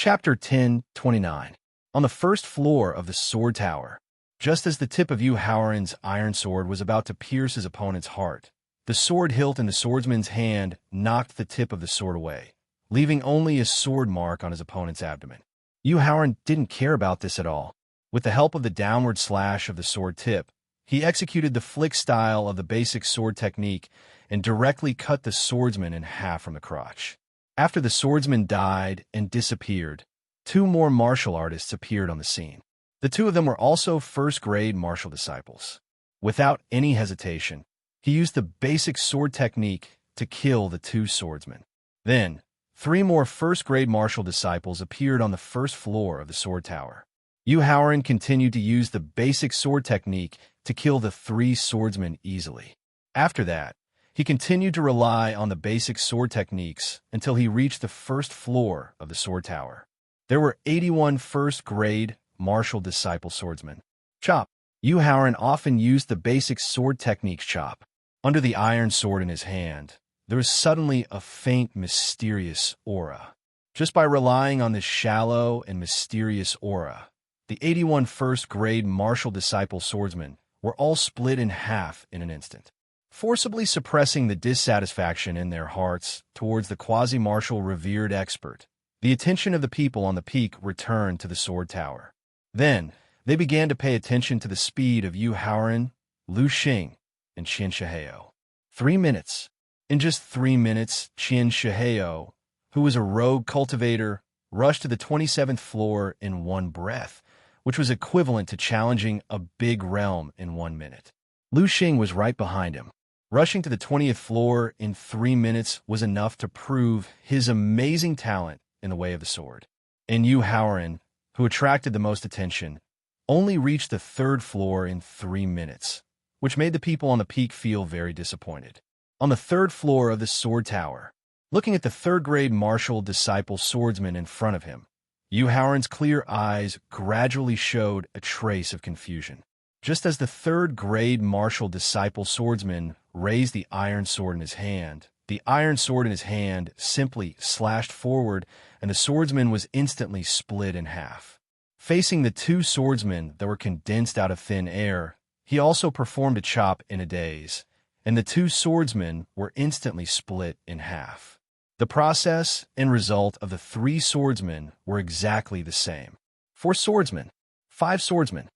Chapter 10:29. On the first floor of the sword tower, just as the tip of Yu Haoran's iron sword was about to pierce his opponent's heart, the sword hilt in the swordsman's hand knocked the tip of the sword away, leaving only a sword mark on his opponent's abdomen. Yu Haoran didn't care about this at all. With the help of the downward slash of the sword tip, he executed the flick style of the basic sword technique and directly cut the swordsman in half from the crotch. After the swordsman died and disappeared, two more martial artists appeared on the scene. The two of them were also first-grade martial disciples. Without any hesitation, he used the basic sword technique to kill the two swordsmen. Then, three more first-grade martial disciples appeared on the first floor of the sword tower. Yu Haoran continued to use the basic sword technique to kill the three swordsmen easily. After that, he continued to rely on the basic sword techniques until he reached the first floor of the sword tower. There were 81 first-grade martial disciple swordsmen. Chop. Yu Haoran often used the basic sword techniques chop. Under the iron sword in his hand, there was suddenly a faint, mysterious aura. Just by relying on this shallow and mysterious aura, the 81 first-grade martial disciple swordsmen were all split in half in an instant, forcibly suppressing the dissatisfaction in their hearts towards the quasi-martial revered expert. The attention of the people on the peak returned to the sword tower. Then, they began to pay attention to the speed of Yu Haoran, Lu Xing, and Qian Shihao. 3 minutes. In just 3 minutes, Qian Shihao, who was a rogue cultivator, rushed to the 27th floor in one breath, which was equivalent to challenging a big realm in 1 minute. Lu Xing was right behind him. Rushing to the 20th floor in 3 minutes was enough to prove his amazing talent in the way of the sword. And Yu Haoran, who attracted the most attention, only reached the 3rd floor in 3 minutes, which made the people on the peak feel very disappointed. On the 3rd floor of the sword tower, looking at the 3rd-grade martial disciple swordsman in front of him, Yu Haoran's clear eyes gradually showed a trace of confusion. Just as the 3rd-grade martial disciple swordsman raised the iron sword in his hand, the iron sword in his hand simply slashed forward, and the swordsman was instantly split in half. Facing the two swordsmen that were condensed out of thin air, he also performed a chop in a daze, and the two swordsmen were instantly split in half. The process and result of the 3 swordsmen were exactly the same. 4 swordsmen, 5 swordsmen,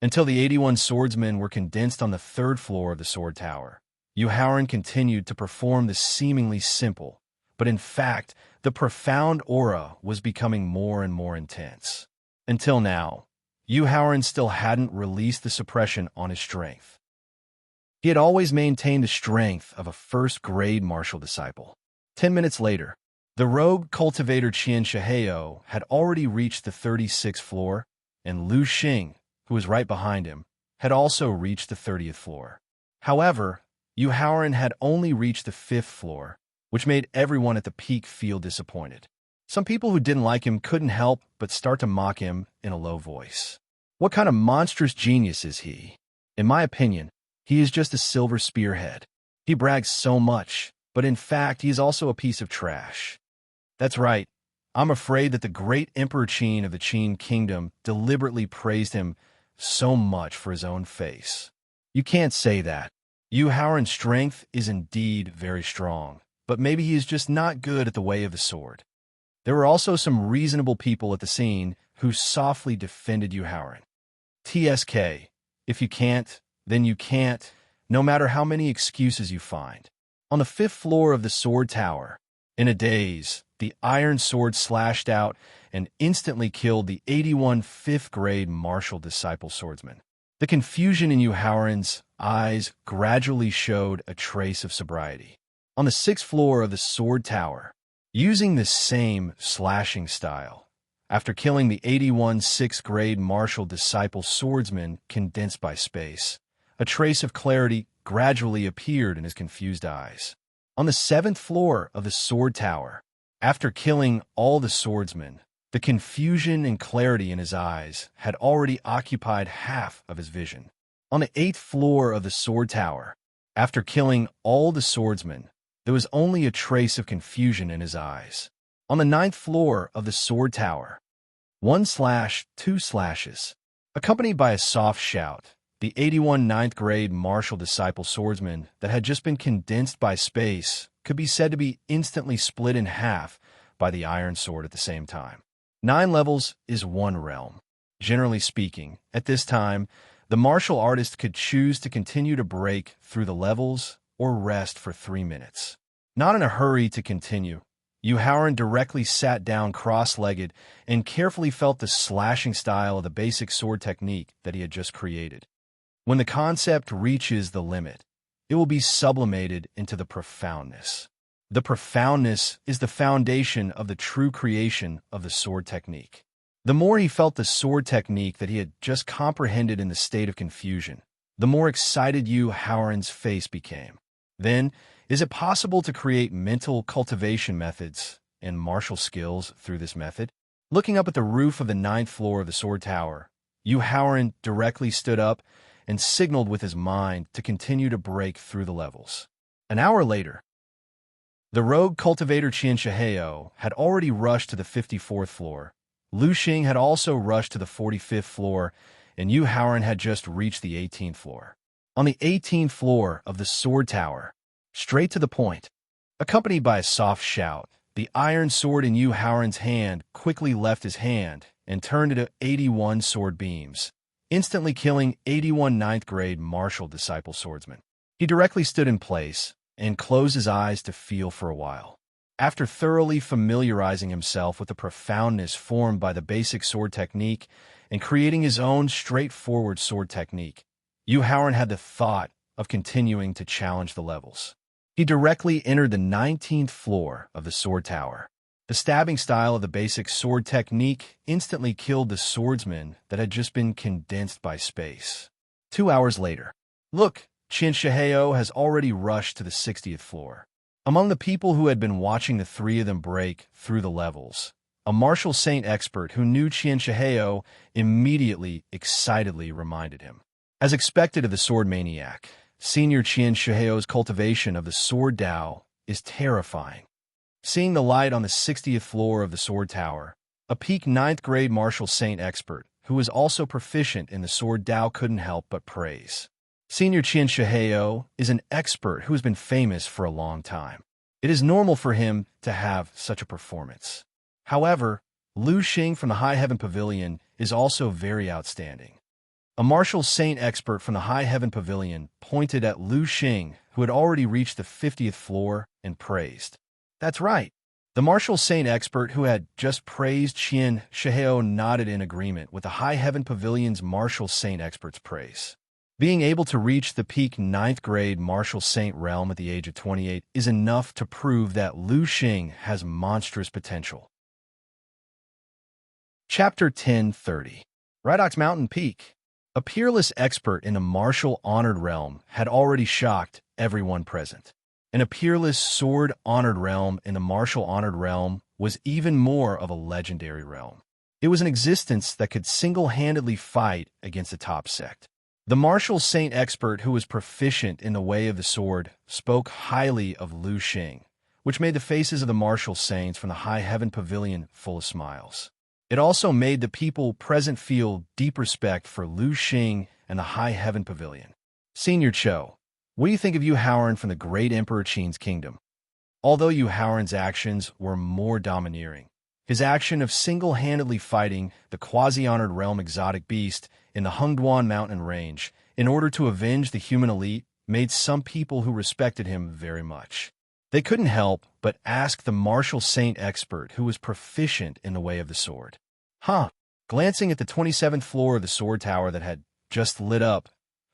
until the 81 swordsmen were condensed on the 3rd floor of the sword tower. Yu Haoran continued to perform the seemingly simple, but in fact, the profound aura was becoming more and more intense. Until now, Yu Haoran still hadn't released the suppression on his strength. He had always maintained the strength of a first-grade martial disciple. 10 minutes later, the rogue cultivator Qian Shihao had already reached the 36th floor, and Lu Xing, who was right behind him, had also reached the 30th floor. However, Yu Haoran had only reached the 5th floor, which made everyone at the peak feel disappointed. Some people who didn't like him couldn't help but start to mock him in a low voice. What kind of monstrous genius is he? In my opinion, he is just a silver spearhead. He brags so much, but in fact he is also a piece of trash. That's right. I'm afraid that the great Emperor Qin of the Qin Kingdom deliberately praised him so much for his own face. You can't say that. Yu Haoran's strength is indeed very strong, but maybe he is just not good at the way of the sword. There were also some reasonable people at the scene who softly defended Yu Haoran. TSK, if you can't, then you can't, no matter how many excuses you find. On the 5th floor of the sword tower, in a daze, the iron sword slashed out and instantly killed the 81 5th-grade martial disciple swordsman. The confusion in Yu Haoran's eyes gradually showed a trace of sobriety. On the 6th floor of the sword tower, using the same slashing style, after killing the 81 6th-grade martial disciple swordsman condensed by space, a trace of clarity gradually appeared in his confused eyes. On the 7th floor of the sword tower, after killing all the swordsmen, the confusion and clarity in his eyes had already occupied half of his vision. On the 8th floor of the sword tower, after killing all the swordsmen, there was only a trace of confusion in his eyes. On the 9th floor of the sword tower, 1/2 slashes. Accompanied by a soft shout, the 81 ninth grade martial disciple swordsman that had just been condensed by space could be said to be instantly split in half by the iron sword at the same time. 9 levels is 1 realm. Generally speaking, at this time, the martial artist could choose to continue to break through the levels or rest for 3 minutes. Not in a hurry to continue, Howard directly sat down cross-legged and carefully felt the slashing style of the basic sword technique that he had just created. When the concept reaches the limit, it will be sublimated into the profoundness. The profoundness is the foundation of the true creation of the sword technique. The more he felt the sword technique that he had just comprehended in the state of confusion, the more excited Howard's face became. Then, is it possible to create mental cultivation methods and martial skills through this method? Looking up at the roof of the 9th floor of the sword tower, Howard directly stood up and signaled with his mind to continue to break through the levels. An hour later, the rogue cultivator Qian Shihao had already rushed to the 54th floor. Lu Xing had also rushed to the 45th floor, and Howard had just reached the 18th floor. On the 18th floor of the sword tower, straight to the point, accompanied by a soft shout, the iron sword in Howard's hand quickly left his hand and turned into 81 sword beams, instantly killing 81 ninth grade martial disciple swordsman. He directly stood in place and closed his eyes to feel for a while. After thoroughly familiarizing himself with the profoundness formed by the basic sword technique and creating his own straightforward sword technique, Howard had the thought of continuing to challenge the levels. He directly entered the 19th floor of the sword tower. The stabbing style of the basic sword technique instantly killed the swordsman that had just been condensed by space. 2 hours later, look, Qian Shihao has already rushed to the 60th floor. Among the people who had been watching the three of them break through the levels, a martial saint expert who knew Qian Shihao immediately, excitedly reminded him. As expected of the sword maniac, Senior Qian Shihao's cultivation of the sword Dao is terrifying. Seeing the light on the 60th floor of the sword tower, a peak 9th grade martial saint expert who was also proficient in the sword Dao couldn't help but praise. Senior Qian Shihao is an expert who has been famous for a long time. It is normal for him to have such a performance. However, Lu Xing from the High Heaven Pavilion is also very outstanding. A martial saint expert from the High Heaven Pavilion pointed at Lu Xing, who had already reached the 50th floor, and praised. That's right. The martial saint expert who had just praised Qian Shihao nodded in agreement with the High Heaven Pavilion's martial saint expert's praise. Being able to reach the peak 9th grade martial saint realm at the age of 28 is enough to prove that Lu Xing has monstrous potential. Chapter 10:30. Rydox Mountain Peak. A peerless expert in the martial honored realm had already shocked everyone present. And a peerless sword honored realm in the martial honored realm was even more of a legendary realm. It was an existence that could single-handedly fight against the top sect. The martial saint expert who was proficient in the way of the sword spoke highly of Lu Xing, which made the faces of the martial saints from the High Heaven Pavilion full of smiles. It also made the people present feel deep respect for Lu Xing and the High Heaven Pavilion. Senior Cho, what do you think of Howard from the great Emperor Qin's kingdom? Although Howard's actions were more domineering, his action of single-handedly fighting the quasi-honored realm exotic beast in the Hengduan mountain range in order to avenge the human elite made some people who respected him very much. They couldn't help but ask the martial saint expert who was proficient in the way of the sword. Glancing at the 27th floor of the sword tower that had just lit up,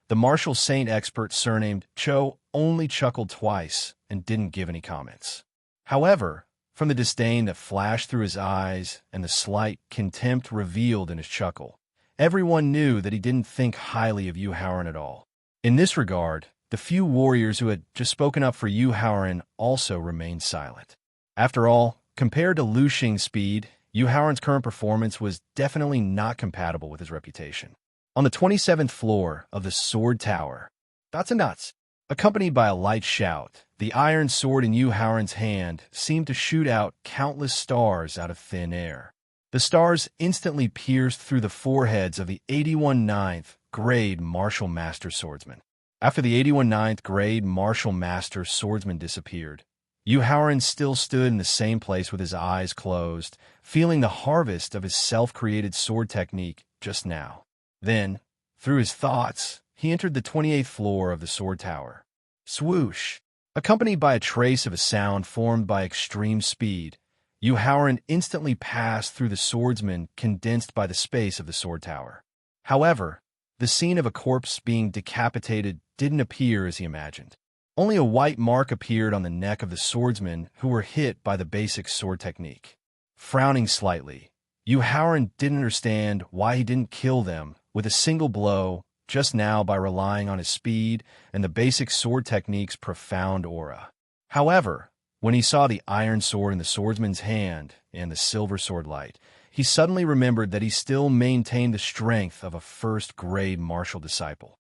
the martial saint expert surnamed Cho only chuckled twice and didn't give any comments. However, from the disdain that flashed through his eyes and the slight contempt revealed in his chuckle, everyone knew that he didn't think highly of Howard at all. In this regard, the few warriors who had just spoken up for Howard also remained silent. After all, compared to Lu Xing's speed, Howard's current performance was definitely not compatible with his reputation. On the 27th floor of the sword tower, dots and dots, Accompanied by a light shout, the iron sword in Yu Haoran's hand seemed to shoot out countless stars out of thin air. The stars instantly pierced through the foreheads of the 81 ninth grade martial master swordsman. After the 81 ninth grade martial master swordsman disappeared, Yu Haoran still stood in the same place with his eyes closed, feeling the harvest of his self-created sword technique just now. Then, through his thoughts, he entered the 28th floor of the sword tower. Swoosh! Accompanied by a trace of a sound formed by extreme speed, Yu Haoran instantly passed through the swordsman condensed by the space of the sword tower. However, the scene of a corpse being decapitated didn't appear as he imagined. Only a white mark appeared on the neck of the swordsmen who were hit by the basic sword technique. Frowning slightly, Yu Haoran didn't understand why he didn't kill them with a single blow just now by relying on his speed and the basic sword technique's profound aura. However, when he saw the iron sword in the swordsman's hand and the silver sword light, he suddenly remembered that he still maintained the strength of a first-grade martial disciple.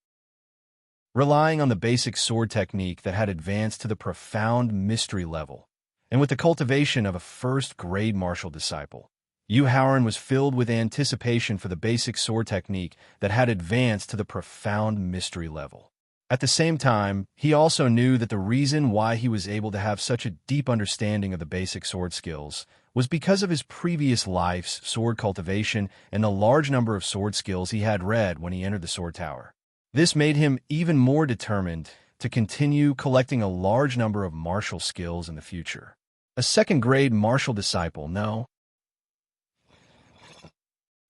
Relying on the basic sword technique that had advanced to the profound mystery level, and with the cultivation of a first-grade martial disciple, Yu Haoran was filled with anticipation for the basic sword technique that had advanced to the profound mystery level. At the same time, he also knew that the reason why he was able to have such a deep understanding of the basic sword skills was because of his previous life's sword cultivation and the large number of sword skills he had read when he entered the sword tower. This made him even more determined to continue collecting a large number of martial skills in the future. A second-grade martial disciple, no?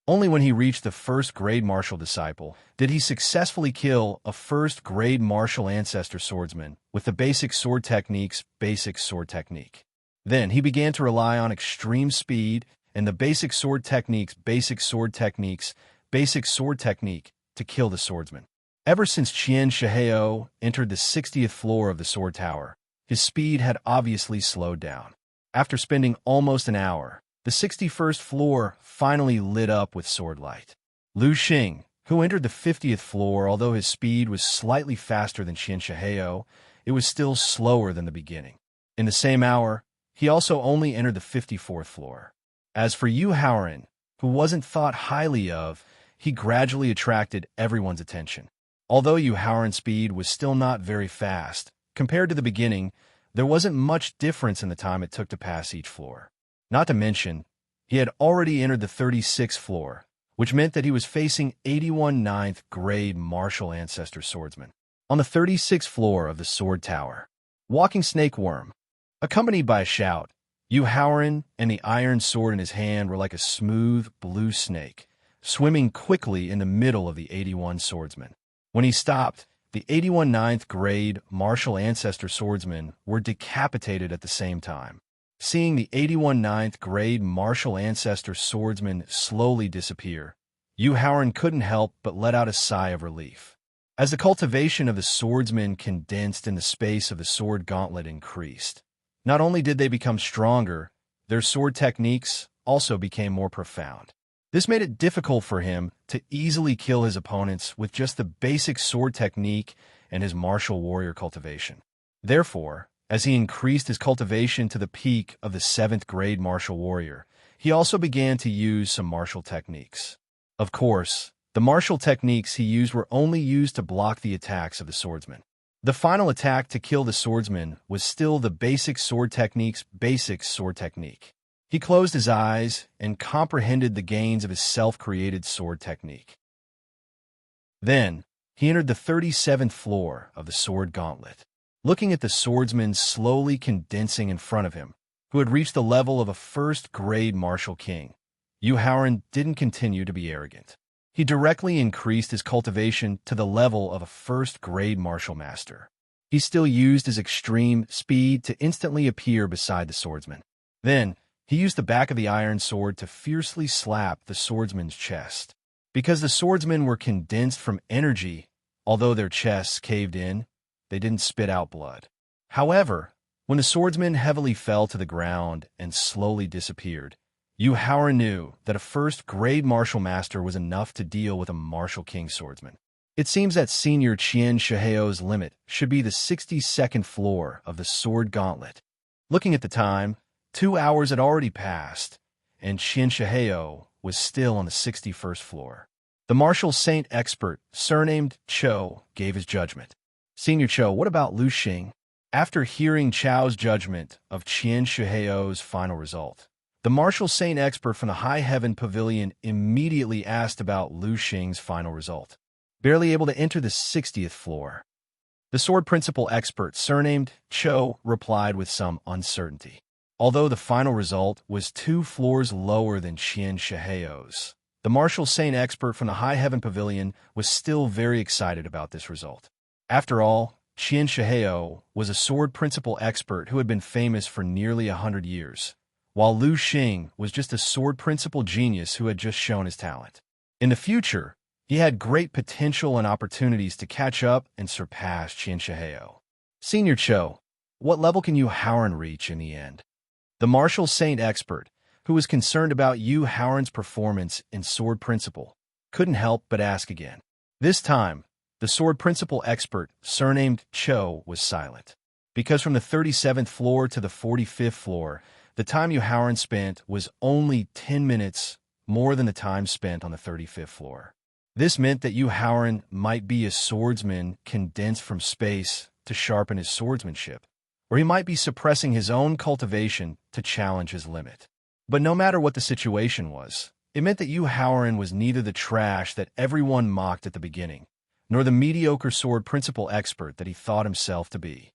Only when he reached the first-grade martial disciple did he successfully kill a first-grade martial ancestor swordsman with the basic sword technique's basic sword technique. Then he began to rely on extreme speed and the basic sword technique's basic sword technique's basic sword technique to kill the swordsman. Ever since Qian Shihao entered the 60th floor of the sword tower, his speed had obviously slowed down. After spending almost an hour, the 61st floor finally lit up with sword light. Lu Xing, who entered the 50th floor, although his speed was slightly faster than Qian Shihao, it was still slower than the beginning. In the same hour, he also only entered the 54th floor. As for Yu Haoran, who wasn't thought highly of, he gradually attracted everyone's attention. Although Yu Haoran's speed was still not very fast, compared to the beginning, there wasn't much difference in the time it took to pass each floor. Not to mention, he had already entered the 36th floor, which meant that he was facing 81 ninth grade martial ancestor swordsmen. On the 36th floor of the sword tower, walking snake worm, accompanied by a shout, Yu Haoran and the iron sword in his hand were like a smooth blue snake, swimming quickly in the middle of the 81 swordsmen. When he stopped, the 81 ninth grade martial ancestor swordsmen were decapitated at the same time. Seeing the 81 ninth grade martial ancestor swordsman slowly disappear, Yu Haoran couldn't help but let out a sigh of relief. As the cultivation of the swordsmen condensed in the space of the sword gauntlet increased, not only did they become stronger, their sword techniques also became more profound. This made it difficult for him to easily kill his opponents with just the basic sword technique and his martial warrior cultivation. Therefore, as he increased his cultivation to the peak of the 7th grade martial warrior, he also began to use some martial techniques. Of course, the martial techniques he used were only used to block the attacks of the swordsman. The final attack to kill the swordsman was still the basic sword technique's basic sword technique. He closed his eyes and comprehended the gains of his self-created sword technique. Then, he entered the 37th floor of the sword gauntlet. Looking at the swordsman slowly condensing in front of him, who had reached the level of a first-grade martial king, Yu Haoran didn't continue to be arrogant. He directly increased his cultivation to the level of a first-grade martial master. He still used his extreme speed to instantly appear beside the swordsman. Then, he used the back of the iron sword to fiercely slap the swordsman's chest. Because the swordsmen were condensed from energy, although their chests caved in, they didn't spit out blood. However, when the swordsman heavily fell to the ground and slowly disappeared, Yu Haoran knew that a first-grade martial master was enough to deal with a martial king swordsman. It seems that Senior Qian Shiheo's limit should be the 62nd floor of the sword gauntlet. Looking at the time, 2 hours had already passed, and Qian Shiheo was still on the 61st floor. The martial saint expert, surnamed Cho, gave his judgment. Senior Cho, what about Lu Xing? After hearing Cho's judgment of Qian Shiheo's final result, the martial saint expert from the High Heaven Pavilion immediately asked about Lu Xing's final result. Barely able to enter the 60th floor. The sword principal expert, surnamed Cho, replied with some uncertainty. Although the final result was 2 floors lower than Qian Shiheo's, the martial saint expert from the High Heaven Pavilion was still very excited about this result. After all, Qian Shiheo was a sword principal expert who had been famous for nearly 100 years, while Lu Xing was just a sword principal genius who had just shown his talent. In the future, he had great potential and opportunities to catch up and surpass Qian Shiheo. Senior Cho, what level can Yu Haoran reach in the end? The martial saint expert, who was concerned about Yu Haoran's performance in sword principle, couldn't help but ask again. This time, the sword principal expert, surnamed Cho, was silent. Because from the 37th floor to the 45th floor, the time Yu Haoran spent was only 10 minutes more than the time spent on the 35th floor. This meant that Yu Haoran might be a swordsman condensed from space to sharpen his swordsmanship, or he might be suppressing his own cultivation to challenge his limit. But no matter what the situation was, it meant that Yu Haoran was neither the trash that everyone mocked at the beginning, nor the mediocre sword principal expert that he thought himself to be.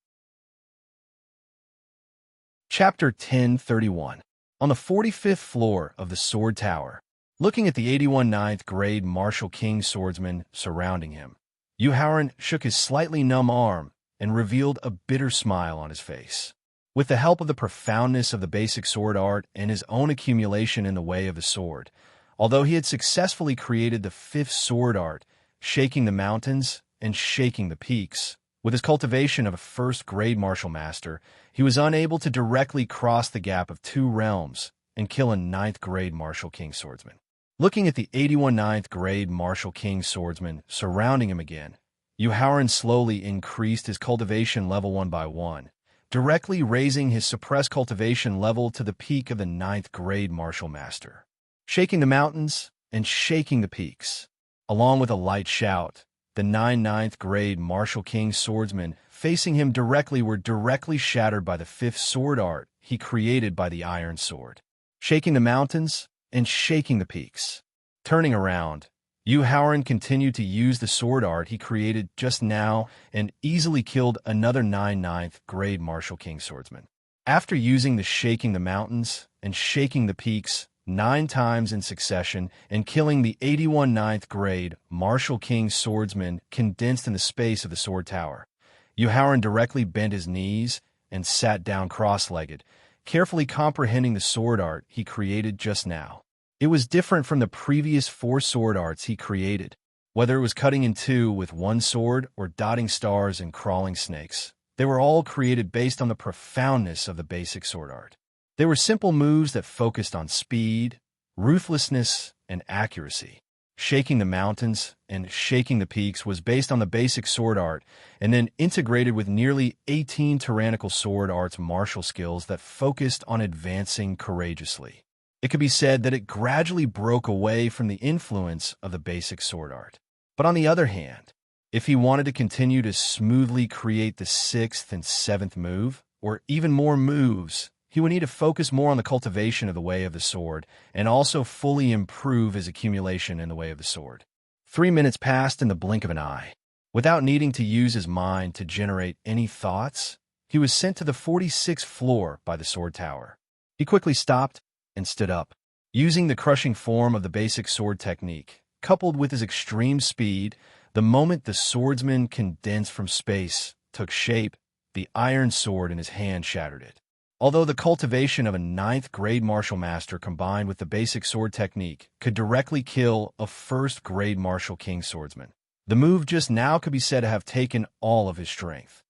Chapter 1031. On the 45th floor of the Sword Tower, looking at the 81 ninth grade martial king swordsman surrounding him, Yu Haoran shook his slightly numb arm and revealed a bitter smile on his face. With the help of the profoundness of the basic sword art and his own accumulation in the way of the sword, although he had successfully created the 5th sword art, shaking the mountains and shaking the peaks, with his cultivation of a 1st-grade martial master, he was unable to directly cross the gap of 2 realms and kill a 9th-grade martial king swordsman. Looking at the 81 ninth grade martial king swordsman surrounding him again, Yu Haoran slowly increased his cultivation level 1 by 1, directly raising his suppressed cultivation level to the peak of the 9th grade martial master. Shaking the mountains and shaking the peaks. Along with a light shout, the 9th grade martial king swordsmen facing him directly were directly shattered by the 5th sword art he created by the iron sword. Shaking the mountains and shaking the peaks. Turning around, Yu Haoran continued to use the sword art he created just now and easily killed another 9th grade martial king swordsman. After using the shaking the mountains and shaking the peaks 9 times in succession and killing the 81 ninth grade martial king swordsman condensed in the space of the sword tower, Yu Haoran directly bent his knees and sat down cross-legged, carefully comprehending the sword art he created just now. It was different from the previous 4 sword arts he created, whether it was cutting in 2 with 1 sword or dotting stars and crawling snakes. They were all created based on the profoundness of the basic sword art. They were simple moves that focused on speed, ruthlessness, and accuracy. Shaking the mountains and shaking the peaks was based on the basic sword art and then integrated with nearly 18 tyrannical sword arts martial skills that focused on advancing courageously. It could be said that it gradually broke away from the influence of the basic sword art. But on the other hand, if he wanted to continue to smoothly create the 6th and 7th move, or even more moves, he would need to focus more on the cultivation of the way of the sword and also fully improve his accumulation in the way of the sword. 3 minutes passed in the blink of an eye. Without needing to use his mind to generate any thoughts, he was sent to the 46th floor by the sword tower. He quickly stopped and stood up. Using the crushing form of the basic sword technique, coupled with his extreme speed, the moment the swordsman condensed from space took shape, the iron sword in his hand shattered it. Although the cultivation of a 9th grade martial master combined with the basic sword technique could directly kill a 1st grade martial king swordsman, the move just now could be said to have taken all of his strength.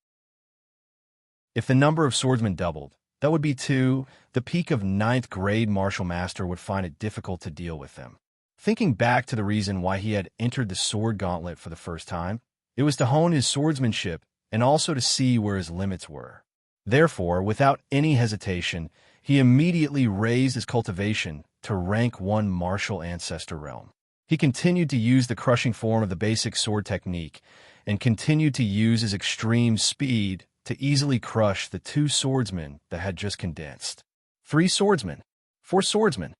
If the number of swordsmen doubled, that would be 2. The peak of 9th grade martial master would find it difficult to deal with them. Thinking back to the reason why he had entered the sword gauntlet for the first time, it was to hone his swordsmanship and also to see where his limits were. Therefore, without any hesitation, he immediately raised his cultivation to rank 1 martial ancestor realm. He continued to use the crushing form of the basic sword technique and continued to use his extreme speed to easily crush the 2 swordsmen that had just condensed. 3 swordsmen, 4 swordsmen.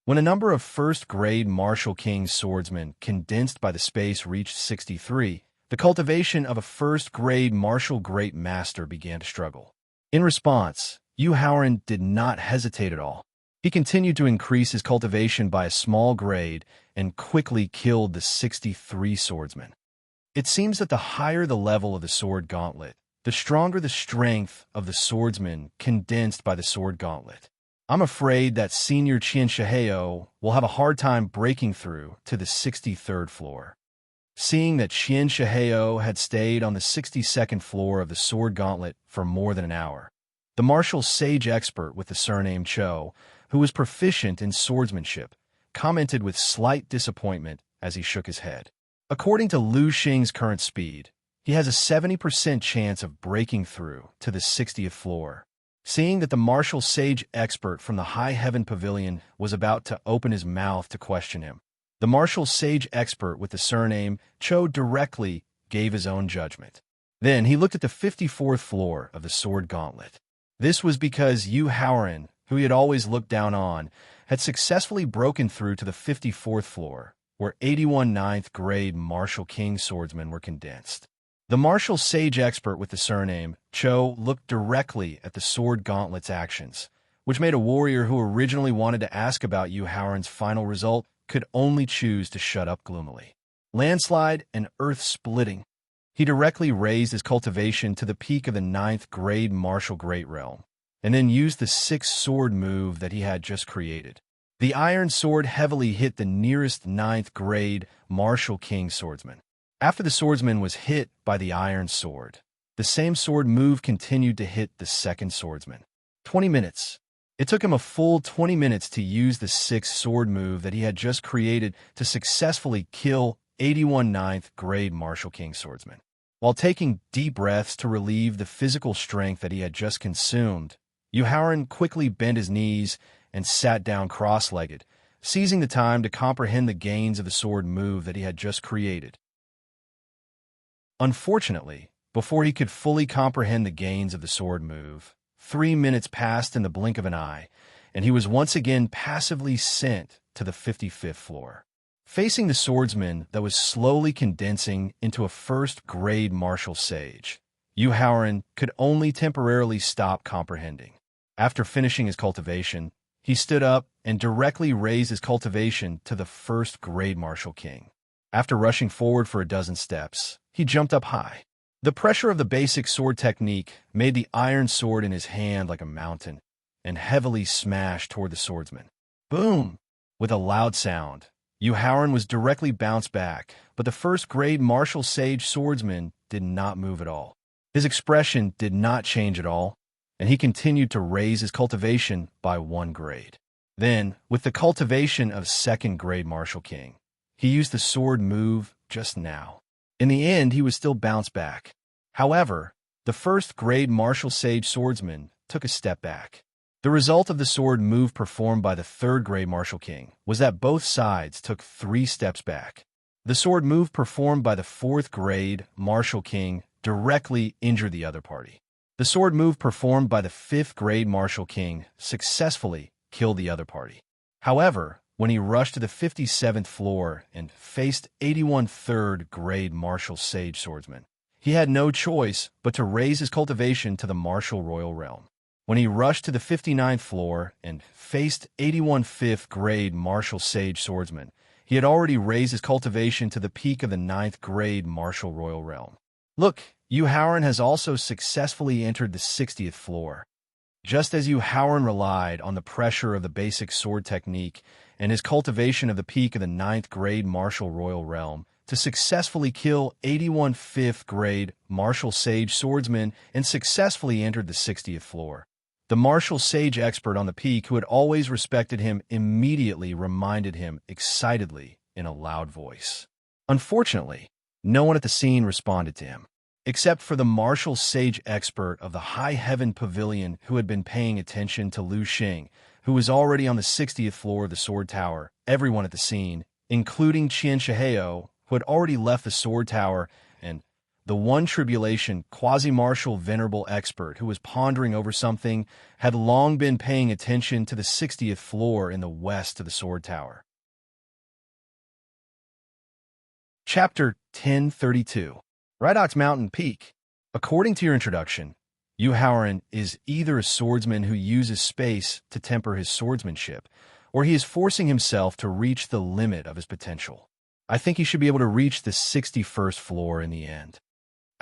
When a number of first-grade Martial King swordsmen condensed by the space reached 63, the cultivation of a first-grade Martial Great Master began to struggle. In response, Yu Haoran did not hesitate at all. He continued to increase his cultivation by a small grade and quickly killed the 63 swordsmen. It seems that the higher the level of the sword gauntlet, the stronger the strength of the swordsman condensed by the sword gauntlet. I'm afraid that Senior Qian Shiheo will have a hard time breaking through to the 63rd floor. Seeing that Qian Shiheo had stayed on the 62nd floor of the sword gauntlet for more than an hour, the martial sage expert with the surname Cho, who was proficient in swordsmanship, commented with slight disappointment as he shook his head. According to Lu Xing's current speed, he has a 70% chance of breaking through to the 60th floor. Seeing that the martial sage expert from the High Heaven Pavilion was about to open his mouth to question him, the martial sage expert with the surname Cho directly gave his own judgment. Then he looked at the 54th floor of the sword gauntlet. This was because Yu Haoran, who he had always looked down on, had successfully broken through to the 54th floor, where 81 ninth grade Martial King swordsmen were condensed. The martial sage expert with the surname Cho looked directly at the sword gauntlet's actions, which made a warrior who originally wanted to ask about Yu Haoran's final result could only choose to shut up gloomily. Landslide and earth splitting. He directly raised his cultivation to the peak of the 9th grade Martial Great Realm, and then used the 6th sword move that he had just created. The iron sword heavily hit the nearest 9th grade Martial King swordsman. After the swordsman was hit by the iron sword, the same sword move continued to hit the 2nd swordsman. 20 minutes. It took him a full 20 minutes to use the 6th sword move that he had just created to successfully kill 81 ninth grade Martial King swordsman. While taking deep breaths to relieve the physical strength that he had just consumed, Yu Haoran quickly bent his knees and sat down cross-legged, seizing the time to comprehend the gains of the sword move that he had just created. Unfortunately, before he could fully comprehend the gains of the sword move, 3 minutes passed in the blink of an eye, and he was once again passively sent to the 55th floor. Facing the swordsman that was slowly condensing into a first-grade martial sage, Yu Haoran could only temporarily stop comprehending. After finishing his cultivation, he stood up and directly raised his cultivation to the first-grade Martial King. After rushing forward for a dozen steps, he jumped up high. The pressure of the basic sword technique made the iron sword in his hand like a mountain and heavily smashed toward the swordsman. Boom! With a loud sound, Yu Haoran was directly bounced back, but the first-grade martial sage swordsman did not move at all. His expression did not change at all, and he continued to raise his cultivation by 1 grade. Then, with the cultivation of 2nd-grade Martial King, he used the sword move just now. In the end, he was still bounced back. However, the first-grade Martial Sage swordsman took a step back. The result of the sword move performed by the 3rd-grade Martial King was that both sides took 3 steps back. The sword move performed by the 4th-grade Martial King directly injured the other party. The sword move performed by the 5th-grade Martial King successfully killed the other party. However, when he rushed to the 57th floor and faced 81 3rd-grade Martial Sage swordsmen, he had no choice but to raise his cultivation to the Martial Royal Realm. When he rushed to the 59th floor and faced 81 5th-grade Martial Sage swordsmen, he had already raised his cultivation to the peak of the 9th-grade Martial Royal Realm. Look, Yu Haoran has also successfully entered the 60th floor. Just as Yu Haoran relied on the pressure of the basic sword technique and his cultivation of the peak of the 9th-grade Martial Royal Realm to successfully kill 81 5th-grade Martial Sage swordsmen and successfully entered the 60th floor, The martial sage expert on the peak, who had always respected him, immediately reminded him excitedly in a loud voice. Unfortunately, no one at the scene responded to him, except for the martial sage expert of the High Heaven Pavilion, who had been paying attention to Lu Xing, who was already on the 60th floor of the Sword Tower. Everyone at the scene, including Qian Shihao, who had already left the Sword Tower, and the one tribulation quasi-martial venerable expert who was pondering over something, had long been paying attention to the 60th floor in the west of the Sword Tower. Chapter 1032. Ridox Mountain Peak. According to your introduction, Yu Haoran is either a swordsman who uses space to temper his swordsmanship, or he is forcing himself to reach the limit of his potential. I think he should be able to reach the 61st floor in the end.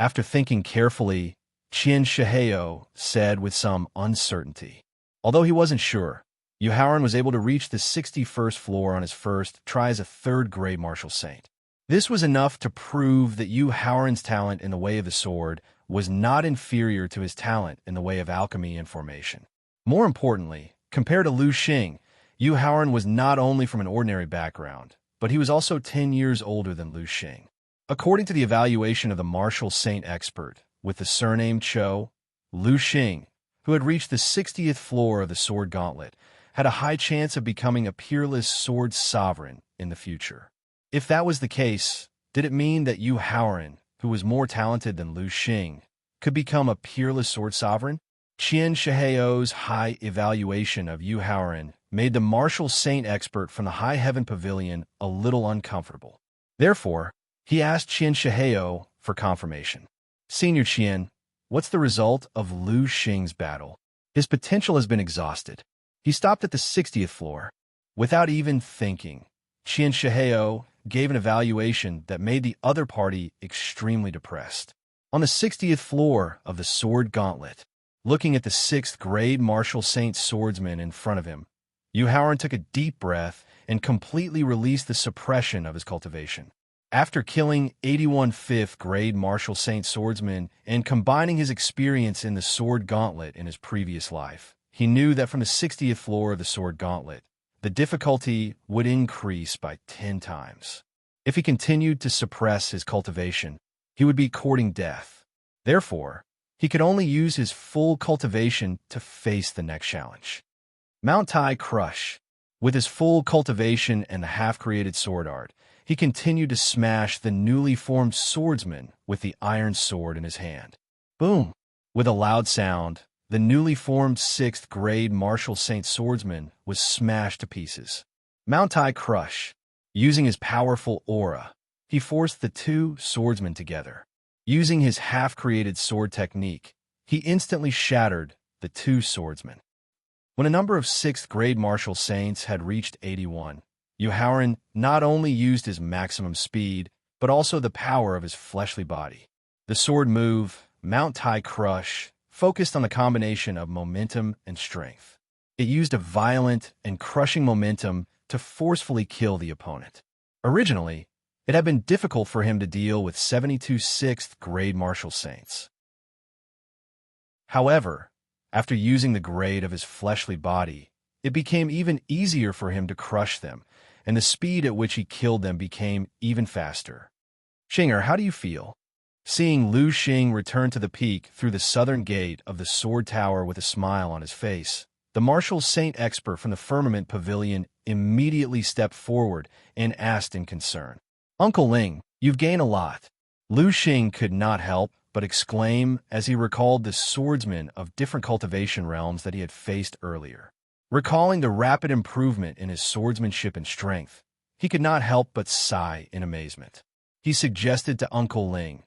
After thinking carefully, Qian Shihao said with some uncertainty. Although he wasn't sure, Yu Haoran was able to reach the 61st floor on his first try as a third-grade martial saint. This was enough to prove that Yu Haoran's talent in the way of the sword was not inferior to his talent in the way of alchemy and formation. More importantly, compared to Lu Xing, Yu Haoran was not only from an ordinary background, but he was also 10 years older than Lu Xing. According to the evaluation of the martial saint expert with the surname Cho, Lu Xing, who had reached the 60th floor of the sword gauntlet, had a high chance of becoming a peerless sword sovereign in the future. If that was the case, did it mean that Yu Haoran, who was more talented than Lu Xing, could become a peerless sword sovereign? Qian Shihao's high evaluation of Yu Haoran made the martial saint expert from the High Heaven Pavilion a little uncomfortable. Therefore, he asked Qian Shihao for confirmation. Senior Qian, what's the result of Lu Xing's battle? His potential has been exhausted. He stopped at the 60th floor. Without even thinking, Qian Shihao gave an evaluation that made the other party extremely depressed. On the 60th floor of the sword gauntlet, looking at the 6th-grade martial saint swordsman in front of him, Yu Haoran took a deep breath and completely released the suppression of his cultivation. After killing 81 5th-grade martial saint swordsmen and combining his experience in the sword gauntlet in his previous life, he knew that from the 60th floor of the sword gauntlet, the difficulty would increase by 10 times. If he continued to suppress his cultivation, he would be courting death. Therefore, he could only use his full cultivation to face the next challenge. Mount Tai Crush. With his full cultivation and the half-created sword art, he continued to smash the newly formed swordsman with the iron sword in his hand. Boom! With a loud sound, the newly formed 6th-grade martial saint swordsman was smashed to pieces. Mount Tai Crush. Using his powerful aura, he forced the two swordsmen together. Using his half-created sword technique, he instantly shattered the two swordsmen. When a number of 6th-grade martial saints had reached 81, Yu Haoran not only used his maximum speed, but also the power of his fleshly body. The sword move, Mount Tai Crush, focused on the combination of momentum and strength. It used a violent and crushing momentum to forcefully kill the opponent. Originally, it had been difficult for him to deal with 72 6th-grade martial saints. However, after using the grade of his fleshly body, it became even easier for him to crush them, and the speed at which he killed them became even faster. Xinger, how do you feel? Seeing Lu Xing return to the peak through the southern gate of the sword tower with a smile on his face, the martial saint expert from the Firmament Pavilion immediately stepped forward and asked in concern. Uncle Ling, you've gained a lot. Lu Xing could not help but exclaim as he recalled the swordsmen of different cultivation realms that he had faced earlier. Recalling the rapid improvement in his swordsmanship and strength, he could not help but sigh in amazement. He suggested to Uncle Ling,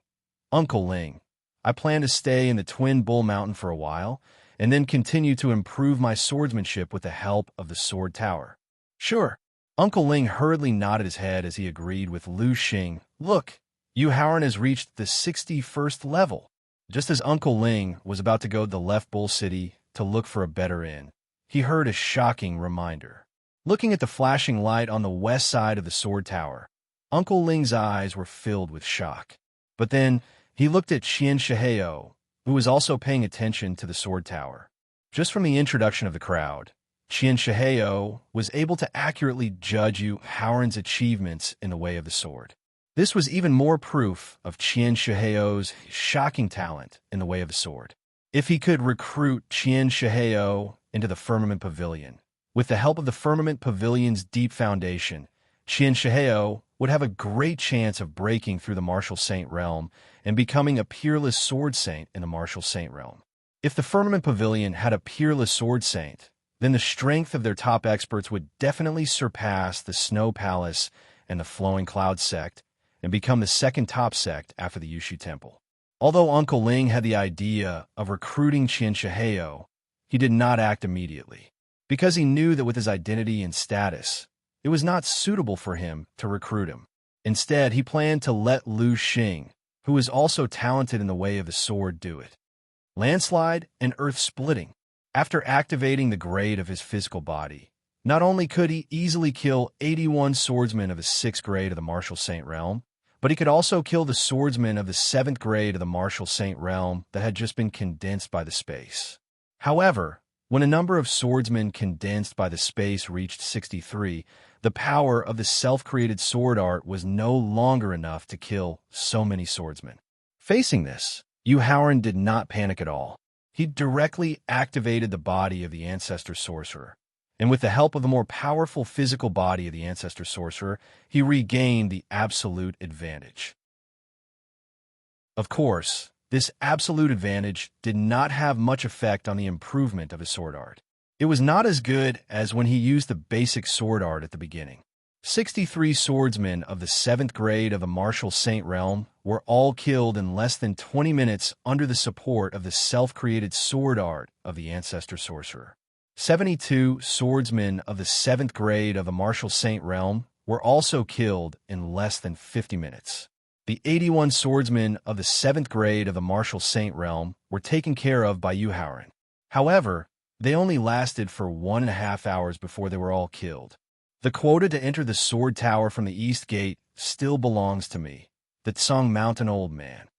Uncle Ling, I plan to stay in the Twin Bull Mountain for a while, and then continue to improve my swordsmanship with the help of the Sword Tower. Sure. Uncle Ling hurriedly nodded his head as he agreed with Lu Xing. Look, Yu Haoran has reached the 61st level. Just as Uncle Ling was about to go to the Left Bull City to look for a better inn, he heard a shocking reminder. Looking at the flashing light on the west side of the Sword Tower, Uncle Ling's eyes were filled with shock. But then, he looked at Qian Shihao, who was also paying attention to the sword tower. Just from the introduction of the crowd, Qian Shihao was able to accurately judge Yu Haoran's achievements in the way of the sword. This was even more proof of Qian Shihao's shocking talent in the way of the sword. If he could recruit Qian Shihao into the Firmament Pavilion, with the help of the Firmament Pavilion's deep foundation, Qian Shihao would have a great chance of breaking through the Martial Saint realm and becoming a peerless sword saint in the Martial Saint realm. If the Firmament Pavilion had a peerless sword saint, then the strength of their top experts would definitely surpass the Snow Palace and the Flowing Cloud sect and become the second top sect after the Yushu Temple. Although Uncle Ling had the idea of recruiting Qian Shihao, he did not act immediately, because he knew that with his identity and status, it was not suitable for him to recruit him. Instead, he planned to let Lu Xing, who is also talented in the way of the sword, do it. Landslide and earth splitting. After activating the grade of his physical body, not only could he easily kill 81 swordsmen of the 6th grade of the Martial Saint realm, but he could also kill the swordsmen of the 7th grade of the Martial Saint realm that had just been condensed by the space. However, when a number of swordsmen condensed by the space reached 63, the power of the self-created sword art was no longer enough to kill so many swordsmen. Facing this, Yu Haoran did not panic at all. He directly activated the body of the Ancestor Sorcerer, and with the help of the more powerful physical body of the Ancestor Sorcerer, he regained the absolute advantage. Of course, this absolute advantage did not have much effect on the improvement of his sword art. It was not as good as when he used the basic sword art at the beginning. 63 swordsmen of the 7th grade of the Martial Saint realm were all killed in less than 20 minutes under the support of the self-created sword art of the Ancestor Sorcerer. 72 swordsmen of the 7th grade of the Martial Saint realm were also killed in less than 50 minutes. The 81 swordsmen of the 7th grade of the Martial Saint realm were taken care of by Yu Haoran. However, they only lasted for 1.5 hours before they were all killed. The quota to enter the Sword Tower from the East Gate still belongs to me, the Tsang Mountain Old Man.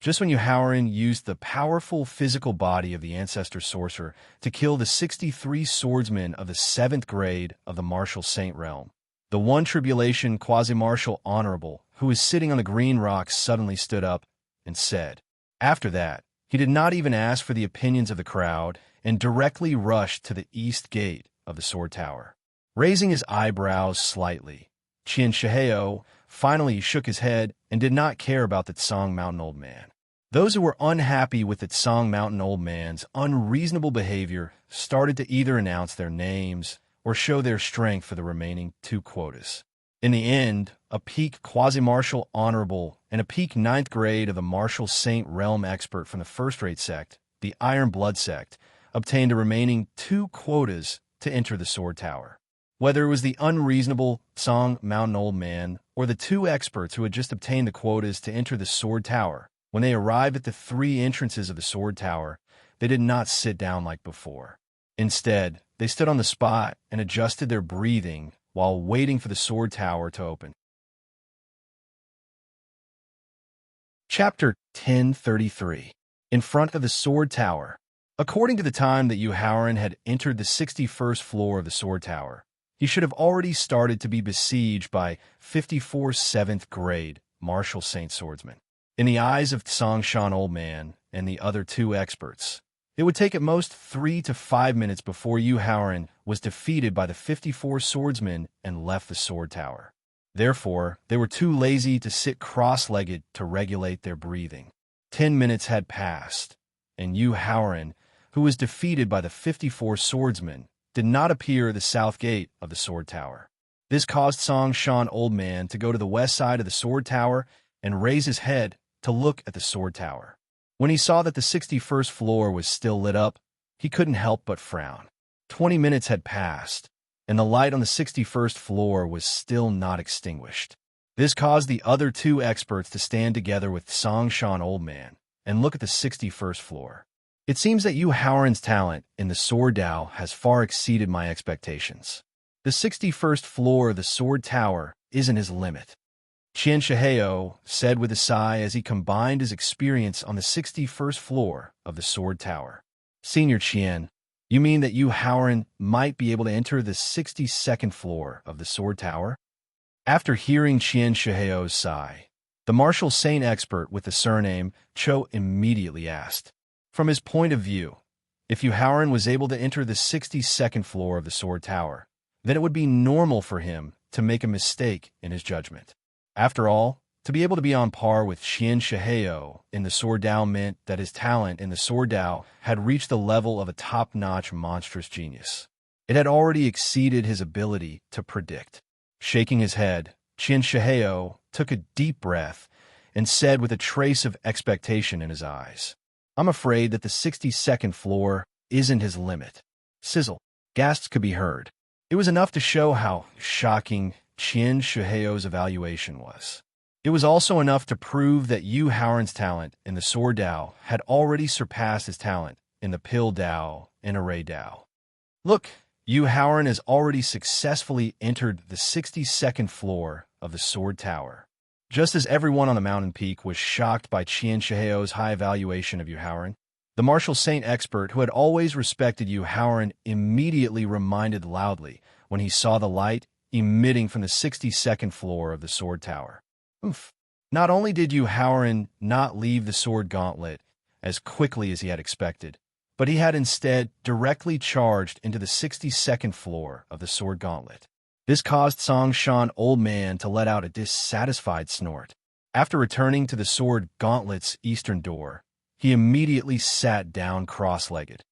Just when Yu Haoran used the powerful physical body of the Ancestor Sorcerer to kill the 63 swordsmen of the 7th grade of the Martial Saint realm, the one tribulation quasi-martial honorable who was sitting on the green rocks suddenly stood up and said. After that, he did not even ask for the opinions of the crowd and directly rushed to the East Gate of the Sword Tower. Raising his eyebrows slightly, Qian Shihao finally shook his head and did not care about the Tsang Mountain Old Man. Those who were unhappy with the Tsang Mountain Old Man's unreasonable behavior started to either announce their names or show their strength for the remaining 2 quotas. In the end, a peak quasi-martial honorable and a peak 9th grade of the Martial Saint realm expert from the first-rate sect, the Iron Blood sect, obtained the remaining 2 quotas to enter the Sword Tower. Whether it was the unreasonable Tsang Mountain Old Man or the 2 experts who had just obtained the quotas to enter the Sword Tower, when they arrived at the 3 entrances of the Sword Tower, they did not sit down like before. Instead, they stood on the spot and adjusted their breathing while waiting for the Sword Tower to open. Chapter 1033. In front of the Sword Tower. According to the time that Yu Haoran had entered the 61st floor of the Sword Tower, he should have already started to be besieged by 54 7th grade Martial Saint swordsmen. In the eyes of Tsang Shan Old Man and the other 2 experts, it would take at most 3 to 5 minutes before Yu Haoran was defeated by the 54 swordsmen and left the Sword Tower. Therefore, they were too lazy to sit cross-legged to regulate their breathing. 10 minutes had passed, and Yu Haoran, who was defeated by the 54 swordsmen, did not appear at the south gate of the Sword Tower. This caused Tsang Shan Old Man to go to the west side of the Sword Tower and raise his head to look at the Sword Tower. When he saw that the 61st floor was still lit up, he couldn't help but frown. 20 minutes had passed, and the light on the 61st floor was still not extinguished. This caused the other 2 experts to stand together with Tsang Shan Old Man and look at the 61st floor. It seems that Yu Haoran's talent in the Sword Dao has far exceeded my expectations. The 61st floor of the Sword Tower isn't his limit. Qian Shihao said with a sigh as he combined his experience on the 61st floor of the Sword Tower. Senior Qian, You mean that Yu Haoran might be able to enter the 62nd floor of the Sword Tower? After hearing Qian Shiheo's sigh, the martial saint expert with the surname Cho immediately asked. From his point of view, if Yu Haoran was able to enter the 62nd floor of the Sword Tower, then it would be normal for him to make a mistake in his judgment. After all, to be able to be on par with Qian Shiheo in the Sword Dao meant that his talent in the Sword Dao had reached the level of a top-notch monstrous genius. It had already exceeded his ability to predict. Shaking his head, Qian Shiheo took a deep breath and said with a trace of expectation in his eyes, "I'm afraid that the 62nd floor isn't his limit." Sizzle. Gasps could be heard. It was enough to show how shocking Qian Shiheo's evaluation was. It was also enough to prove that Yu Haoran's talent in the Sword Dao had already surpassed his talent in the Pill Dao and Array Dao. Look, Yu Haoran has already successfully entered the 62nd floor of the Sword Tower. Just as everyone on the mountain peak was shocked by Qian Shiheo's high evaluation of Yu Haoran, the martial saint expert who had always respected Yu Haoran immediately reminded loudly when he saw the light emitting from the 62nd floor of the Sword Tower. Oof. Not only did Yu Haoran not leave the sword gauntlet as quickly as he had expected, but he had instead directly charged into the 62nd floor of the sword gauntlet. This caused Songshan Old Man to let out a dissatisfied snort. After returning to the sword gauntlet's eastern door, he immediately sat down cross-legged.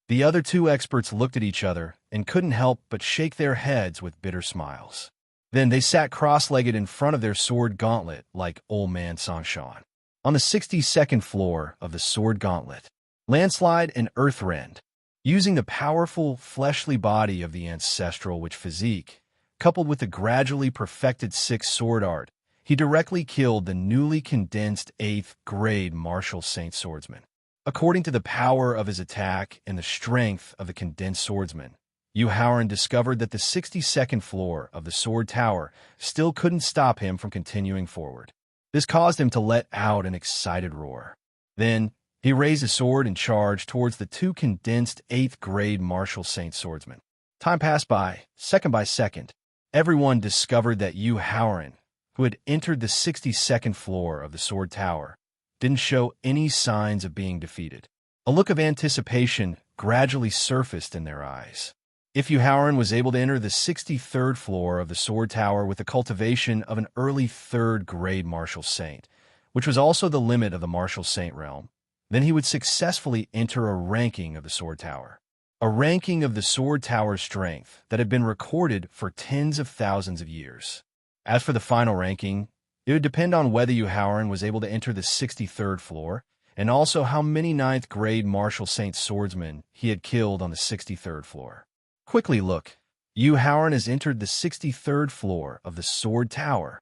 The other two experts looked at each other and couldn't help but shake their heads with bitter smiles. Then they sat cross-legged in front of their sword gauntlet like Old Man Songshan. On the 62nd floor of the sword gauntlet, Landslide and Earthrend, using the powerful fleshly body of the ancestral witch physique, coupled with the gradually perfected sixth sword art, he directly killed the newly condensed 8th grade martial saint swordsman. According to the power of his attack and the strength of the condensed swordsman, Yu Haoran discovered that the 62nd floor of the Sword Tower still couldn't stop him from continuing forward. This caused him to let out an excited roar. Then, he raised his sword and charged towards the two condensed 8th grade martial saint swordsmen. Time passed by second. Everyone discovered that Yu Haoran, who had entered the 62nd floor of the Sword Tower, didn't show any signs of being defeated. A look of anticipation gradually surfaced in their eyes. If Yu Haoran was able to enter the 63rd floor of the Sword Tower with the cultivation of an early 3rd grade martial saint, which was also the limit of the martial saint realm, then he would successfully enter a ranking of the Sword Tower. A ranking of the Sword Tower's strength that had been recorded for tens of thousands of years. As for the final ranking, it would depend on whether Yu Haoran was able to enter the 63rd floor, and also how many 9th grade martial saint swordsmen he had killed on the 63rd floor. Quickly look, Yu Haoran has entered the 63rd floor of the Sword Tower.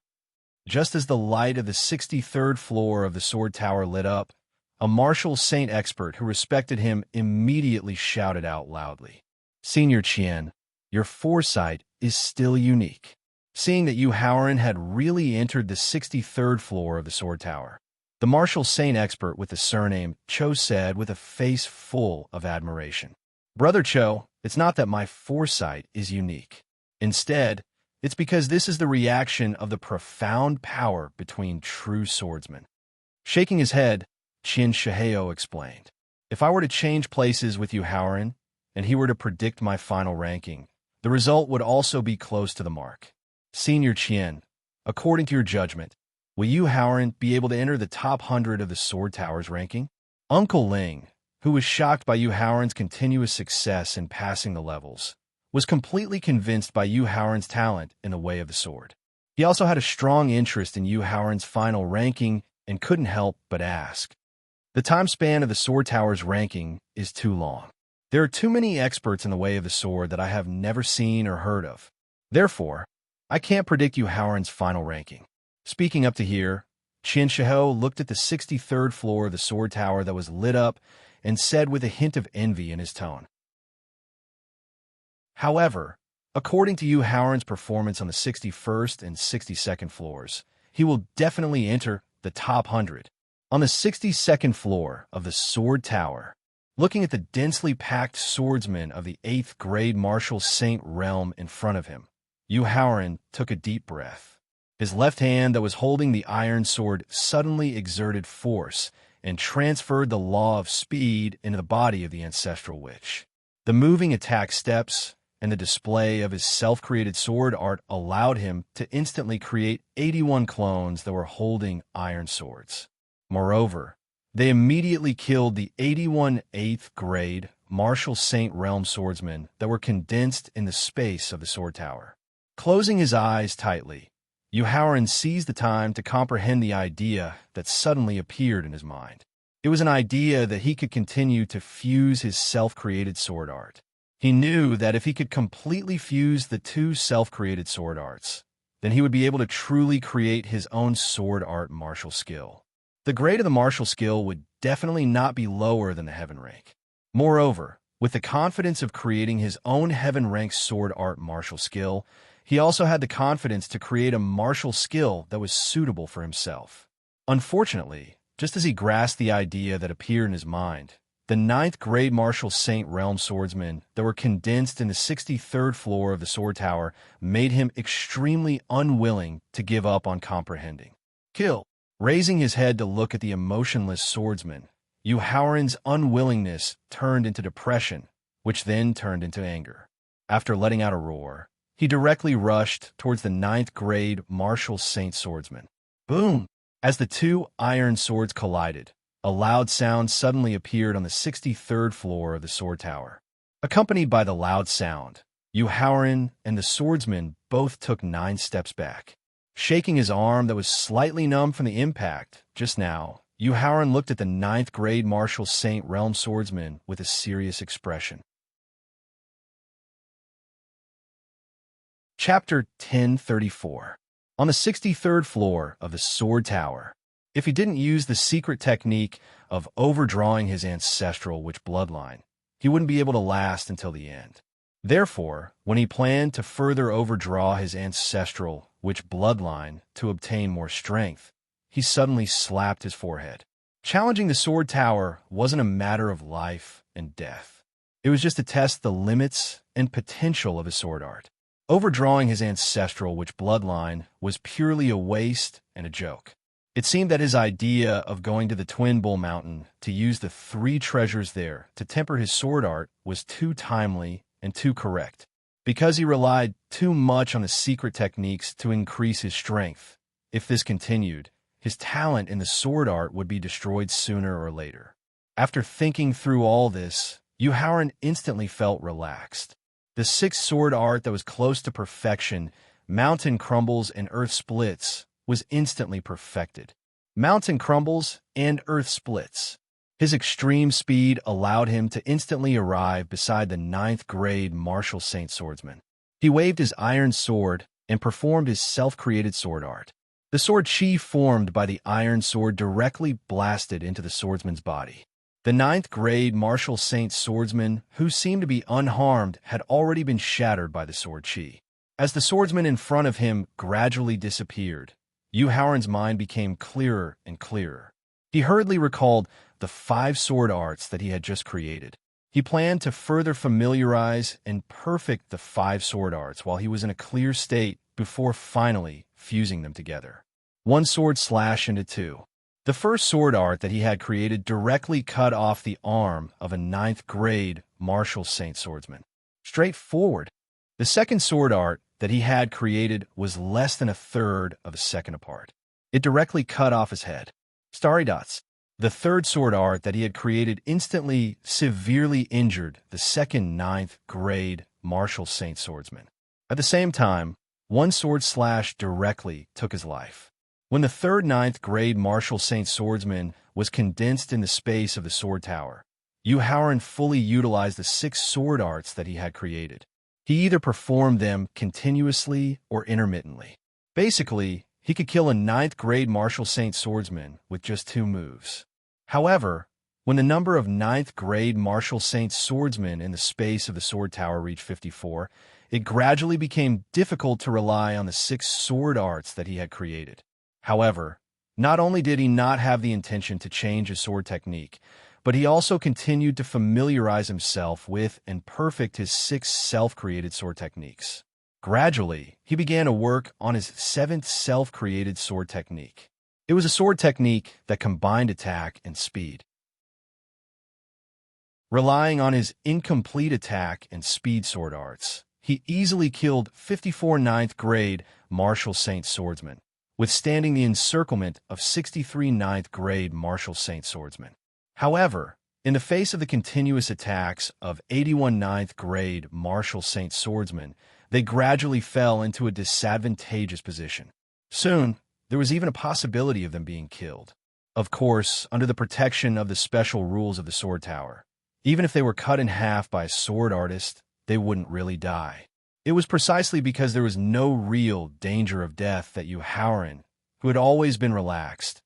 Just as the light of the 63rd floor of the Sword Tower lit up, a martial saint expert who respected him immediately shouted out loudly, "Senior Qian, your foresight is still unique." Seeing that Yu Haoran had really entered the 63rd floor of the Sword Tower, the martial saint expert with the surname Cho said with a face full of admiration, "Brother Cho, it's not that my foresight is unique. Instead, it's because this is the reaction of the profound power between true swordsmen." Shaking his head, Qian Shiheo explained, "If I were to change places with Yu Haoran, and he were to predict my final ranking, the result would also be close to the mark. Senior Qian, according to your judgment, will Yu Haoran be able to enter the top 100 of the Sword Tower's ranking?" Uncle Ling, who was shocked by Yu Haoran's continuous success in passing the levels, was completely convinced by Yu Haoran's talent in the way of the sword. He also had a strong interest in Yu Haoran's final ranking and couldn't help but ask. The time span of the Sword Tower's ranking is too long. There are too many experts in the way of the sword that I have never seen or heard of. Therefore, I can't predict Yu Haoran's final ranking. Speaking up to here, Qian Shiheo looked at the 63rd floor of the Sword Tower that was lit up and said with a hint of envy in his tone, "However, according to Yu Haoran's performance on the 61st and 62nd floors, he will definitely enter the top 100. On the 62nd floor of the Sword Tower, Looking at the densely packed swordsmen of the 8th grade martial saint realm in front of him, Yu Haoran took a deep breath. His left hand that was holding the iron sword suddenly exerted force and transferred the law of speed into the body of the ancestral witch. The moving attack steps and the display of his self-created sword art allowed him to instantly create 81 clones that were holding iron swords. Moreover, they immediately killed the 81 8th grade martial saint realm swordsmen that were condensed in the space of the sword tower. Closing his eyes tightly, Yu Haoran seized the time to comprehend the idea that suddenly appeared in his mind. It was an idea that he could continue to fuse his self-created sword art. He knew that if he could completely fuse the two self-created sword arts, then he would be able to truly create his own sword art martial skill. The grade of the martial skill would definitely not be lower than the heaven rank. Moreover, with the confidence of creating his own heaven rank sword art martial skill, he also had the confidence to create a martial skill that was suitable for himself. Unfortunately, just as he grasped the idea that appeared in his mind, the 9th grade martial saint realm swordsmen that were condensed in the 63rd floor of the sword tower made him extremely unwilling to give up on comprehending. Kill. Raising his head to look at the emotionless swordsman, Yu Haoran's unwillingness turned into depression, which then turned into anger. After letting out a roar, he directly rushed towards the 9th grade martial saint swordsman. Boom! As the two iron swords collided, a loud sound suddenly appeared on the 63rd floor of the sword tower. Accompanied by the loud sound, Yu Haoran and the swordsman both took 9 steps back. Shaking his arm that was slightly numb from the impact just now, Yu Haoran looked at the 9th grade martial saint realm swordsman with a serious expression. Chapter 1034. On the 63rd floor of the sword tower, if he didn't use the secret technique of overdrawing his ancestral witch bloodline, he wouldn't be able to last until the end. Therefore, when he planned to further overdraw his ancestral witch bloodline to obtain more strength, he suddenly slapped his forehead. Challenging the sword tower wasn't a matter of life and death. It was just to test the limits and potential of his sword art. Overdrawing his ancestral witch bloodline was purely a waste and a joke. It seemed that his idea of going to the Twin Bull Mountain to use the 3 treasures there to temper his sword art was too timely and too correct, because he relied too much on the secret techniques to increase his strength. If this continued, his talent in the sword art would be destroyed sooner or later. After thinking through all this, Yu Haoran instantly felt relaxed. The 6th sword art that was close to perfection, Mountain Crumbles and Earth Splits, was instantly perfected. Mountain Crumbles and Earth Splits. His extreme speed allowed him to instantly arrive beside the 9th grade martial saint swordsman. He waved his iron sword and performed his self-created sword art. The sword chi formed by the iron sword directly blasted into the swordsman's body. The 9th grade martial saint swordsman, who seemed to be unharmed, had already been shattered by the sword chi. As the swordsman in front of him gradually disappeared, Yu Haoran's mind became clearer and clearer. He hurriedly recalled the 5 sword arts that he had just created. He planned to further familiarize and perfect the 5 sword arts while he was in a clear state before finally fusing them together. 1 sword slash into 2. The first sword art that he had created directly cut off the arm of a 9th grade martial saint swordsman. Straightforward. The second sword art that he had created was less than a third of a second apart. It directly cut off his head. Starry dots. The third sword art that he had created instantly severely injured the second 9th grade martial saint swordsman. At the same time, 1 sword slash directly took his life. When the third 9th grade martial saint swordsman was condensed in the space of the sword tower, Yu Haoran fully utilized the 6 sword arts that he had created. He either performed them continuously or intermittently. Basically, he could kill a 9th grade martial saint swordsman with just 2 moves. However, when the number of 9th grade martial saint swordsmen in the space of the sword tower reached 54, it gradually became difficult to rely on the 6 sword arts that he had created. However, not only did he not have the intention to change his sword technique, but he also continued to familiarize himself with and perfect his 6 self-created sword techniques. Gradually, he began to work on his 7th self-created sword technique. It was a sword technique that combined attack and speed. Relying on his incomplete attack and speed sword arts, he easily killed 54 9th grade martial saint swordsmen, withstanding the encirclement of 63 9th grade martial saint swordsmen. However, in the face of the continuous attacks of 81 9th grade martial saint swordsmen, they gradually fell into a disadvantageous position. Soon, there was even a possibility of them being killed. Of course, under the protection of the special rules of the sword tower. Even if they were cut in half by a sword artist, they wouldn't really die. It was precisely because there was no real danger of death that Yu Haoran, who had always been relaxed,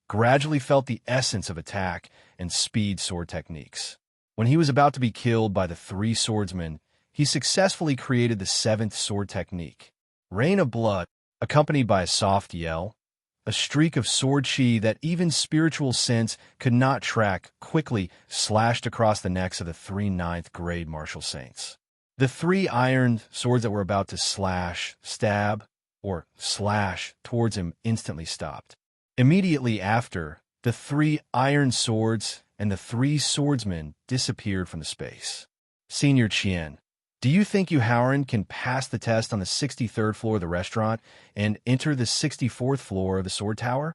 gradually felt the essence of attack and speed sword techniques. When he was about to be killed by the 3 swordsmen, he successfully created the 7th sword technique, Rain of Blood, accompanied by a soft yell, a streak of sword chi that even spiritual sense could not track, quickly slashed across the necks of the 3 9th grade martial saints. The 3 iron swords that were about to stab, or slash towards him instantly stopped. Immediately after, the 3 iron swords and the 3 swordsmen disappeared from the space. Senior Qian, do you think Yu Haoran can pass the test on the 63rd floor of the restaurant and enter the 64th floor of the sword tower?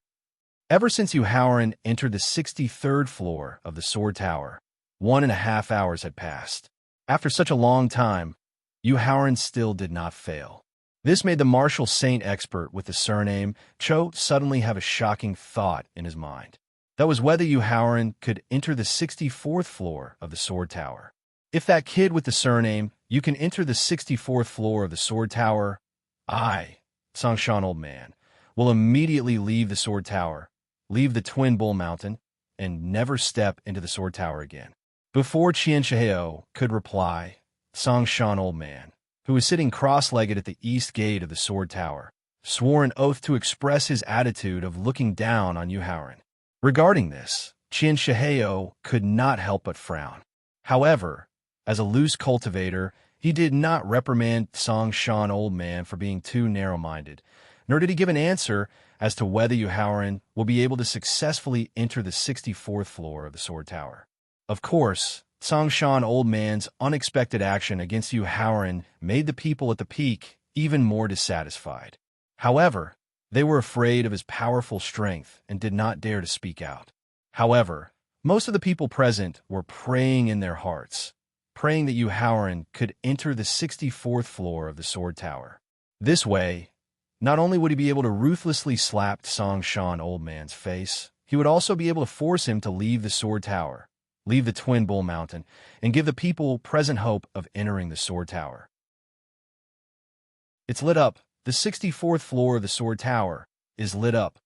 Ever since Yu Haoran entered the 63rd floor of the sword tower, 1.5 hours had passed. After such a long time, Yu Haoran still did not fail. This made the martial saint expert with the surname Cho suddenly have a shocking thought in his mind. That was whether Yu Haoran could enter the 64th floor of the sword tower. If that kid with the surname, you can enter the 64th floor of the sword tower, I, Songshan Old Man, will immediately leave the sword tower, leave the Twin Bull Mountain, and never step into the sword tower again. Before Qian Shihao could reply, Songshan Old Man, who was sitting cross-legged at the east gate of the sword tower, swore an oath to express his attitude of looking down on Yu Haoran. Regarding this, Qian Shihao could not help but frown. However, as a loose cultivator, he did not reprimand Songshan Old Man for being too narrow-minded, nor did he give an answer as to whether Yu Haoran will be able to successfully enter the 64th floor of the sword tower. Of course, Songshan Old Man's unexpected action against Yu Haoran made the people at the peak even more dissatisfied. However, they were afraid of his powerful strength and did not dare to speak out. However, most of the people present were praying in their hearts, praying that Yu Haoran could enter the 64th floor of the sword tower. This way, not only would he be able to ruthlessly slap Songshan Old Man's face, he would also be able to force him to leave the sword tower, leave the Twin Bull Mountain, and give the people present hope of entering the sword tower. It's lit up. The 64th floor of the sword tower is lit up,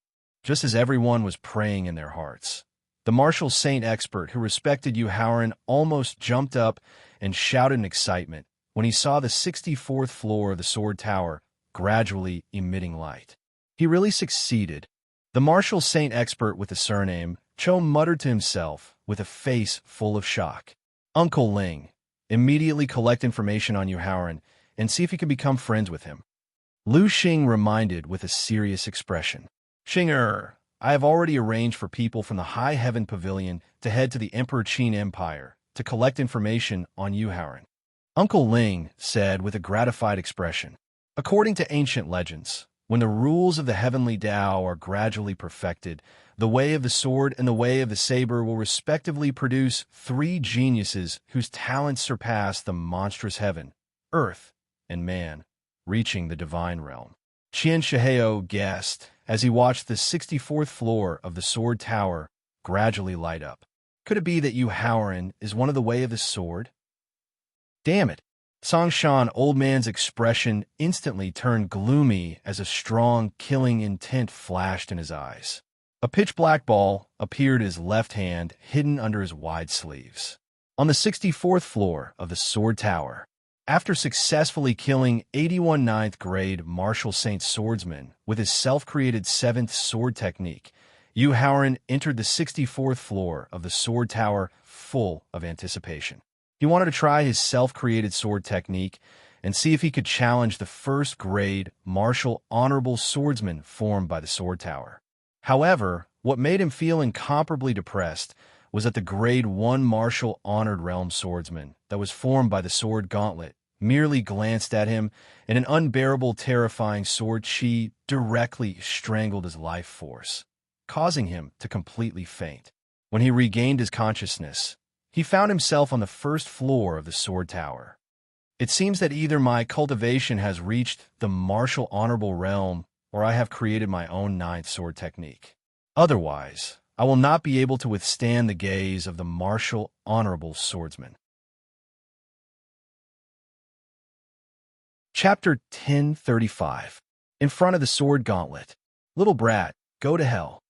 just as everyone was praying in their hearts. The martial saint expert who respected Yu Haoran almost jumped up and shouted in excitement when he saw the 64th floor of the sword tower gradually emitting light. He really succeeded. The martial saint expert with the surname Cho muttered to himself with a face full of shock. Uncle Ling, immediately collect information on Yu Haoran and see if you can become friends with him. Lu Xing reminded with a serious expression. Xing, I have already arranged for people from the High Heaven Pavilion to head to the Emperor Qin Empire to collect information on Yu Haoran. Uncle Ling said with a gratified expression. According to ancient legends, when the rules of the heavenly Tao are gradually perfected, the way of the sword and the way of the saber will respectively produce 3 geniuses whose talents surpass the monstrous heaven, earth, and man, reaching the divine realm. Qian Shihao guessed as he watched the 64th floor of the sword tower gradually light up. Could it be that Yu Haoran is one of the way of the sword? Damn it! Songshan Old Man's expression instantly turned gloomy as a strong, killing intent flashed in his eyes. A pitch-black ball appeared in his left hand, hidden under his wide sleeves. On the 64th floor of the sword tower, after successfully killing 81 9th grade martial saint swordsmen with his self-created 7th sword technique, Yu Haoran entered the 64th floor of the sword tower full of anticipation. He wanted to try his self-created sword technique and see if he could challenge the first-grade martial honorable swordsman formed by the sword tower. However, what made him feel incomparably depressed was that the Grade 1 martial honored realm swordsman that was formed by the sword gauntlet merely glanced at him, and an unbearable, terrifying sword chi directly strangled his life force, causing him to completely faint. When he regained his consciousness, he found himself on the first floor of the sword tower. It seems that either my cultivation has reached the martial honorable realm, or I have created my own ninth sword technique. Otherwise, I will not be able to withstand the gaze of the martial honorable swordsman. Chapter 1035. In front of the sword gauntlet. Little brat, go to hell.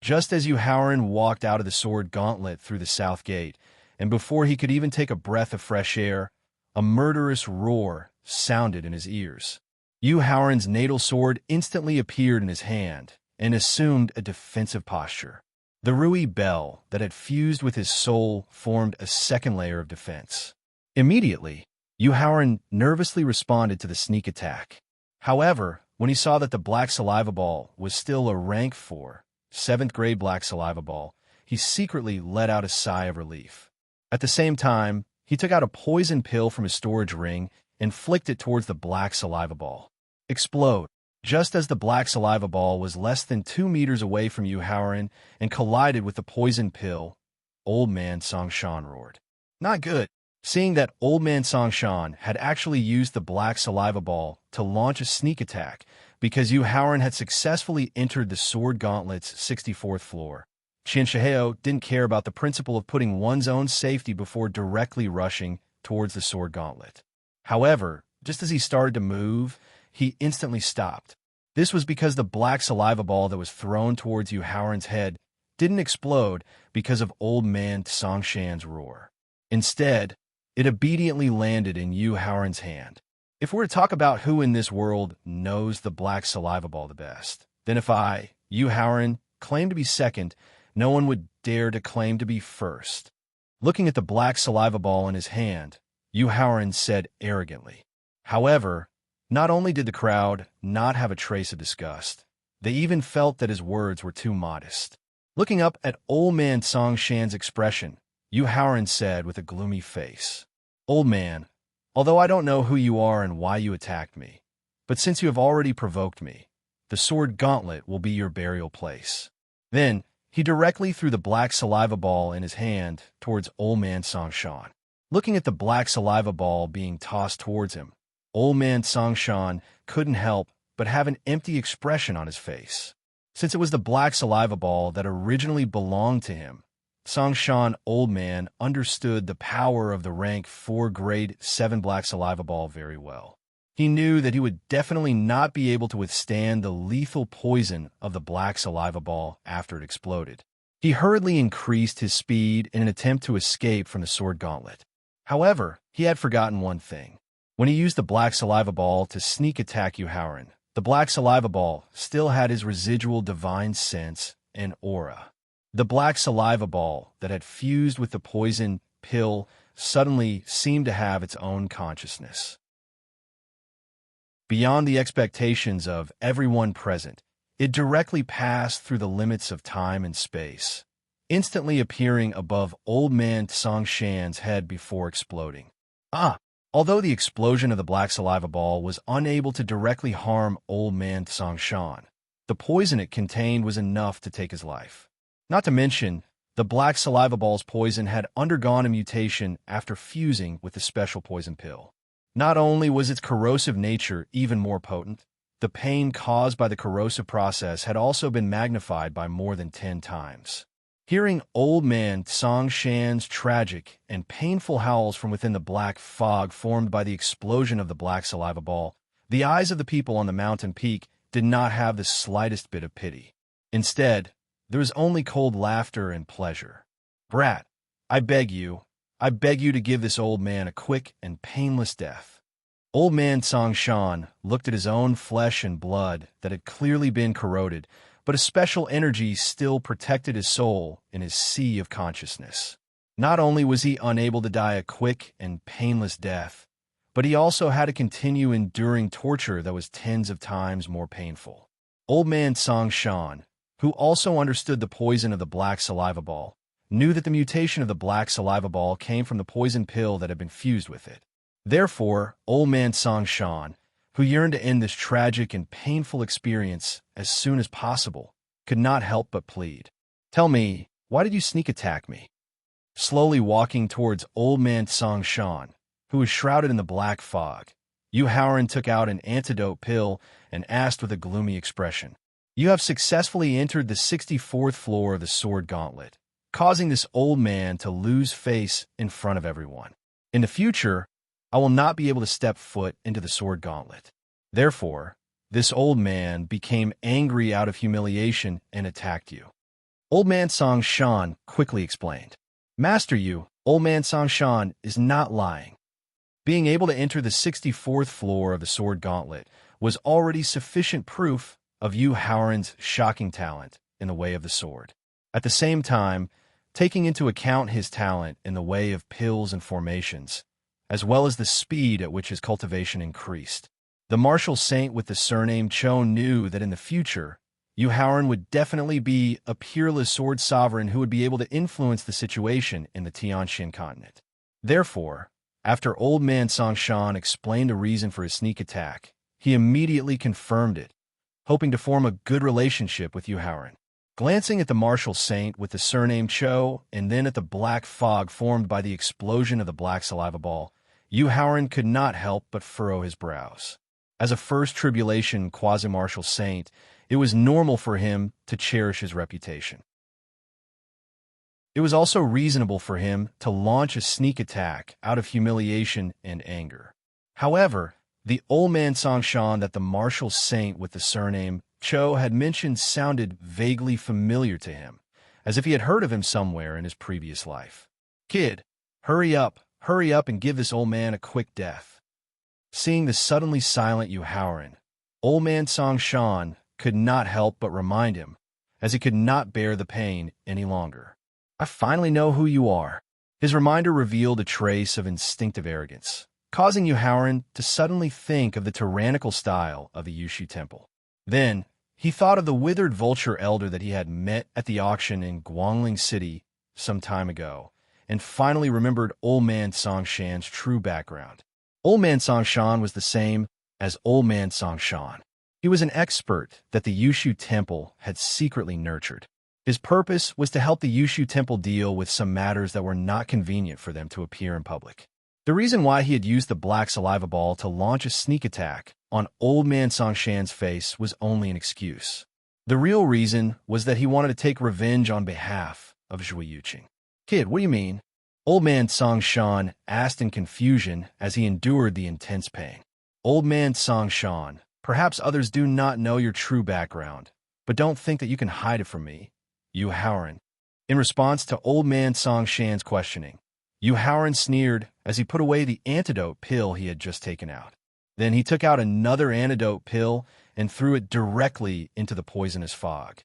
Just as Yu Haoran walked out of the sword gauntlet through the south gate, and before he could even take a breath of fresh air, a murderous roar sounded in his ears. Yu Haoran's natal sword instantly appeared in his hand and assumed a defensive posture. The Rui bell that had fused with his soul formed a second layer of defense. Immediately, Yu Haoran nervously responded to the sneak attack. However, when he saw that the black saliva ball was still a rank 4, 7th grade black saliva ball, he secretly let out a sigh of relief. At the same time, he took out a poison pill from his storage ring and flicked it towards the black saliva ball. Explode! Just as the black saliva ball was less than 2 meters away from Yu Haoran and collided with the poison pill, Old Man Songshan roared. Not good. Seeing that Old Man Songshan had actually used the black saliva ball to launch a sneak attack because Yu Haoran had successfully entered the sword gauntlet's 64th floor, Qian Shihao didn't care about the principle of putting one's own safety before directly rushing towards the sword gauntlet. However, just as he started to move, he instantly stopped. This was because the black saliva ball that was thrown towards Yu Haoran's head didn't explode because of Old Man Songshan's roar. Instead, it obediently landed in Yu Haoran's hand. If we're to talk about who in this world knows the black saliva ball the best, then if I, Yu Haoran, claim to be second, no one would dare to claim to be first. Looking at the black saliva ball in his hand, Yu Haoran said arrogantly. However, not only did the crowd not have a trace of disgust, they even felt that his words were too modest. Looking up at Old Man Songshan's expression, Yu Haoran said with a gloomy face, "Old man, although I don't know who you are and why you attacked me, but since you have already provoked me, the sword gauntlet will be your burial place." Then, he directly threw the black saliva ball in his hand towards Old Man Songshan. Looking at the black saliva ball being tossed towards him, Old Man Songshan couldn't help but have an empty expression on his face. Since it was the black saliva ball that originally belonged to him, Songshan Old Man understood the power of the rank 4 grade 7 black saliva ball very well. He knew that he would definitely not be able to withstand the lethal poison of the black saliva ball after it exploded. He hurriedly increased his speed in an attempt to escape from the sword gauntlet. However, he had forgotten one thing. When he used the black saliva ball to sneak attack Yu Haoran, the black saliva ball still had his residual divine sense and aura. The black saliva ball that had fused with the poison pill suddenly seemed to have its own consciousness. Beyond the expectations of everyone present, it directly passed through the limits of time and space, instantly appearing above Old Man Songshan's head before exploding. Although the explosion of the black saliva ball was unable to directly harm Old Man Songshan, the poison it contained was enough to take his life. Not to mention, the black saliva ball's poison had undergone a mutation after fusing with the special poison pill. Not only was its corrosive nature even more potent, the pain caused by the corrosive process had also been magnified by more than 10 times. Hearing Old Man Songshan's tragic and painful howls from within the black fog formed by the explosion of the black saliva ball, the eyes of the people on the mountain peak did not have the slightest bit of pity. Instead, there was only cold laughter and pleasure. "Brat, I beg you to give this old man a quick and painless death." Old Man Songshan looked at his own flesh and blood that had clearly been corroded, but a special energy still protected his soul in his sea of consciousness. Not only was he unable to die a quick and painless death, but he also had to continue enduring torture that was tens of times more painful. Old Man Song Shan, who also understood the poison of the black saliva ball, knew that the mutation of the black saliva ball came from the poison pill that had been fused with it. Therefore, Old Man Song Shan, who yearned to end this tragic and painful experience as soon as possible, could not help but plead. "Tell me, why did you sneak attack me?" Slowly walking towards Old Man Song Shan, who was shrouded in the black fog, Yu Haoran took out an antidote pill and asked with a gloomy expression, "You have successfully entered the 64th floor of the Sword Gauntlet, causing this old man to lose face in front of everyone. In the future, I will not be able to step foot into the Sword Gauntlet." Therefore, this old man became angry out of humiliation and attacked you. Old Man Song Shan quickly explained, "Master Yu, Old Man Song Shan is not lying. Being able to enter the 64th floor of the Sword Gauntlet was already sufficient proof of Yu Haoran's shocking talent in the way of the sword. At the same time, taking into account his talent in the way of pills and formations, as well as the speed at which his cultivation increased, the martial saint with the surname Cho knew that in the future, Yu Haoran would definitely be a peerless sword sovereign who would be able to influence the situation in the Tianxin continent. Therefore, after Old Man Song Shan explained the reason for his sneak attack, he immediately confirmed it, hoping to form a good relationship with Yu Haoran. Glancing at the martial saint with the surname Cho and then at the black fog formed by the explosion of the black saliva ball, Yu Haoran could not help but furrow his brows. As a first tribulation quasi-martial saint, it was normal for him to cherish his reputation. It was also reasonable for him to launch a sneak attack out of humiliation and anger. However, the Old Man Song Shan that the martial saint with the surname Cho had mentioned sounded vaguely familiar to him, as if he had heard of him somewhere in his previous life. "Kid, hurry up and give this old man a quick death." Seeing the suddenly silent Yu Haoran, Old Man Song Shan could not help but remind him, as he could not bear the pain any longer. "I finally know who you are." His reminder revealed a trace of instinctive arrogance, causing Yu Haoran to suddenly think of the tyrannical style of the Yushu Temple. Then, he thought of the withered vulture elder that he had met at the auction in Guangling City some time ago, and finally remembered Old Man Song Shan's true background. Old Man Song Shan was the same as Old Man Song Shan. He was an expert that the Yushu Temple had secretly nurtured. His purpose was to help the Yushu Temple deal with some matters that were not convenient for them to appear in public. The reason why he had used the black saliva ball to launch a sneak attack on Old Man Song Shan's face was only an excuse. The real reason was that he wanted to take revenge on behalf of Zhui Yuqing. "Kid, what do you mean?" Old Man Song Shan asked in confusion as he endured the intense pain. "Old Man Song Shan, perhaps others do not know your true background, but don't think that you can hide it from me, Yu Haoran." In response to Old Man Song Shan's questioning, Yu Haoran sneered as he put away the antidote pill he had just taken out. Then he took out another antidote pill and threw it directly into the poisonous fog.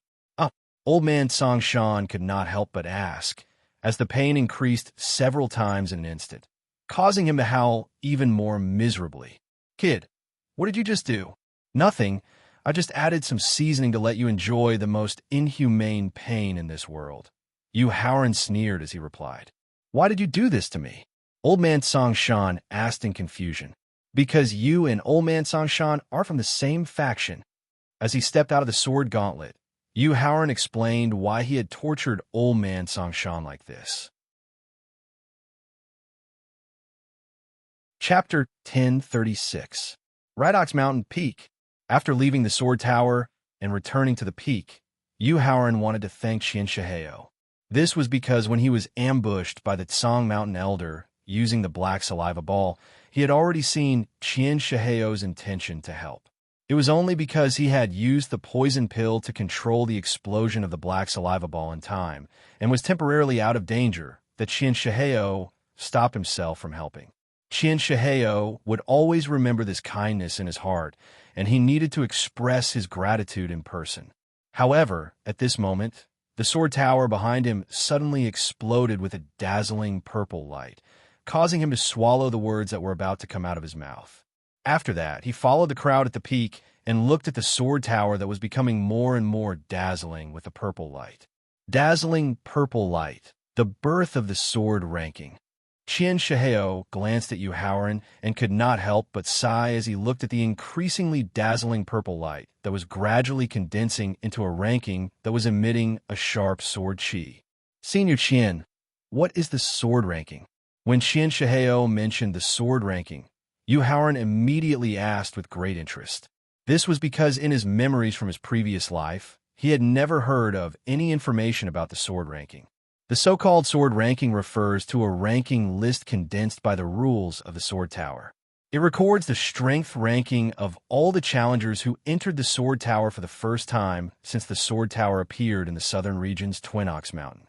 Old Man Song Shan could not help but ask, as the pain increased several times in an instant, causing him to howl even more miserably. "Kid, what did you just do?" "Nothing. I just added some seasoning to let you enjoy the most inhumane pain in this world." Yu Haoran sneered as he replied. "Why did you do this to me?" Old Man Song Shan asked in confusion. "Because you and Old Man Song Shan are from the same faction." As he stepped out of the Sword Gauntlet, Yu Haoran explained why he had tortured Old Man Song Shan like this. Chapter 1036. Ridox Mountain Peak. After leaving the Sword Tower and returning to the peak, Yu Haoran wanted to thank Qian Shihao. This was because when he was ambushed by the Tsang Mountain Elder using the black saliva ball, he had already seen Qian Shihao's intention to help. It was only because he had used the poison pill to control the explosion of the black saliva ball in time and was temporarily out of danger that Qian Shihao stopped himself from helping. Qian Shihao would always remember this kindness in his heart, and he needed to express his gratitude in person. However, at this moment, the sword tower behind him suddenly exploded with a dazzling purple light, causing him to swallow the words that were about to come out of his mouth. After that, he followed the crowd at the peak and looked at the sword tower that was becoming more and more dazzling with the purple light. Dazzling purple light, the birth of the sword ranking. Qian Shihao glanced at Yu Haoran and could not help but sigh as he looked at the increasingly dazzling purple light that was gradually condensing into a ranking that was emitting a sharp sword chi. Senior Qian, what is the sword ranking? When Qian Shihao mentioned the sword ranking, Yu Haoran immediately asked with great interest. This was because in his memories from his previous life, he had never heard of any information about the sword ranking. The so-called sword ranking refers to a ranking list condensed by the rules of the sword tower. It records the strength ranking of all the challengers who entered the sword tower for the first time since the sword tower appeared in the southern region's Twin Ox Mountain.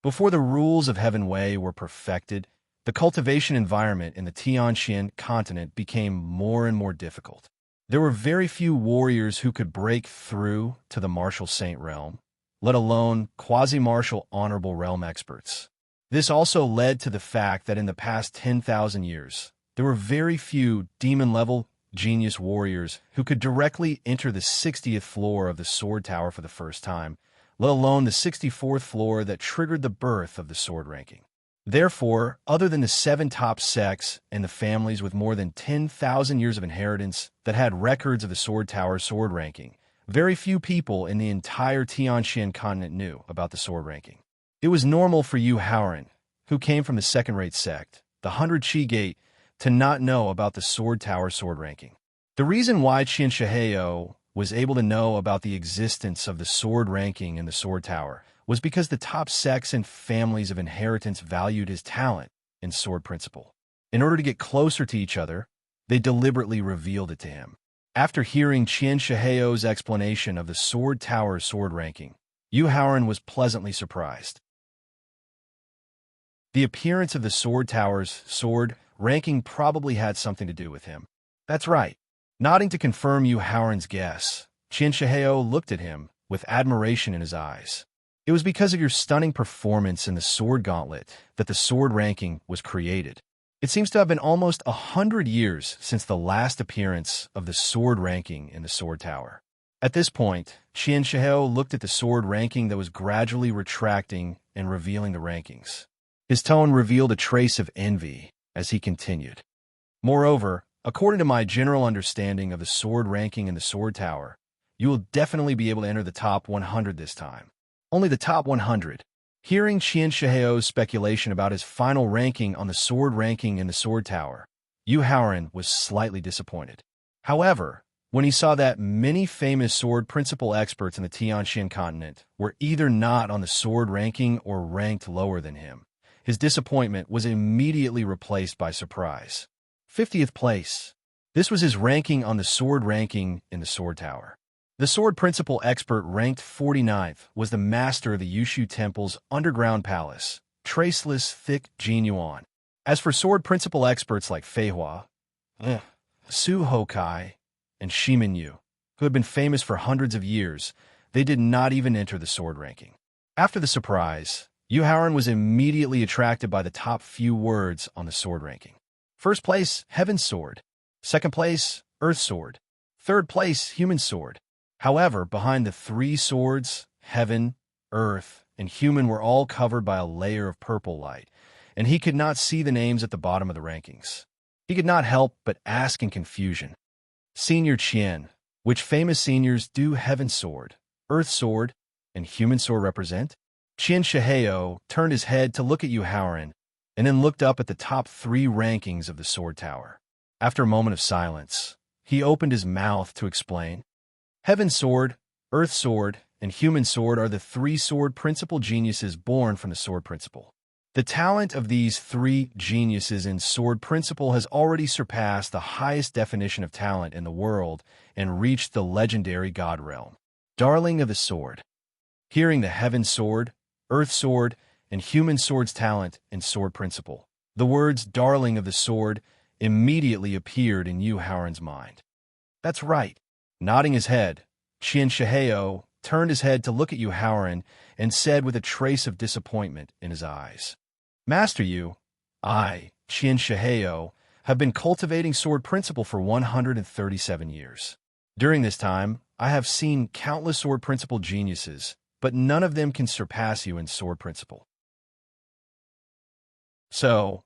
Before the rules of Heaven Wei were perfected, the cultivation environment in the Tianxian continent became more and more difficult. There were very few warriors who could break through to the martial saint realm, let alone quasi-martial honorable realm experts. This also led to the fact that in the past 10,000 years, there were very few demon-level genius warriors who could directly enter the 60th floor of the sword tower for the first time, let alone the 64th floor that triggered the birth of the sword ranking. Therefore, other than the 7 top sects and the families with more than 10,000 years of inheritance that had records of the sword tower's sword ranking, very few people in the entire Tianxian continent knew about the sword ranking. It was normal for Yu Haoran, who came from the second-rate sect, the 100 Chi Gate, to not know about the sword tower sword ranking. The reason why Qian Shihao was able to know about the existence of the sword ranking in the sword tower was because the top sects and families of inheritance valued his talent in sword principle. In order to get closer to each other, they deliberately revealed it to him. After hearing Qian Shihao's explanation of the sword tower's sword ranking, Yu Haoran was pleasantly surprised. The appearance of the sword tower's sword ranking probably had something to do with him. That's right. Nodding to confirm Yu Haoran's guess, Qian Shihao looked at him with admiration in his eyes. It was because of your stunning performance in the sword gauntlet that the sword ranking was created. It seems to have been almost 100 years since the last appearance of the sword ranking in the sword tower. At this point, Qian Shihao looked at the sword ranking that was gradually retracting and revealing the rankings. His tone revealed a trace of envy as he continued. Moreover, according to my general understanding of the sword ranking in the sword tower, you will definitely be able to enter the top 100 this time. Only the top 100. Hearing Qian Shihao's speculation about his final ranking on the sword ranking in the sword tower, Yu Haoran was slightly disappointed. However, when he saw that many famous sword principal experts in the Tianxian continent were either not on the sword ranking or ranked lower than him, his disappointment was immediately replaced by surprise. 50th place. This was his ranking on the sword ranking in the sword tower. The sword principal expert ranked 49th was the master of the Yushu Temple's underground palace, traceless thick Jin Yuan. As for sword principal experts like Fei Hua, Su Hokai, and Shimin Yu, who had been famous for hundreds of years, they did not even enter the sword ranking. After the surprise, Yu Haoran was immediately attracted by the top few words on the sword ranking. First place, Heaven Sword. Second place, Earth Sword. Third place, Human Sword. However, behind the 3 swords, Heaven, Earth, and Human were all covered by a layer of purple light, and he could not see the names at the bottom of the rankings. He could not help but ask in confusion, Senior Qian, which famous seniors do Heaven Sword, Earth Sword, and Human Sword represent? Qian Shihao turned his head to look at Yu Haoran, and then looked up at the top 3 rankings of the sword tower. After a moment of silence, he opened his mouth to explain. Heaven Sword, Earth Sword, and Human Sword are the 3 sword principal geniuses born from the sword principle. The talent of these 3 geniuses in sword principle has already surpassed the highest definition of talent in the world and reached the legendary God realm. Darling of the Sword. Hearing the Heaven Sword, Earth Sword, and Human Sword's talent in sword principle, the words Darling of the Sword immediately appeared in Yu Haoran's mind. That's right. Nodding his head, Qian Shihao turned his head to look at Yu Haoran and said with a trace of disappointment in his eyes, "Master Yu, I, Qian Shiheo, have been cultivating sword principle for 137 years. During this time, I have seen countless sword principle geniuses, but none of them can surpass you in sword principle. So,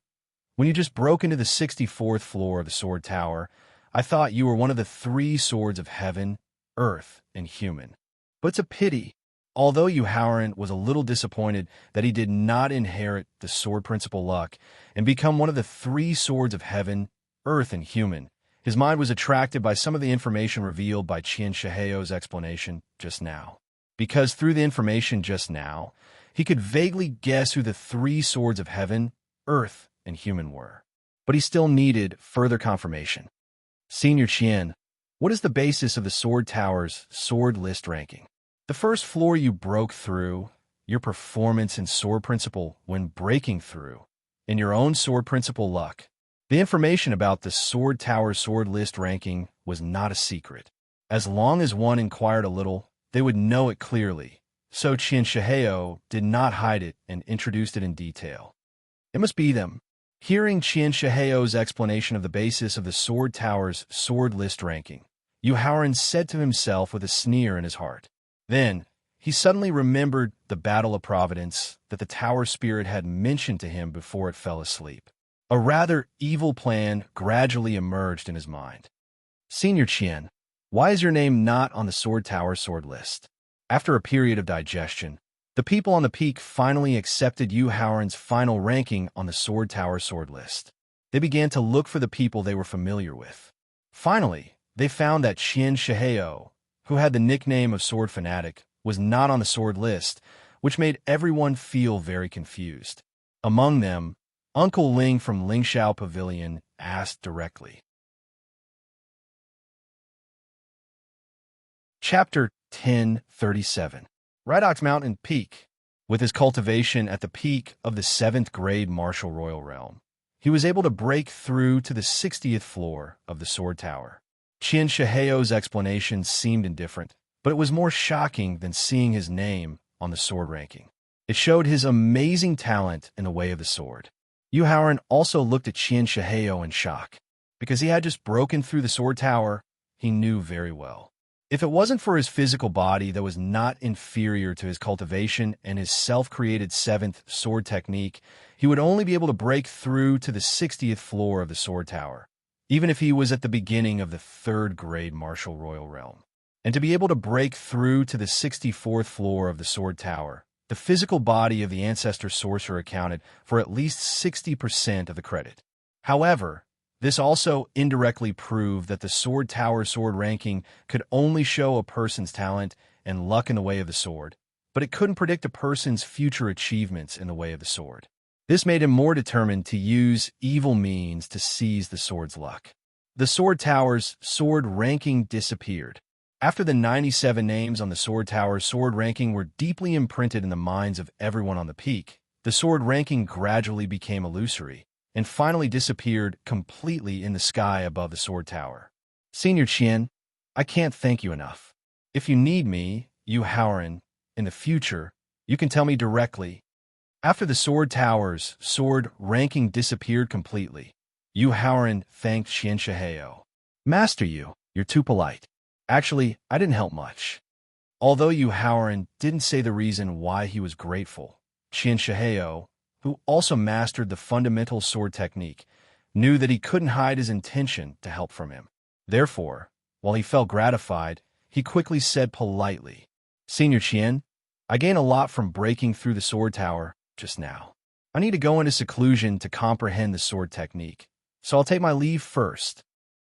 when you just broke into the 64th floor of the sword tower, I thought you were one of the three swords of heaven, earth, and human. But it's a pity. Although Yu Haoran was a little disappointed that he did not inherit the sword principle luck and become one of the three swords of heaven, earth, and human, his mind was attracted by some of the information revealed by Qian Shiheo's explanation just now. Because through the information just now, he could vaguely guess who the three swords of heaven, earth, and human were. But he still needed further confirmation. Senior Qian, what is the basis of the Sword Tower's sword list ranking? The first floor you broke through, your performance in sword principle when breaking through, and your own sword principle luck. The information about the Sword Tower's sword list ranking was not a secret. As long as one inquired a little, they would know it clearly. So Qian Shiheo did not hide it and introduced it in detail. It must be them. Hearing Qian Shiheo's explanation of the basis of the Sword Tower's sword list ranking, Yu Haoran said to himself with a sneer in his heart. Then, he suddenly remembered the Battle of Providence that the Tower Spirit had mentioned to him before it fell asleep. A rather evil plan gradually emerged in his mind. Senior Qian, why is your name not on the Sword Tower sword list? After a period of digestion, the people on the peak finally accepted Yu Haoran's final ranking on the Sword Tower sword list. They began to look for the people they were familiar with. Finally, they found that Qian Shiheo, who had the nickname of Sword Fanatic, was not on the sword list, which made everyone feel very confused. Among them, Uncle Ling from Lingxiao Pavilion asked directly. Chapter 1037. Rydox Mountain Peak. With his cultivation at the peak of the 7th grade martial royal realm, he was able to break through to the 60th floor of the sword tower. Qian Shiheo's explanation seemed indifferent, but it was more shocking than seeing his name on the sword ranking. It showed his amazing talent in the way of the sword. Yu Haoran also looked at Qian Shiheo in shock. Because he had just broken through the sword tower, he knew very well. If it wasn't for his physical body that was not inferior to his cultivation and his self-created 7th sword technique, he would only be able to break through to the 60th floor of the sword tower, even if he was at the beginning of the 3rd grade martial royal realm. And to be able to break through to the 64th floor of the sword tower, the physical body of the ancestor sorcerer accounted for at least 60% of the credit. However, this also indirectly proved that the Sword Tower sword ranking could only show a person's talent and luck in the way of the sword, but it couldn't predict a person's future achievements in the way of the sword. This made him more determined to use evil means to seize the sword's luck. The Sword Tower's sword ranking disappeared. After the 97 names on the Sword Tower's sword ranking were deeply imprinted in the minds of everyone on the peak, the sword ranking gradually became illusory and finally disappeared completely in the sky above the sword tower. Senior Qian, I can't thank you enough. If you need me, Yu Haoran, in the future, you can tell me directly. After the sword tower's sword ranking disappeared completely, Yu Haoran thanked Qian Shiheo. Master Yu, you're too polite. Actually, I didn't help much. Although Yu Haoran didn't say the reason why he was grateful, Qian Shiheo, who also mastered the fundamental sword technique, knew that he couldn't hide his intention to help from him. Therefore, while he felt gratified, he quickly said politely, Senior Qian, I gain a lot from breaking through the sword tower just now. I need to go into seclusion to comprehend the sword technique, so I'll take my leave first.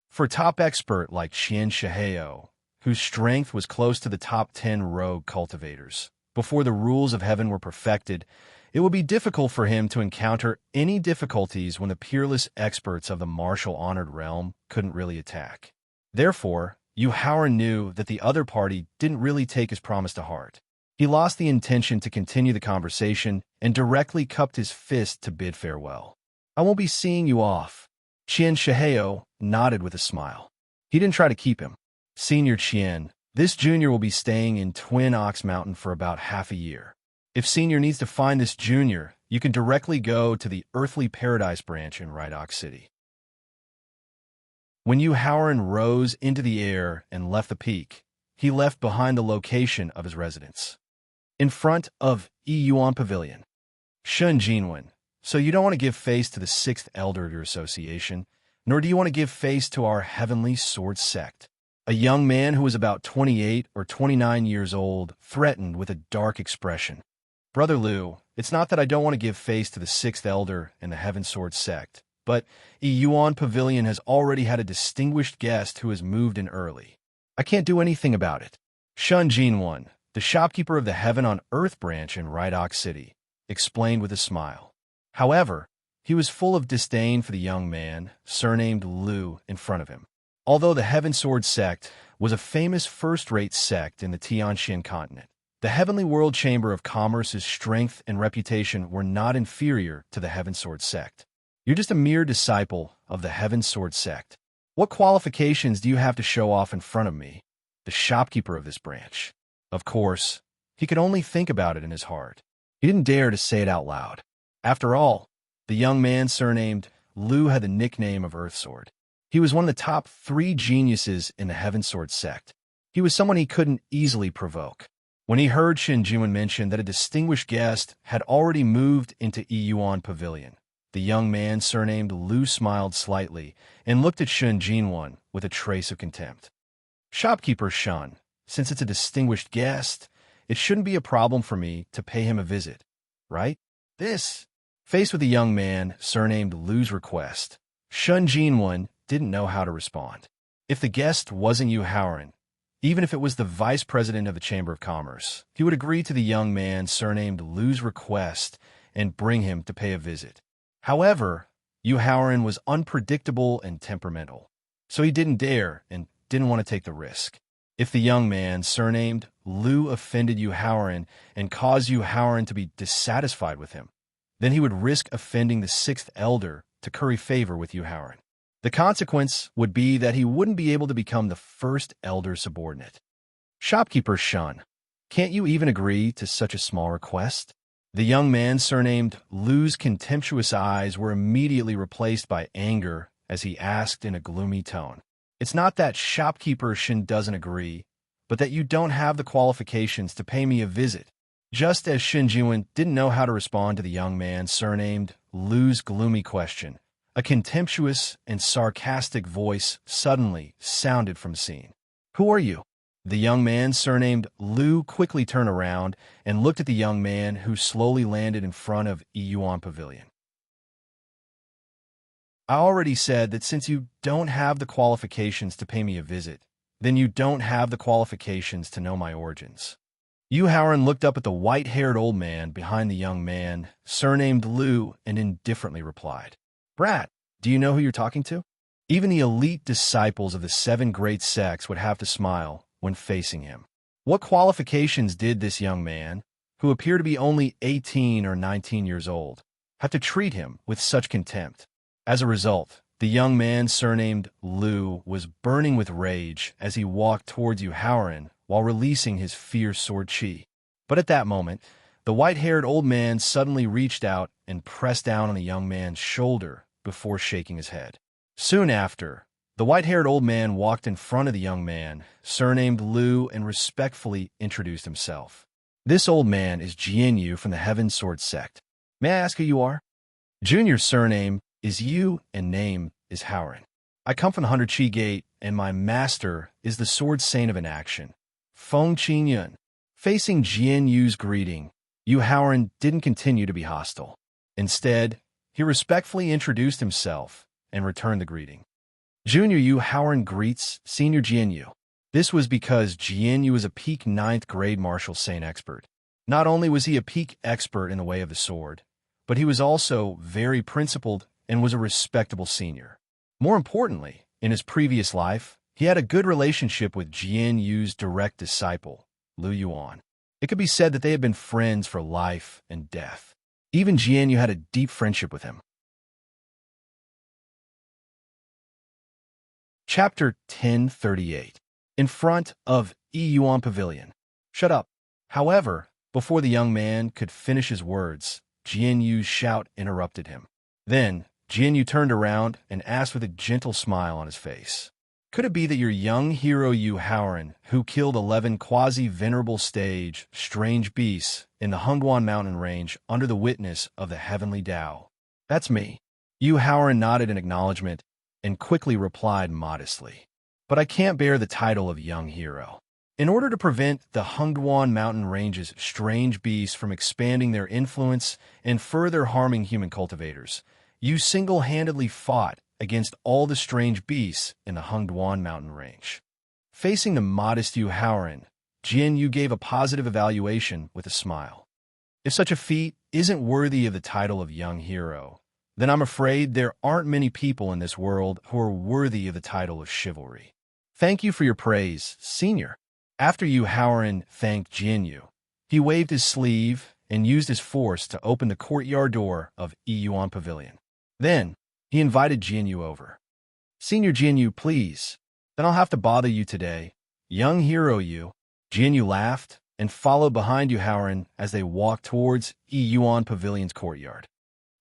For a top expert like Qian Shiheo, whose strength was close to the top 10 rogue cultivators, before the rules of heaven were perfected, it would be difficult for him to encounter any difficulties when the peerless experts of the martial-honored realm couldn't really attack. Therefore, Yu Haoran knew that the other party didn't really take his promise to heart. He lost the intention to continue the conversation and directly cupped his fist to bid farewell. I won't be seeing you off. Qian Shiheo nodded with a smile. He didn't try to keep him. Senior Qian, This junior will be staying in Twin Ox Mountain for about half a year. If senior needs to find this junior, you can directly go to the Earthly Paradise branch in Rhydock City. When Yu Haoran rose into the air and left the peak, he left behind the location of his residence. In front of Yuan Pavilion. Shun Jinwen, so you don't want to give face to the sixth elder of your association, nor do you want to give face to our heavenly sword sect. A young man who was about 28 or 29 years old threatened with a dark expression. Brother Liu, it's not that I don't want to give face to the sixth elder and the heaven sword sect, but Yuan Pavilion has already had a distinguished guest who has moved in early. I can't do anything about it. Shun Jinwen, the shopkeeper of the Heaven on Earth branch in Rhydock City, explained with a smile. However, he was full of disdain for the young man, surnamed Liu, in front of him. Although the Heaven Sword sect was a famous first-rate sect in the Tianxian continent, the Heavenly World Chamber of Commerce's strength and reputation were not inferior to the Heaven Sword sect. You're just a mere disciple of the Heaven Sword sect. What qualifications do you have to show off in front of me, the shopkeeper of this branch? Of course, he could only think about it in his heart. He didn't dare to say it out loud. After all, the young man surnamed Liu had the nickname of Earth Sword. He was one of the top 3 geniuses in the Heaven Sword sect. He was someone he couldn't easily provoke. When he heard Shin Jinwen mention that a distinguished guest had already moved into Yuan Pavilion, the young man surnamed Liu smiled slightly and looked at Shin Jinwen with a trace of contempt. Shopkeeper Shun, since it's a distinguished guest, it shouldn't be a problem for me to pay him a visit, right? Faced with the young man surnamed Liu's request, Shun Jinwen didn't know how to respond. If the guest wasn't Yu Haoran, even if it was the vice president of the Chamber of Commerce, he would agree to the young man surnamed Liu's request and bring him to pay a visit. However, Yu Haoran was unpredictable and temperamental, so he didn't dare and didn't want to take the risk. If the young man surnamed Liu offended Yu Haoran and caused Yu Haoran to be dissatisfied with him, then he would risk offending the sixth elder to curry favor with Yu Haoran. The consequence would be that he wouldn't be able to become the first elder subordinate. Shopkeeper Shun, can't you even agree to such a small request? The young man surnamed Liu's contemptuous eyes were immediately replaced by anger as he asked in a gloomy tone. It's not that Shopkeeper Shun doesn't agree, but that you don't have the qualifications to pay me a visit. Just as Shin Jinwen didn't know how to respond to the young man surnamed Liu's gloomy question, a contemptuous and sarcastic voice suddenly sounded from the scene. Who are you? The young man surnamed Liu quickly turned around and looked at the young man who slowly landed in front of Yuan Pavilion. I already said that since you don't have the qualifications to pay me a visit, then you don't have the qualifications to know my origins. Yu Haoran looked up at the white-haired old man behind the young man, surnamed Liu, and indifferently replied, Brat, do you know who you're talking to? Even the elite disciples of the 7 great sects would have to smile when facing him. What qualifications did this young man, who appeared to be only 18 or 19 years old, have to treat him with such contempt? As a result, the young man surnamed Liu was burning with rage as he walked towards Yu Haoran while releasing his fierce sword chi. But at that moment, the white-haired old man suddenly reached out and pressed down on the young man's shoulder before shaking his head. Soon after, the white-haired old man walked in front of the young man, surnamed Liu, and respectfully introduced himself. This old man is Jian Yu from the Heaven Sword sect. May I ask who you are? Junior's surname is Yu and name is Haoran. I come from the 100 Chi Gate, and my master is the sword saint of inaction, Feng Qingyun. Facing Jian Yu's greeting, Yu Haoran didn't continue to be hostile. Instead, he respectfully introduced himself and returned the greeting. Junior Yu Haoran greets Senior Jian Yu. This was because Jian Yu was a peak 9th grade martial saint expert. Not only was he a peak expert in the way of the sword, but he was also very principled and was a respectable senior. More importantly, in his previous life, he had a good relationship with Jian Yu's direct disciple, Liu Yuan. It could be said that they had been friends for life and death. Even Jian Yu had a deep friendship with him. Chapter 1038. In front of Yuan Pavilion. Shut up. However, before the young man could finish his words, Jian Yu's shout interrupted him. Then, Jian Yu turned around and asked with a gentle smile on his face. Could it be that your young hero Yu Haoran, who killed 11 quasi-venerable stage, strange beasts in the Hengduan mountain range under the witness of the heavenly Tao? That's me. Yu Haoran nodded in acknowledgement and quickly replied modestly. But I can't bear the title of young hero. In order to prevent the Hengduan mountain range's strange beasts from expanding their influence and further harming human cultivators, you single-handedly fought against all the strange beasts in the Hengduan mountain range. Facing the modest Yu Haoran, Jian Yu gave a positive evaluation with a smile. If such a feat isn't worthy of the title of young hero, then I'm afraid there aren't many people in this world who are worthy of the title of chivalry. Thank you for your praise, senior. After Yu Haoran thanked Jian Yu, he waved his sleeve and used his force to open the courtyard door of Yuan Pavilion. Then, he invited Jian Yu over. Senior Jian Yu, please. Then I'll have to bother you today. Young hero Yu. Jian Yu laughed and followed behind Yu Haoran as they walked towards Yuan Pavilion's courtyard.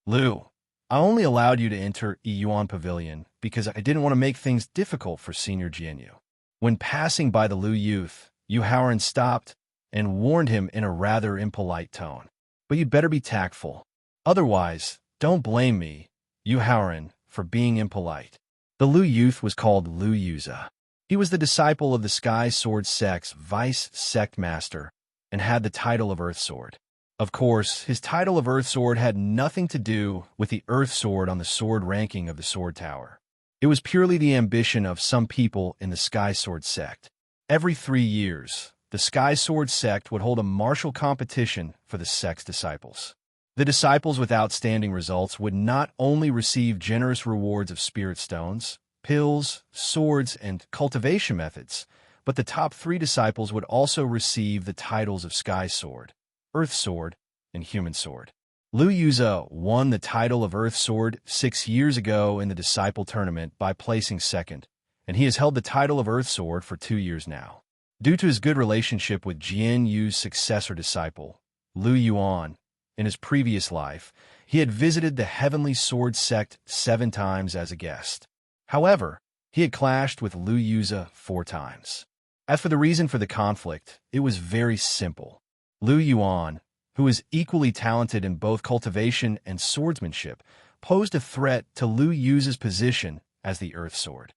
Lu, I only allowed you to enter Yuan Pavilion because I didn't want to make things difficult for Senior Jian Yu. When passing by the Lu youth, Yu Haoran stopped and warned him in a rather impolite tone. But you'd better be tactful. Otherwise, don't blame me, Yu Haoran, for being impolite. The Lu youth was called Lu Yuza. He was the disciple of the Sky Sword sect's vice sect master and had the title of Earth Sword. Of course, his title of Earth Sword had nothing to do with the Earth Sword on the sword ranking of the Sword Tower. It was purely the ambition of some people in the Sky Sword sect. Every 3 years, the Sky Sword sect would hold a martial competition for the sect's disciples. The disciples with outstanding results would not only receive generous rewards of spirit stones, pills, swords, and cultivation methods, but the top 3 disciples would also receive the titles of Sky Sword, Earth Sword, and Human Sword. Lu Yuza won the title of Earth Sword 6 years ago in the disciple tournament by placing second, and he has held the title of Earth Sword for 2 years now. Due to his good relationship with Jian Yu's successor disciple, Lu Yuan, in his previous life, he had visited the Heavenly Sword sect 7 times as a guest. However, he had clashed with Lu Yuza 4 times. As for the reason for the conflict, it was very simple. Lu Yuan, who is equally talented in both cultivation and swordsmanship, posed a threat to Lu Yuza's position as the Earth Sword.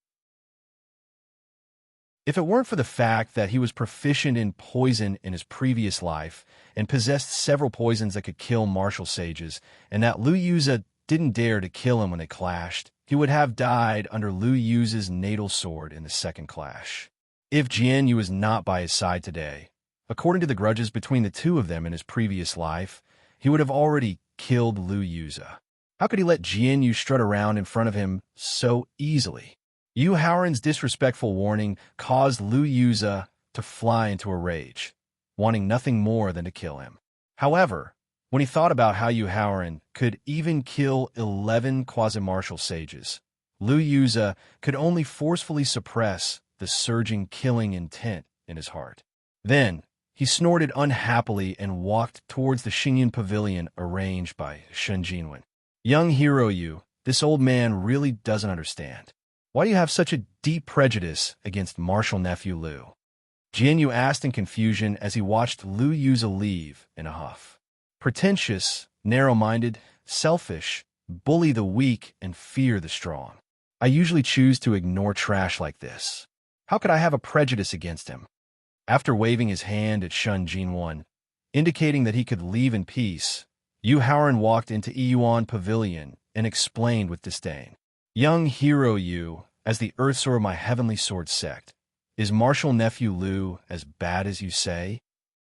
If it weren't for the fact that he was proficient in poison in his previous life and possessed several poisons that could kill martial sages, and that Lu Yuza didn't dare to kill him when they clashed, he would have died under Lu Yuza's natal sword in the second clash. If Jian Yu was not by his side today, according to the grudges between the two of them in his previous life, he would have already killed Lu Yuza. How could he let Jian Yu strut around in front of him so easily? Yu Haoran's disrespectful warning caused Lu Yuza to fly into a rage, wanting nothing more than to kill him. However, when he thought about how Yu Haoran could even kill 11 quasi-martial sages, Lu Yuza could only forcefully suppress the surging killing intent in his heart. Then, he snorted unhappily and walked towards the Xingyan Pavilion arranged by Shen Jinwen. Young hero Yu, this old man really doesn't understand. Why do you have such a deep prejudice against martial nephew Lu? Jian Yu asked in confusion as he watched Lu Yuza leave in a huff. Pretentious, narrow-minded, selfish, bully the weak and fear the strong. I usually choose to ignore trash like this. How could I have a prejudice against him? After waving his hand at Shen Jinwen, indicating that he could leave in peace, Yu Haoran walked into Yuan Pavilion and explained with disdain. Young hero Yu, as the Earth Sword of my Heavenly Sword sect, is martial nephew Lu as bad as you say?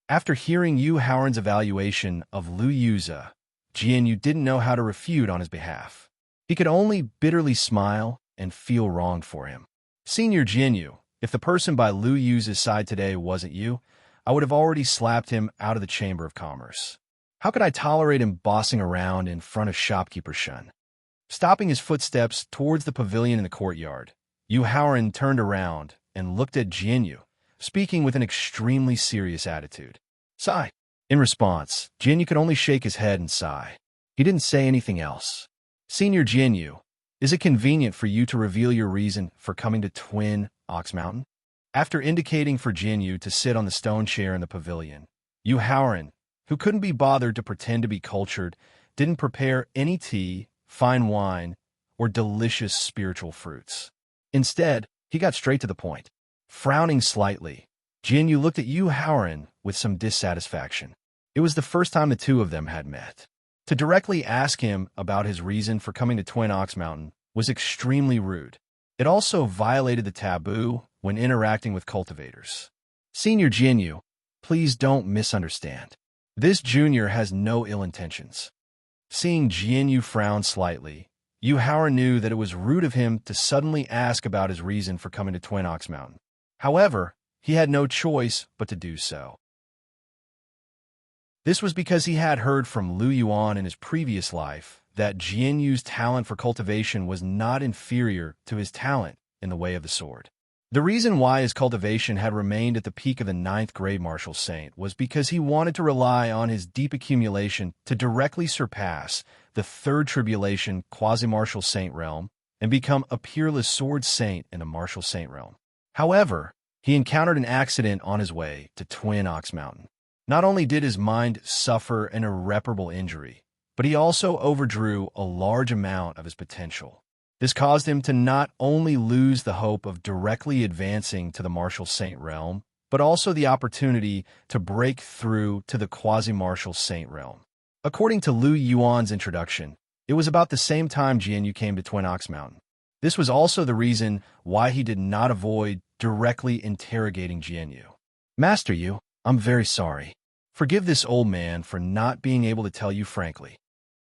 After hearing Yu Haoran's evaluation of Lu Yuza, Jian Yu didn't know how to refute on his behalf. He could only bitterly smile and feel wronged for him. Senior Jian Yu, if the person by Lu Yuza's side today wasn't you, I would have already slapped him out of the Chamber of Commerce. How could I tolerate him bossing around in front of shopkeeper Shen? Stopping his footsteps towards the pavilion in the courtyard, Yu Haoran turned around and looked at Jian Yu, speaking with an extremely serious attitude. Sigh. In response, Jinyu could only shake his head and sigh. He didn't say anything else. Senior Jinyu, is it convenient for you to reveal your reason for coming to Twin Ox Mountain? After indicating for Jinyu to sit on the stone chair in the pavilion, Yu Haoran, who couldn't be bothered to pretend to be cultured, didn't prepare any tea, fine wine, or delicious spiritual fruits. Instead, he got straight to the point. Frowning slightly, Jinyu looked at Yu Haoran with some dissatisfaction. It was the first time the two of them had met. To directly ask him about his reason for coming to Twin Ox Mountain was extremely rude. It also violated the taboo when interacting with cultivators. Senior Jinyu, please don't misunderstand. This junior has no ill intentions. Seeing Jinyu frown slightly, Yu Haoran knew that it was rude of him to suddenly ask about his reason for coming to Twin Ox Mountain. However, he had no choice but to do so. This was because he had heard from Lu Yuan in his previous life that Jianyu's talent for cultivation was not inferior to his talent in the way of the sword. The reason why his cultivation had remained at the peak of the 9th grade martial saint was because he wanted to rely on his deep accumulation to directly surpass the 3rd tribulation quasi-martial saint realm and become a peerless sword saint in the martial saint realm. However, he encountered an accident on his way to Twin Ox Mountain. Not only did his mind suffer an irreparable injury, but he also overdrew a large amount of his potential. This caused him to not only lose the hope of directly advancing to the martial saint realm, but also the opportunity to break through to the quasi-martial saint realm. According to Lu Yuan's introduction, it was about the same time Jianyu came to Twin Ox Mountain. This was also the reason why he did not avoid directly interrogating Jianyu. Master Yu, I'm very sorry. Forgive this old man for not being able to tell you frankly.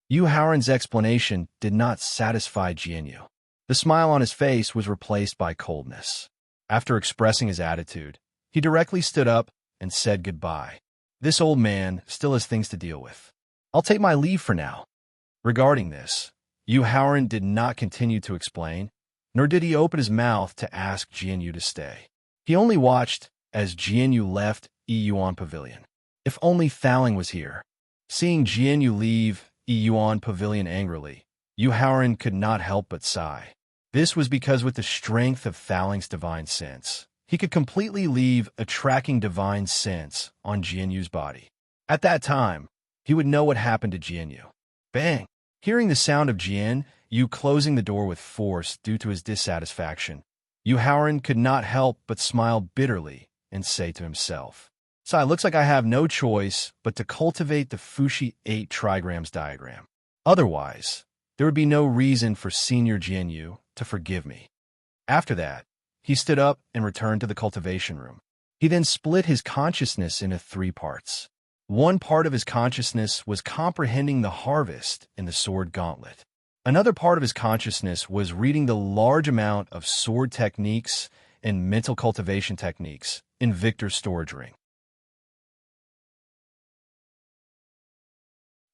Yu Haoran's explanation did not satisfy Jianyu. The smile on his face was replaced by coldness. After expressing his attitude, he directly stood up and said goodbye. This old man still has things to deal with. I'll take my leave for now. Regarding this, Yu Haoran did not continue to explain, nor did he open his mouth to ask Jianyu to stay. He only watched as Jianyu left Yuan Pavilion. If only Thaling was here. Seeing Jianyu leave Yuan Pavilion angrily, Yu Haoran could not help but sigh. This was because with the strength of Thaling's divine sense, he could completely leave a tracking divine sense on Jianyu's body. At that time, he would know what happened to Jianyu. Bang! Hearing the sound of Jianyu closing the door with force due to his dissatisfaction, Yu Haoran could not help but smile bitterly and say to himself, "So it looks like I have no choice but to cultivate the Fushi 8 trigrams diagram. Otherwise, there would be no reason for Senior Jianyu to forgive me." After that, he stood up and returned to the cultivation room. He then split his consciousness into 3 parts. One part of his consciousness was comprehending the harvest in the sword gauntlet. Another part of his consciousness was reading the large amount of sword techniques and mental cultivation techniques in Victor's storage ring.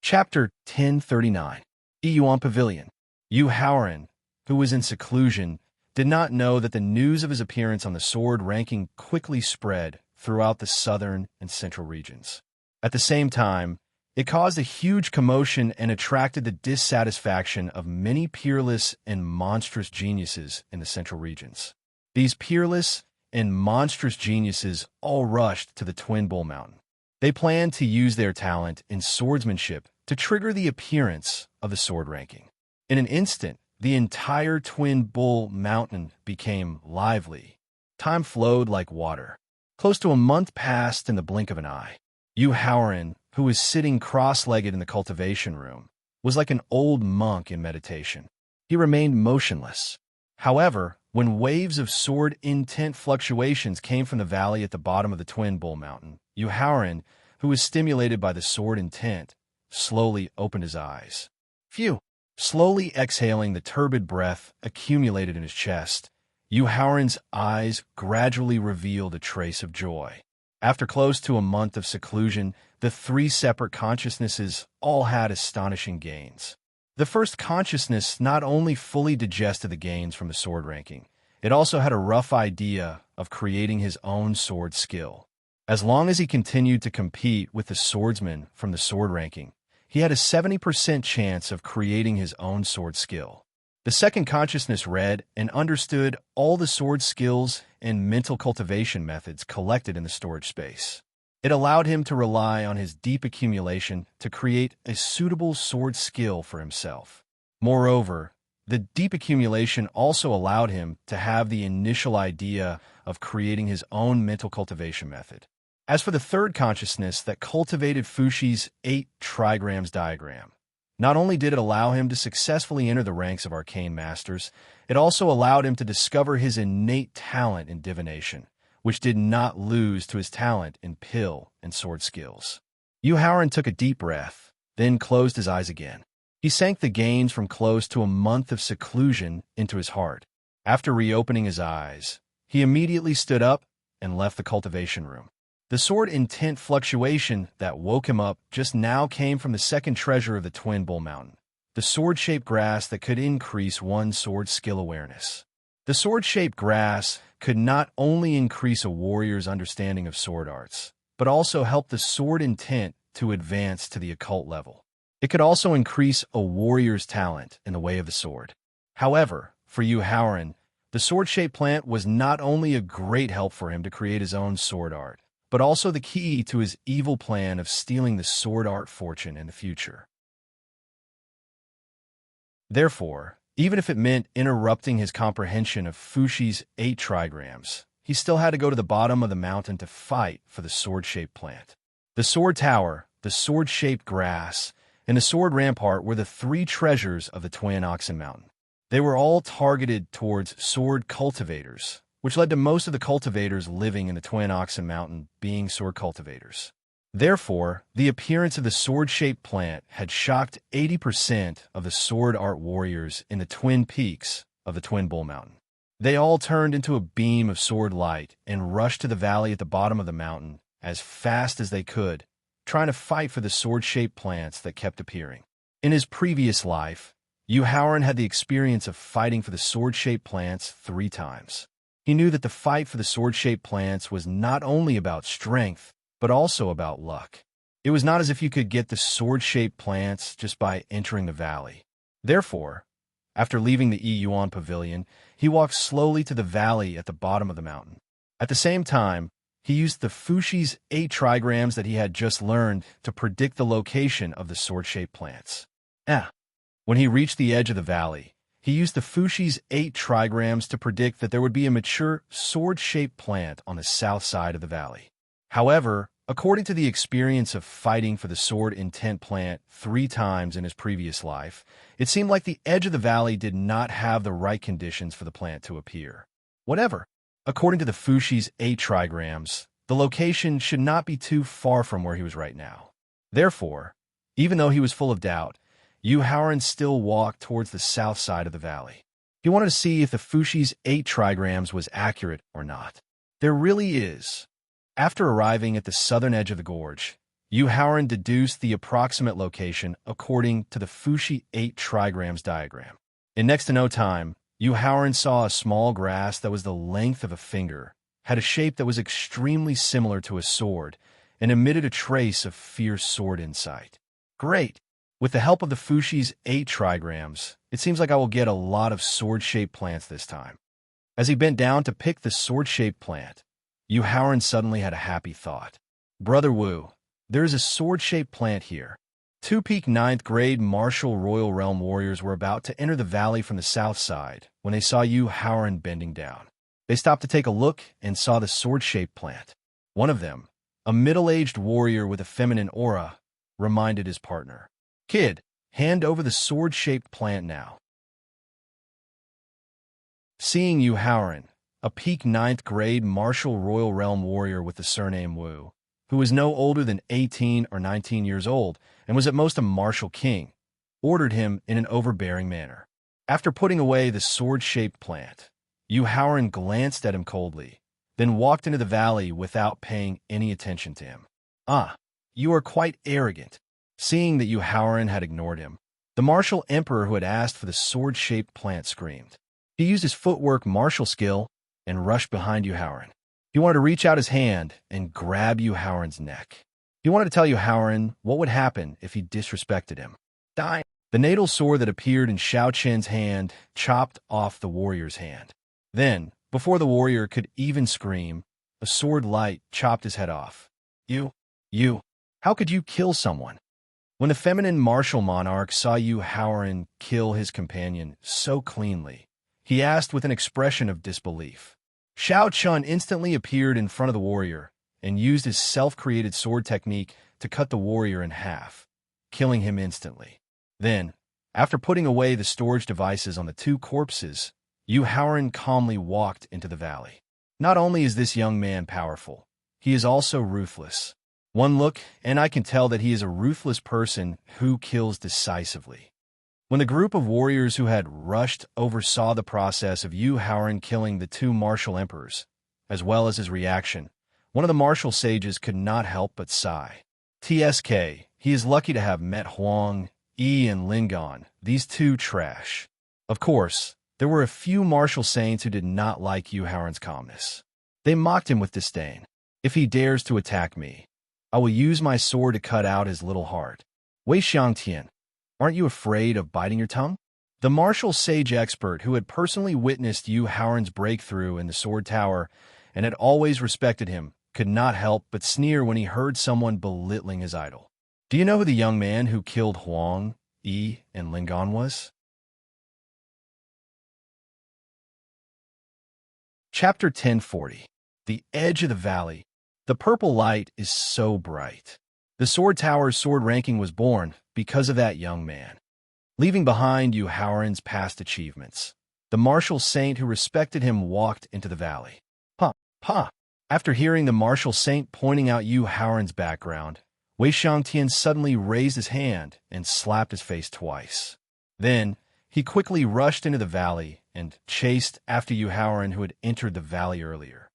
Chapter 1039. Yuan Pavilion. Yu Haoran, who was in seclusion, did not know that the news of his appearance on the sword ranking quickly spread throughout the southern and central regions. At the same time, it caused a huge commotion and attracted the dissatisfaction of many peerless and monstrous geniuses in the central regions. These peerless and monstrous geniuses all rushed to the Twin Bull Mountain. They planned to use their talent in swordsmanship to trigger the appearance of the sword ranking. In an instant, the entire Twin Bull Mountain became lively. Time flowed like water. Close to a month passed in the blink of an eye. Yu Haoran, who was sitting cross-legged in the cultivation room, was like an old monk in meditation. He remained motionless. However, when waves of sword intent fluctuations came from the valley at the bottom of the Twin Bull Mountain, Yu Haoran, who was stimulated by the sword intent, slowly opened his eyes. Phew! Slowly exhaling the turbid breath accumulated in his chest, Yu Haoran's eyes gradually revealed a trace of joy. After close to a month of seclusion, the 3 separate consciousnesses all had astonishing gains. The first consciousness not only fully digested the gains from the sword ranking, it also had a rough idea of creating his own sword skill. As long as he continued to compete with the swordsman from the sword ranking, he had a 70% chance of creating his own sword skill. The second consciousness read and understood all the sword skills and mental cultivation methods collected in the storage space. It allowed him to rely on his deep accumulation to create a suitable sword skill for himself. Moreover, the deep accumulation also allowed him to have the initial idea of creating his own mental cultivation method. As for the third consciousness that cultivated Fushi's 8 trigrams diagram, not only did it allow him to successfully enter the ranks of arcane masters, it also allowed him to discover his innate talent in divination, which did not lose to his talent in pill and sword skills. Yu Haoran took a deep breath, then closed his eyes again. He sank the gains from close to a month of seclusion into his heart. After reopening his eyes, he immediately stood up and left the cultivation room. The sword intent fluctuation that woke him up just now came from the second treasure of the Twin Bull Mountain, the sword-shaped grass that could increase one's sword skill awareness. The sword-shaped grass could not only increase a warrior's understanding of sword arts, but also help the sword intent to advance to the occult level. It could also increase a warrior's talent in the way of the sword. However, for Yu Haoran, the sword-shaped plant was not only a great help for him to create his own sword art, but also the key to his evil plan of stealing the sword art fortune in the future. Therefore, even if it meant interrupting his comprehension of Fushi's 8 trigrams, he still had to go to the bottom of the mountain to fight for the sword-shaped plant. The sword tower, the sword-shaped grass, and the sword rampart were the 3 treasures of the Twin Oxen Mountain. They were all targeted towards sword cultivators, which led to most of the cultivators living in the Twin Oxen Mountain being sword cultivators. Therefore, the appearance of the sword-shaped plant had shocked 80% of the sword art warriors in the Twin Peaks of the Twin Bull Mountain. They all turned into a beam of sword light and rushed to the valley at the bottom of the mountain as fast as they could, trying to fight for the sword-shaped plants that kept appearing. In his previous life, Yu Haoran had the experience of fighting for the sword-shaped plants 3 times. He knew that the fight for the sword-shaped plants was not only about strength, but also about luck. It was not as if you could get the sword-shaped plants just by entering the valley. Therefore, after leaving the Yuan Pavilion, he walked slowly to the valley at the bottom of the mountain. At the same time, he used the Fushi's 8 trigrams that he had just learned to predict the location of the sword-shaped plants. When he reached the edge of the valley, he used the Fushi's 8 trigrams to predict that there would be a mature sword-shaped plant on the south side of the valley. However, according to the experience of fighting for the sword intent plant 3 times in his previous life, it seemed like the edge of the valley did not have the right conditions for the plant to appear. Whatever. According to the Fushi's 8 trigrams, the location should not be too far from where he was right now. Therefore, even though he was full of doubt, Yu Haoran still walked towards the south side of the valley. He wanted to see if the Fushi's 8 trigrams was accurate or not. There really is. After arriving at the southern edge of the gorge, Yu Haoran deduced the approximate location according to the Fushi 8 trigrams diagram. In next to no time, Yu Haoran saw a small grass that was the length of a finger, had a shape that was extremely similar to a sword, and emitted a trace of fierce sword insight. Great! With the help of the Fushi's 8 trigrams, it seems like I will get a lot of sword-shaped plants this time. As he bent down to pick the sword-shaped plant, Yu Haoran suddenly had a happy thought. Brother Wu, there is a sword-shaped plant here. 2 peak 9th grade martial royal realm warriors were about to enter the valley from the south side when they saw Yu Haoran bending down. They stopped to take a look and saw the sword-shaped plant. One of them, a middle-aged warrior with a feminine aura, reminded his partner, "Kid, hand over the sword-shaped plant now." Seeing Yu Haoran, a peak 9th grade martial royal realm warrior with the surname Wu, who was no older than 18 or 19 years old and was at most a martial king, ordered him in an overbearing manner. After putting away the sword-shaped plant, Yu Haoran glanced at him coldly, then walked into the valley without paying any attention to him. You are quite arrogant." Seeing that Yu Haoran had ignored him, the martial emperor who had asked for the sword-shaped plant screamed. He used his footwork martial skill and rushed behind Yu Haoran. He wanted to reach out his hand and grab Yu Haoran's neck. He wanted to tell Yu Haoran what would happen if he disrespected him. Die. The natal sword that appeared in Xiao Qian's hand chopped off the warrior's hand. Then, before the warrior could even scream, a sword light chopped his head off. You, how could you kill someone? When the feminine martial monarch saw Yu Haoran kill his companion so cleanly, he asked with an expression of disbelief. Xiao Chun instantly appeared in front of the warrior and used his self-created sword technique to cut the warrior in half, killing him instantly. Then, after putting away the storage devices on the two corpses, Yu Haoran calmly walked into the valley. Not only is this young man powerful, he is also ruthless. One look, and I can tell that he is a ruthless person who kills decisively. When the group of warriors who had rushed oversaw the process of Yu Haoran killing the two martial emperors, as well as his reaction, one of the martial sages could not help but sigh. TSK, he is lucky to have met Huang, Yi, and Lingon, these two trash. Of course, there were a few martial saints who did not like Yu Haoran's calmness. They mocked him with disdain. If he dares to attack me, I will use my sword to cut out his little heart. Wei Xiangtian, aren't you afraid of biting your tongue? The martial sage expert who had personally witnessed Yu Haoran's breakthrough in the sword tower and had always respected him could not help but sneer when he heard someone belittling his idol. Do you know who the young man who killed Huang, Yi, and Lingon was? Chapter 1040. The Edge of the Valley. The purple light is so bright. The sword tower's sword ranking was born because of that young man. Leaving behind Yu Haoran's past achievements, the martial saint who respected him walked into the valley. Pa! After hearing the martial saint pointing out Yu Haoran's background, Wei Xiangtian suddenly raised his hand and slapped his face twice. Then, he quickly rushed into the valley and chased after Yu Haoran, who had entered the valley earlier.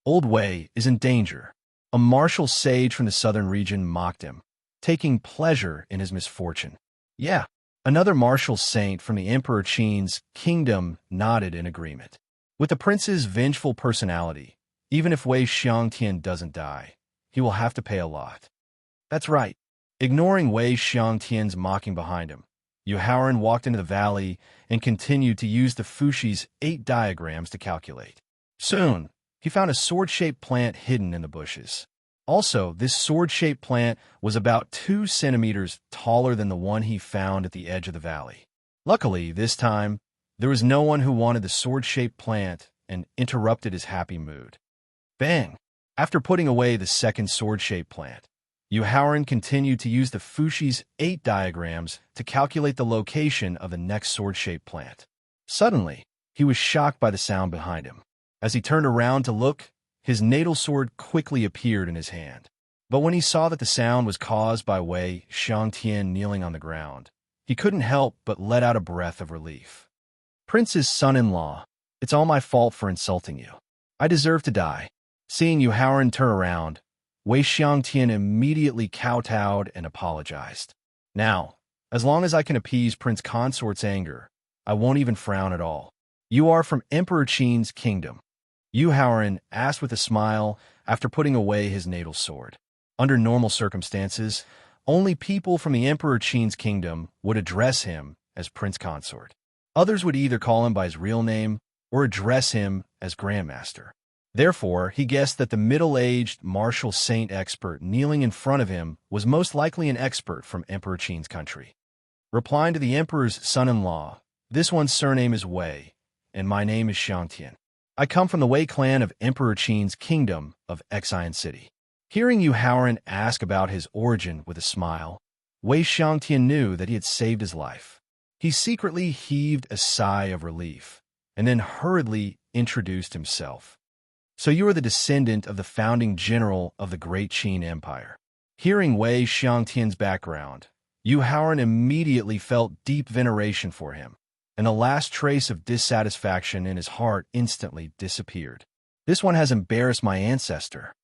Old Wei is in danger. A martial sage from the southern region mocked him, taking pleasure in his misfortune. Yeah, another martial saint from the Emperor Qin's kingdom nodded in agreement. With the prince's vengeful personality, even if Wei Xiangtian doesn't die, he will have to pay a lot. That's right. Ignoring Wei Xiangtian's mocking behind him, Yu Haoran walked into the valley and continued to use the Fushi's 8 diagrams to calculate. Soon, he found a sword-shaped plant hidden in the bushes. Also, this sword-shaped plant was about 2 centimeters taller than the one he found at the edge of the valley. Luckily, this time, there was no one who wanted the sword-shaped plant and interrupted his happy mood. Bang! After putting away the second sword-shaped plant, Yu Haoran continued to use the Fushi's 8 diagrams to calculate the location of the next sword-shaped plant. Suddenly, he was shocked by the sound behind him. As he turned around to look, his natal sword quickly appeared in his hand. But when he saw that the sound was caused by Wei Xiangtian kneeling on the ground, he couldn't help but let out a breath of relief. Prince's son-in-law, it's all my fault for insulting you. I deserve to die. Seeing Yu Haoran turn around, Wei Xiangtian immediately kowtowed and apologized. Now, as long as I can appease Prince Consort's anger, I won't even frown at all. You are from Emperor Qin's kingdom. Yu Haoran asked with a smile after putting away his natal sword. Under normal circumstances, only people from the Emperor Qin's kingdom would address him as Prince Consort. Others would either call him by his real name or address him as Grandmaster. Therefore, he guessed that the middle-aged martial saint expert kneeling in front of him was most likely an expert from Emperor Qin's country. Replying to the emperor's son-in-law, this one's surname is Wei, and my name is Xiangtian. I come from the Wei clan of Emperor Qin's kingdom of Xian City. Hearing Yu Haoran ask about his origin with a smile, Wei Xiangtian knew that he had saved his life. He secretly heaved a sigh of relief, and then hurriedly introduced himself. So you are the descendant of the founding general of the Great Qin Empire. Hearing Wei Xiangtian's background, Yu Haoran immediately felt deep veneration for him, and the last trace of dissatisfaction in his heart instantly disappeared. This one has embarrassed my ancestor.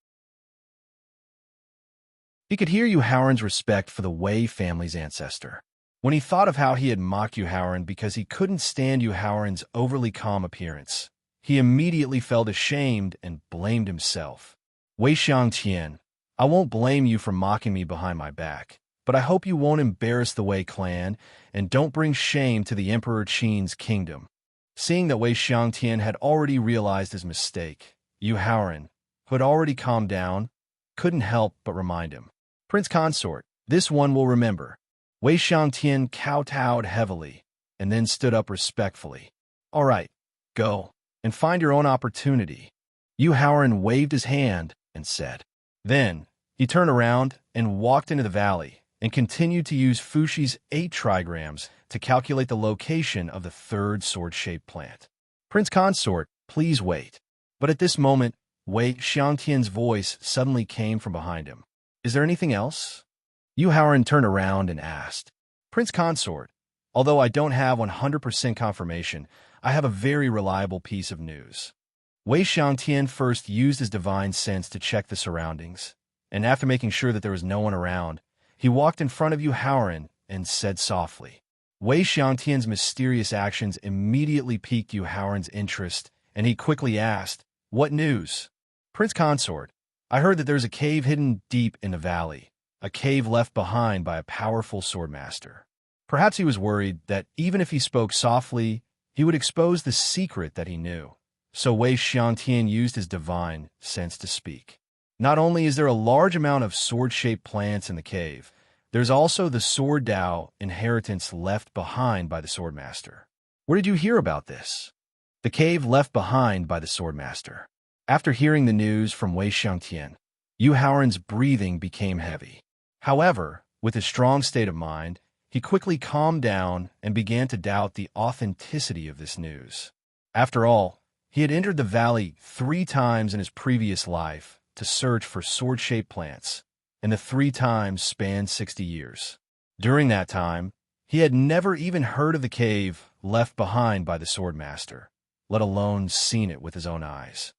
He could hear Yu Haoran's respect for the Wei family's ancestor. When he thought of how he had mocked Yu Haoran because he couldn't stand Yu Haoran's overly calm appearance, he immediately felt ashamed and blamed himself. Wei Xiangtian, I won't blame you for mocking me behind my back, but I hope you won't embarrass the Wei clan and don't bring shame to the Emperor Qin's kingdom. Seeing that Wei Xiangtian had already realized his mistake, Yu Haoran, who had already calmed down, couldn't help but remind him. Prince Consort, this one will remember. Wei Xiangtian kowtowed heavily and then stood up respectfully. All right, go and find your own opportunity. Yu Haoran waved his hand and said. Then, he turned around and walked into the valley and continued to use Fushi's 8 trigrams to calculate the location of the third sword-shaped plant. Prince Consort, please wait. But at this moment, Wei Xiangtian's voice suddenly came from behind him. Is there anything else? Yu Haoran turned around and asked. Prince Consort, although I don't have 100% confirmation, I have a very reliable piece of news. Wei Xiangtian first used his divine sense to check the surroundings, and after making sure that there was no one around, he walked in front of Yu Haoran and said softly. Wei Xiangtian's mysterious actions immediately piqued Yu Haoran's interest, and he quickly asked, What news? Prince Consort, I heard that there's a cave hidden deep in the valley, a cave left behind by a powerful swordmaster. Perhaps he was worried that even if he spoke softly, he would expose the secret that he knew. So Wei Xiangtian used his divine sense to speak. Not only is there a large amount of sword-shaped plants in the cave, there's also the Sword Dao inheritance left behind by the Swordmaster. Where did you hear about this? The cave left behind by the Swordmaster. After hearing the news from Wei Xiangtian, Yu Haoran's breathing became heavy. However, with his strong state of mind, he quickly calmed down and began to doubt the authenticity of this news. After all, he had entered the valley 3 times in his previous life to search for sword-shaped plants, and the 3 times spanned 60 years. During that time, he had never even heard of the cave left behind by the Swordmaster, let alone seen it with his own eyes.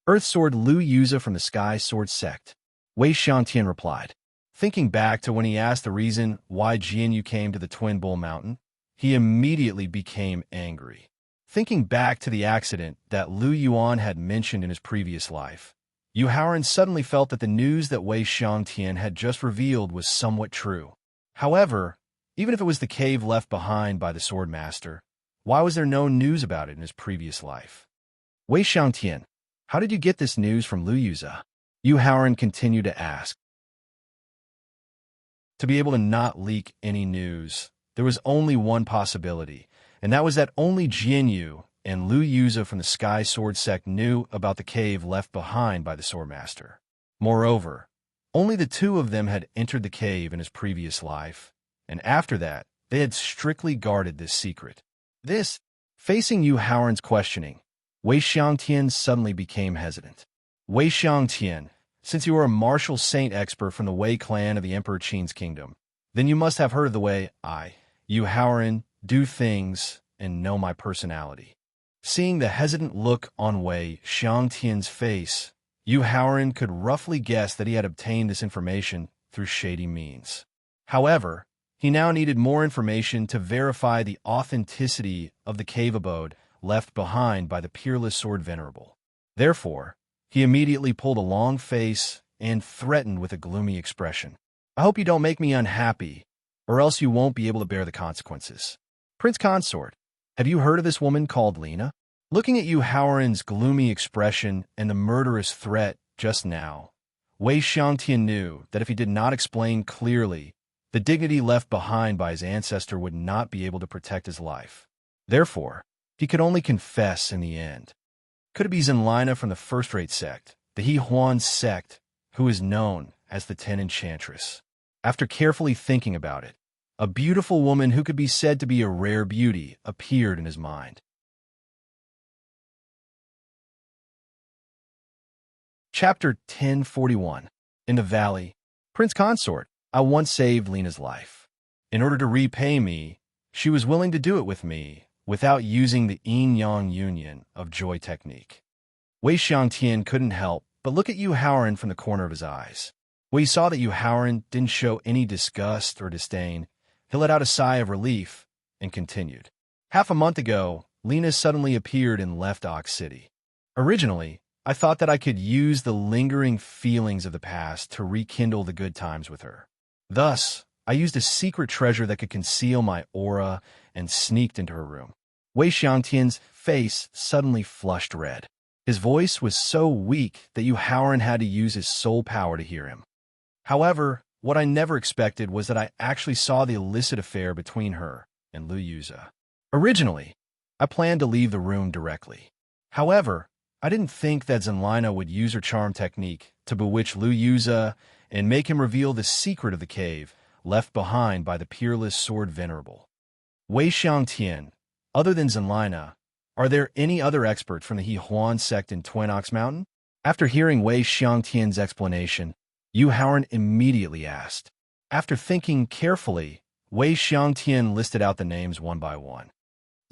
Earth Sword Lu Yuza from the Sky Sword Sect, Wei Xiangtian replied. Thinking back to when he asked the reason why Jianyu came to the Twin Bull Mountain, he immediately became angry. Thinking back to the accident that Lu Yuan had mentioned in his previous life, Yu Haoran suddenly felt that the news that Wei Xiangtian had just revealed was somewhat true. However, even if it was the cave left behind by the Swordmaster, why was there no news about it in his previous life? Wei Xiangtian, how did you get this news from Lu Yuza? Yu Haoran continued to ask. To be able to not leak any news, there was only one possibility, and that was that only Jianyu and Lu Yuza from the Sky Sword Sect knew about the cave left behind by the Swordmaster. Moreover, only the 2 of them had entered the cave in his previous life, and after that, they had strictly guarded this secret. Facing Yu Haoran's questioning, Wei Xiangtian suddenly became hesitant. Wei Xiangtian, since you are a martial saint expert from the Wei clan of the Emperor Qin's kingdom, then you must have heard of the way I, Yu Haoran, do things and know my personality. Seeing the hesitant look on Wei Xiangtian's face, Yu Haoran could roughly guess that he had obtained this information through shady means. However, he now needed more information to verify the authenticity of the cave abode left behind by the peerless Sword Venerable. Therefore, he immediately pulled a long face and threatened with a gloomy expression. I hope you don't make me unhappy, or else you won't be able to bear the consequences. Prince Consort, have you heard of this woman called Lena? Looking at Yu Haoran's gloomy expression and the murderous threat just now, Wei Xiangtian knew that if he did not explain clearly, the dignity left behind by his ancestor would not be able to protect his life. Therefore, he could only confess in the end. Could it be Zenlina from the first-rate sect, the He Huan sect, who is known as the 10 Enchantress? After carefully thinking about it, a beautiful woman who could be said to be a rare beauty appeared in his mind. Chapter 1041. In the Valley. Prince Consort, I once saved Lena's life. In order to repay me, she was willing to do it with me without using the yin-yang union of joy technique. Wei Xiangtian couldn't help but look at Yu Haoran from the corner of his eyes. When he saw that Yu Haoran didn't show any disgust or disdain, he let out a sigh of relief and continued. Half a month ago, Lena suddenly appeared in Left Ox City. Originally, I thought that I could use the lingering feelings of the past to rekindle the good times with her. Thus, I used a secret treasure that could conceal my aura and sneaked into her room. Wei Xiangtian's face suddenly flushed red. His voice was so weak that Yu Haoran had to use his soul power to hear him. However, what I never expected was that I actually saw the illicit affair between her and Lu Yuza. Originally, I planned to leave the room directly. However, I didn't think that Zenlina would use her charm technique to bewitch Lu Yuza and make him reveal the secret of the cave left behind by the peerless Sword Venerable. Wei Xiangtian, other than Zenlina, are there any other experts from the He Huan sect in Twin Ox Mountain? After hearing Wei Xiangtian's explanation, Yu Haoran immediately asked. After thinking carefully, Wei Xiangtian listed out the names one by one.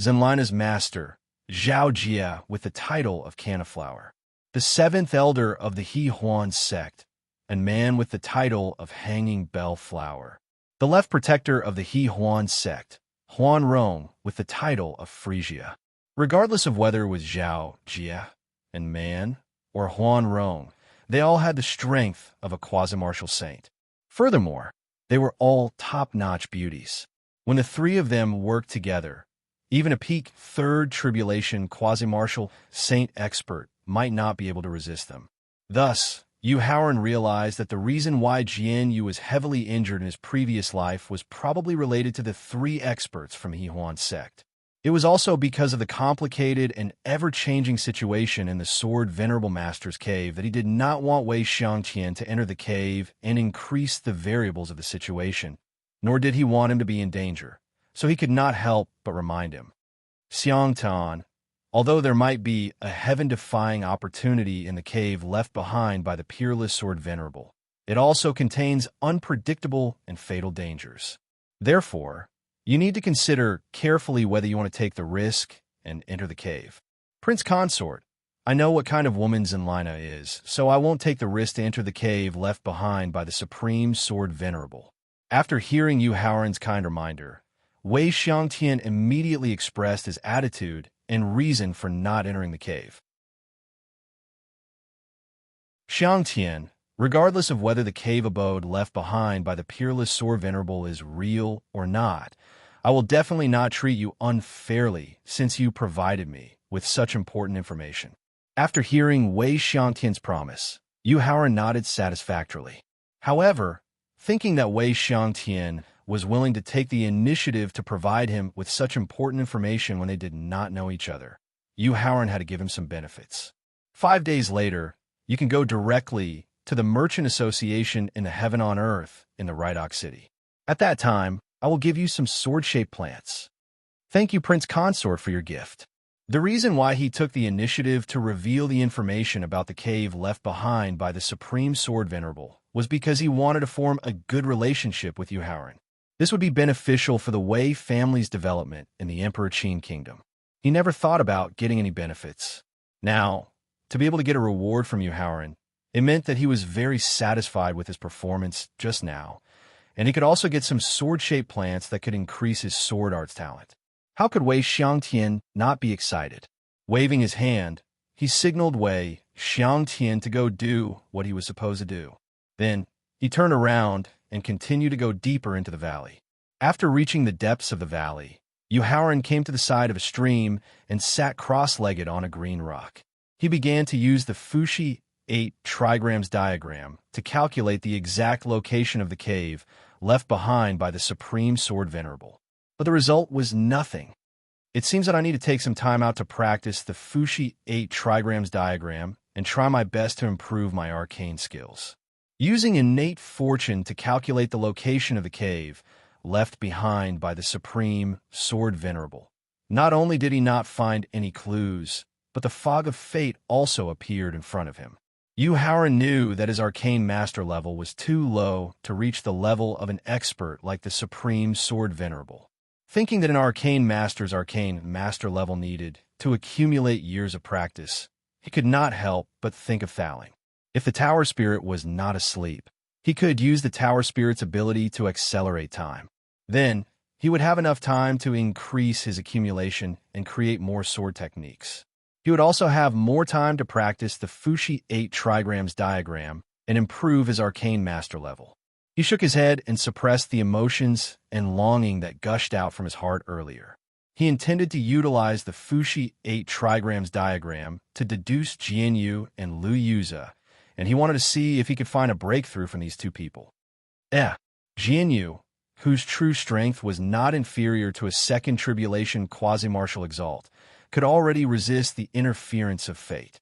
Zenlina's master, Zhao Jia, with the title of Caniflower. The seventh elder of the He Huan sect, and man with the title of Hanging Bell Flower. The left protector of the He Huan sect, Huan Rong, with the title of Phrygia. Regardless of whether it was Zhao Jia and man or Huan Rong, they all had the strength of a quasi-martial saint. Furthermore, they were all top-notch beauties. When the three of them worked together, even a peak third tribulation quasi-martial saint expert might not be able to resist them. Thus, Yu Haoran realized that the reason why Jian Yu was heavily injured in his previous life was probably related to the three experts from He Huan sect. It was also because of the complicated and ever-changing situation in the Sword Venerable Master's cave that he did not want Wei Xiangtian to enter the cave and increase the variables of the situation, nor did he want him to be in danger, so he could not help but remind him. Xiangtan, although there might be a heaven-defying opportunity in the cave left behind by the peerless Sword Venerable, it also contains unpredictable and fatal dangers. Therefore, you need to consider carefully whether you want to take the risk and enter the cave. Prince Consort, I know what kind of woman Zenlina is, so I won't take the risk to enter the cave left behind by the Supreme Sword Venerable. After hearing Yu Haoran's kind reminder, Wei Xiangtian immediately expressed his attitude and reason for not entering the cave. Xiangtian, regardless of whether the cave abode left behind by the peerless Sword Venerable is real or not, I will definitely not treat you unfairly since you provided me with such important information. After hearing Wei Xiangtian's promise, Yu Haoran nodded satisfactorily. However, thinking that Wei Xiangtian was willing to take the initiative to provide him with such important information when they did not know each other, Yu Haoran had to give him some benefits. 5 days later, you can go directly to the Merchant Association in the Heaven on Earth in the Right Ox City. At that time, I will give you some sword-shaped plants. Thank you, Prince Consort, for your gift. The reason why he took the initiative to reveal the information about the cave left behind by the Supreme Sword Venerable was because he wanted to form a good relationship with Yu Haoran. This would be beneficial for the Wei family's development in the Emperor Qin Kingdom. He never thought about getting any benefits. Now, to be able to get a reward from Yu Haoran, it meant that he was very satisfied with his performance just now, and he could also get some sword-shaped plants that could increase his sword arts talent. How could Wei Xiangtian not be excited? Waving his hand, he signaled Wei Xiangtian to go do what he was supposed to do. Then, he turned around and continued to go deeper into the valley. After reaching the depths of the valley, Yu Haoran came to the side of a stream and sat cross-legged on a green rock. He began to use the Fuxi 8 trigrams diagram to calculate the exact location of the cave left behind by the Supreme Sword Venerable. But the result was nothing. It seems that I need to take some time out to practice the Fuxi 8 trigrams diagram and try my best to improve my arcane skills. Using innate fortune to calculate the location of the cave left behind by the Supreme Sword Venerable, not only did he not find any clues, but the fog of fate also appeared in front of him. Yu Haoran knew that his arcane master level was too low to reach the level of an expert like the Supreme Sword Venerable. Thinking that an arcane master's arcane master level needed to accumulate years of practice, he could not help but think of Thaling. If the Tower Spirit was not asleep, he could use the Tower Spirit's ability to accelerate time. Then, he would have enough time to increase his accumulation and create more sword techniques. He would also have more time to practice the Fushi 8 trigrams diagram and improve his arcane master level. He shook his head and suppressed the emotions and longing that gushed out from his heart earlier. He intended to utilize the Fushi 8 trigrams diagram to deduce Jianyu and Lu Yuza, and he wanted to see if he could find a breakthrough from these two people. Jianyu, whose true strength was not inferior to a second tribulation quasi-martial exalt, could already resist the interference of fate.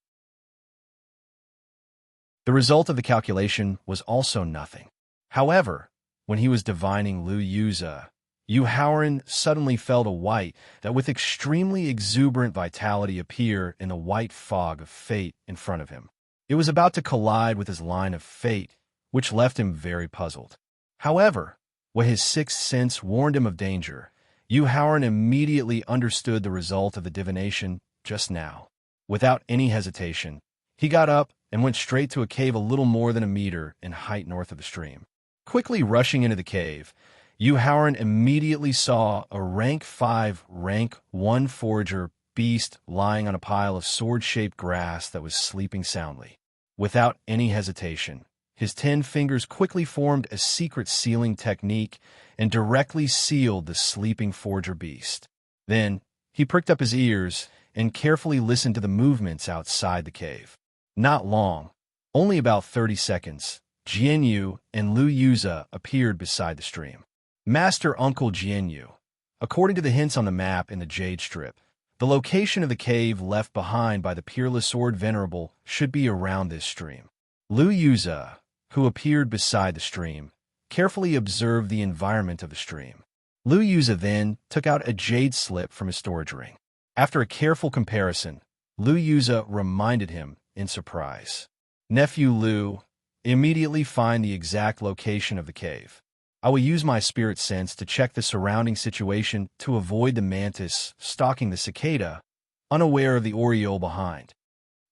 The result of the calculation was also nothing. However, when he was divining Lu Yuza, Yu Haoran suddenly felt a white that with extremely exuberant vitality appear in the white fog of fate in front of him. It was about to collide with his line of fate, which left him very puzzled. However, when his sixth sense warned him of danger, Yu Haoran immediately understood the result of the divination just now. Without any hesitation, he got up and went straight to a cave a little more than a meter in height north of the stream. Quickly rushing into the cave, Yu Haoran immediately saw a rank 5, rank 1 forager beast lying on a pile of sword-shaped grass that was sleeping soundly. Without any hesitation, his 10 fingers quickly formed a secret sealing technique and directly sealed the sleeping forager beast. Then, he pricked up his ears and carefully listened to the movements outside the cave. Not long, only about 30 seconds, Jianyu and Lu Yuza appeared beside the stream. Master Uncle Jianyu. According to the hints on the map in the Jade Strip, the location of the cave left behind by the Peerless Sword Venerable should be around this stream. Lu Yuza, who appeared beside the stream, carefully observed the environment of the stream. Lu Yuza then took out a jade slip from his storage ring. After a careful comparison, Lu Yuza reminded him in surprise. Nephew Lu, immediately find the exact location of the cave. I will use my spirit sense to check the surrounding situation to avoid the mantis stalking the cicada, unaware of the oriole behind.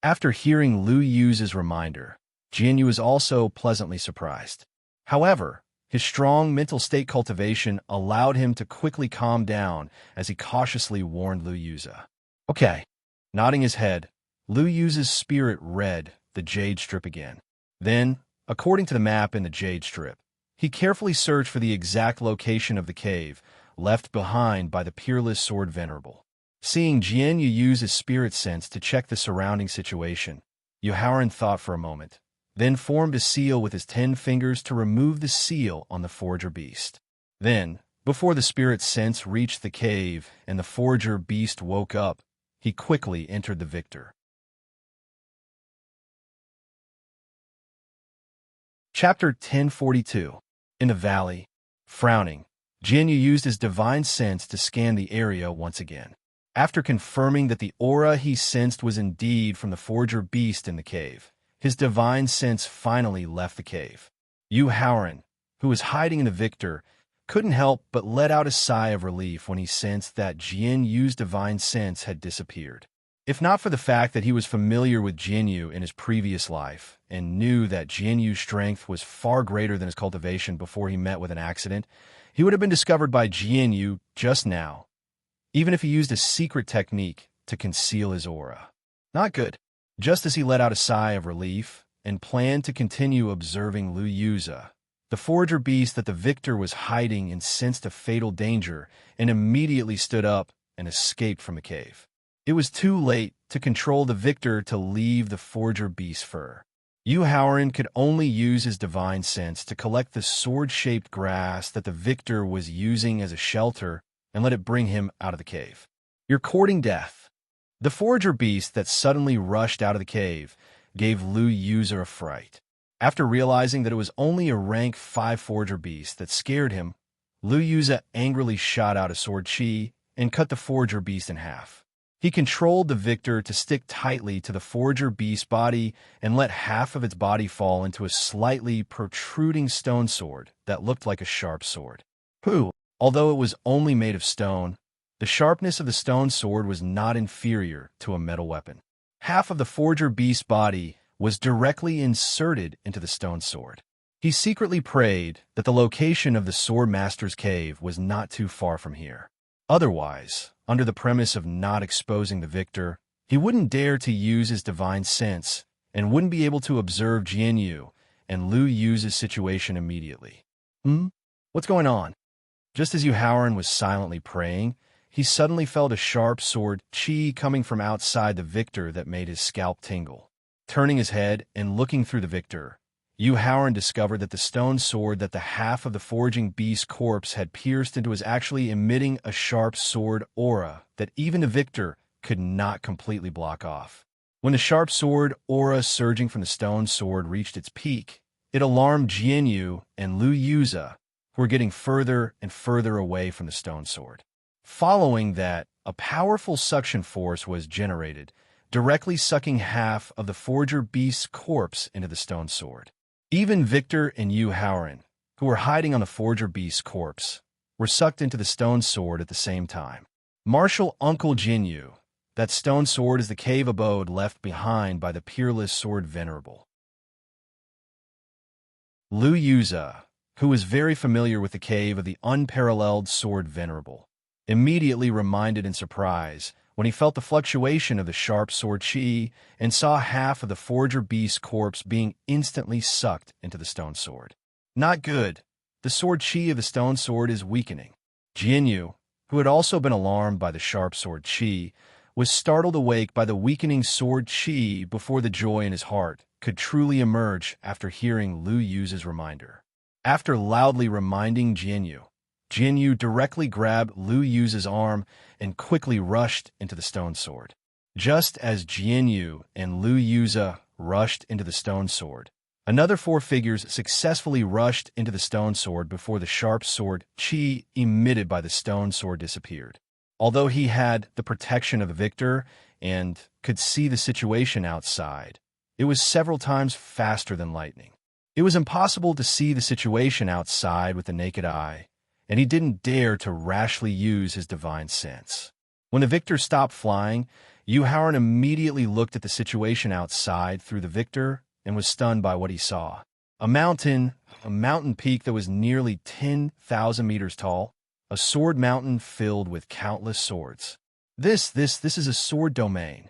After hearing Lu Yuza's reminder, Jianyu was also pleasantly surprised. However, his strong mental state cultivation allowed him to quickly calm down as he cautiously warned Lu Yuza. Okay. Nodding his head, Lu Yuza's spirit read the Jade Strip again. Then, according to the map in the Jade Strip, he carefully searched for the exact location of the cave left behind by the Peerless Sword Venerable. Seeing Jianyu use his spirit sense to check the surrounding situation, Yu Haoran thought for a moment, then formed a seal with his 10 fingers to remove the seal on the forager beast. Then, before the spirit sense reached the cave and the forager beast woke up, he quickly entered the victor. Chapter 1042. In the valley, frowning, Jianyu used his divine sense to scan the area once again. After confirming that the aura he sensed was indeed from the forager beast in the cave, his divine sense finally left the cave. Yu Haoran, who was hiding in the victor, couldn't help but let out a sigh of relief when he sensed that Jianyu's divine sense had disappeared. If not for the fact that he was familiar with Jianyu in his previous life and knew that Jianyu's strength was far greater than his cultivation before he met with an accident, he would have been discovered by Jianyu just now, even if he used a secret technique to conceal his aura. Not good. Just as he let out a sigh of relief and planned to continue observing Lu Yuza, the forager beast that the victor was hiding and sensed a fatal danger and immediately stood up and escaped from the cave. It was too late to control the victor to leave the forager beast's fur. Yu Haoran could only use his divine sense to collect the sword-shaped grass that the victor was using as a shelter and let it bring him out of the cave. You're courting death. The forager beast that suddenly rushed out of the cave gave Lu Yuza a fright. After realizing that it was only a rank 5 forager beast that scared him, Lu Yuza angrily shot out a sword chi and cut the forager beast in half. He controlled the victor to stick tightly to the forager beast's body and let half of its body fall into a slightly protruding stone sword that looked like a sharp sword. Although it was only made of stone, the sharpness of the stone sword was not inferior to a metal weapon. Half of the forager beast's body was directly inserted into the stone sword. He secretly prayed that the location of the Sword Master's cave was not too far from here. Otherwise, under the premise of not exposing the victor, he wouldn't dare to use his divine sense and wouldn't be able to observe Jianyu and Lu Yu's situation immediately. What's going on? Just as Yu Haoran was silently praying, he suddenly felt a sharp sword chi coming from outside the victor that made his scalp tingle. Turning his head and looking through the victor, Yu Haoran discovered that the stone sword that the half of the foraging beast's corpse had pierced into was actually emitting a sharp sword aura that even the victor could not completely block off. When the sharp sword aura surging from the stone sword reached its peak, it alarmed Jianyu and Lu Yuza, who were getting further and further away from the stone sword. Following that, a powerful suction force was generated, directly sucking half of the forager beast's corpse into the stone sword. Even Victor and Yu Haoran, who were hiding on the forager beast's corpse, were sucked into the stone sword at the same time. Martial Uncle Jinyu, that stone sword is the cave abode left behind by the peerless sword venerable. Lu Yuza, who was very familiar with the cave of the unparalleled sword venerable, immediately reminded in surprise when he felt the fluctuation of the sharp sword chi and saw half of the forager beast's corpse being instantly sucked into the stone sword. Not good. The sword chi of the stone sword is weakening. Jianyu, who had also been alarmed by the sharp sword chi, was startled awake by the weakening sword chi before the joy in his heart could truly emerge after hearing Lu Yu's reminder. After loudly reminding Jianyu directly grabbed Lu Yu's arm and quickly rushed into the stone sword. Just as Jianyu and Lu Yuza rushed into the stone sword, another 4 figures successfully rushed into the stone sword before the sharp sword chi emitted by the stone sword disappeared. Although he had the protection of the victor and could see the situation outside, it was several times faster than lightning. It was impossible to see the situation outside with the naked eye, and he didn't dare to rashly use his divine sense. When the victor stopped flying, Yu Haoran immediately looked at the situation outside through the victor and was stunned by what he saw. A mountain peak that was nearly 10,000 meters tall, a sword mountain filled with countless swords. This is a sword domain.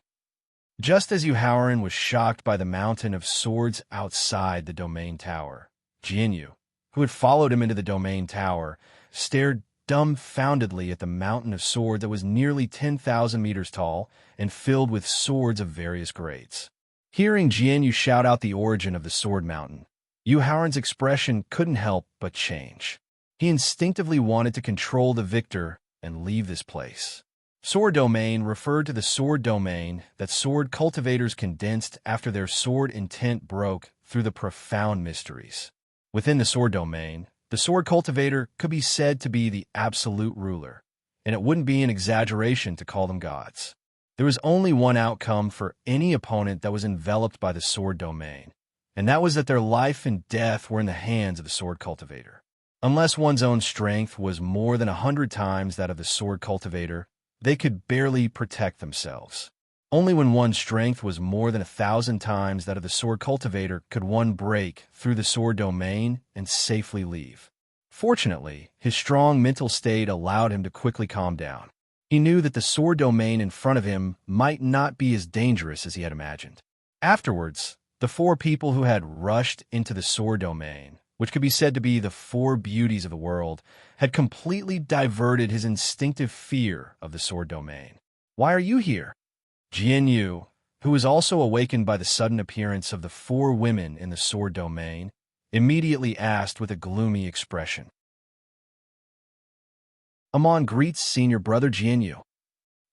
Just as Yu Haoran was shocked by the mountain of swords outside the domain tower, Jianyu, who had followed him into the domain tower, stared dumbfoundedly at the mountain of sword that was nearly 10,000 meters tall and filled with swords of various grades. Hearing Jianyu shout out the origin of the sword mountain, Yu Haoran's expression couldn't help but change. He instinctively wanted to control the victor and leave this place. Sword domain referred to the sword domain that sword cultivators condensed after their sword intent broke through the profound mysteries. Within the sword domain, the sword cultivator could be said to be the absolute ruler, and it wouldn't be an exaggeration to call them gods. There was only one outcome for any opponent that was enveloped by the sword domain, and that was that their life and death were in the hands of the sword cultivator. Unless one's own strength was more than 100 times that of the sword cultivator, they could barely protect themselves. Only when one's strength was more than 1,000 times that of the sword cultivator could one break through the sword domain and safely leave. Fortunately, his strong mental state allowed him to quickly calm down. He knew that the sword domain in front of him might not be as dangerous as he had imagined. Afterwards, the 4 people who had rushed into the sword domain, which could be said to be the 4 beauties of the world, had completely diverted his instinctive fear of the sword domain. "Why are you here?" Jianyu, who was also awakened by the sudden appearance of the 4 women in the sword domain, immediately asked with a gloomy expression. Amon greets senior brother Jianyu,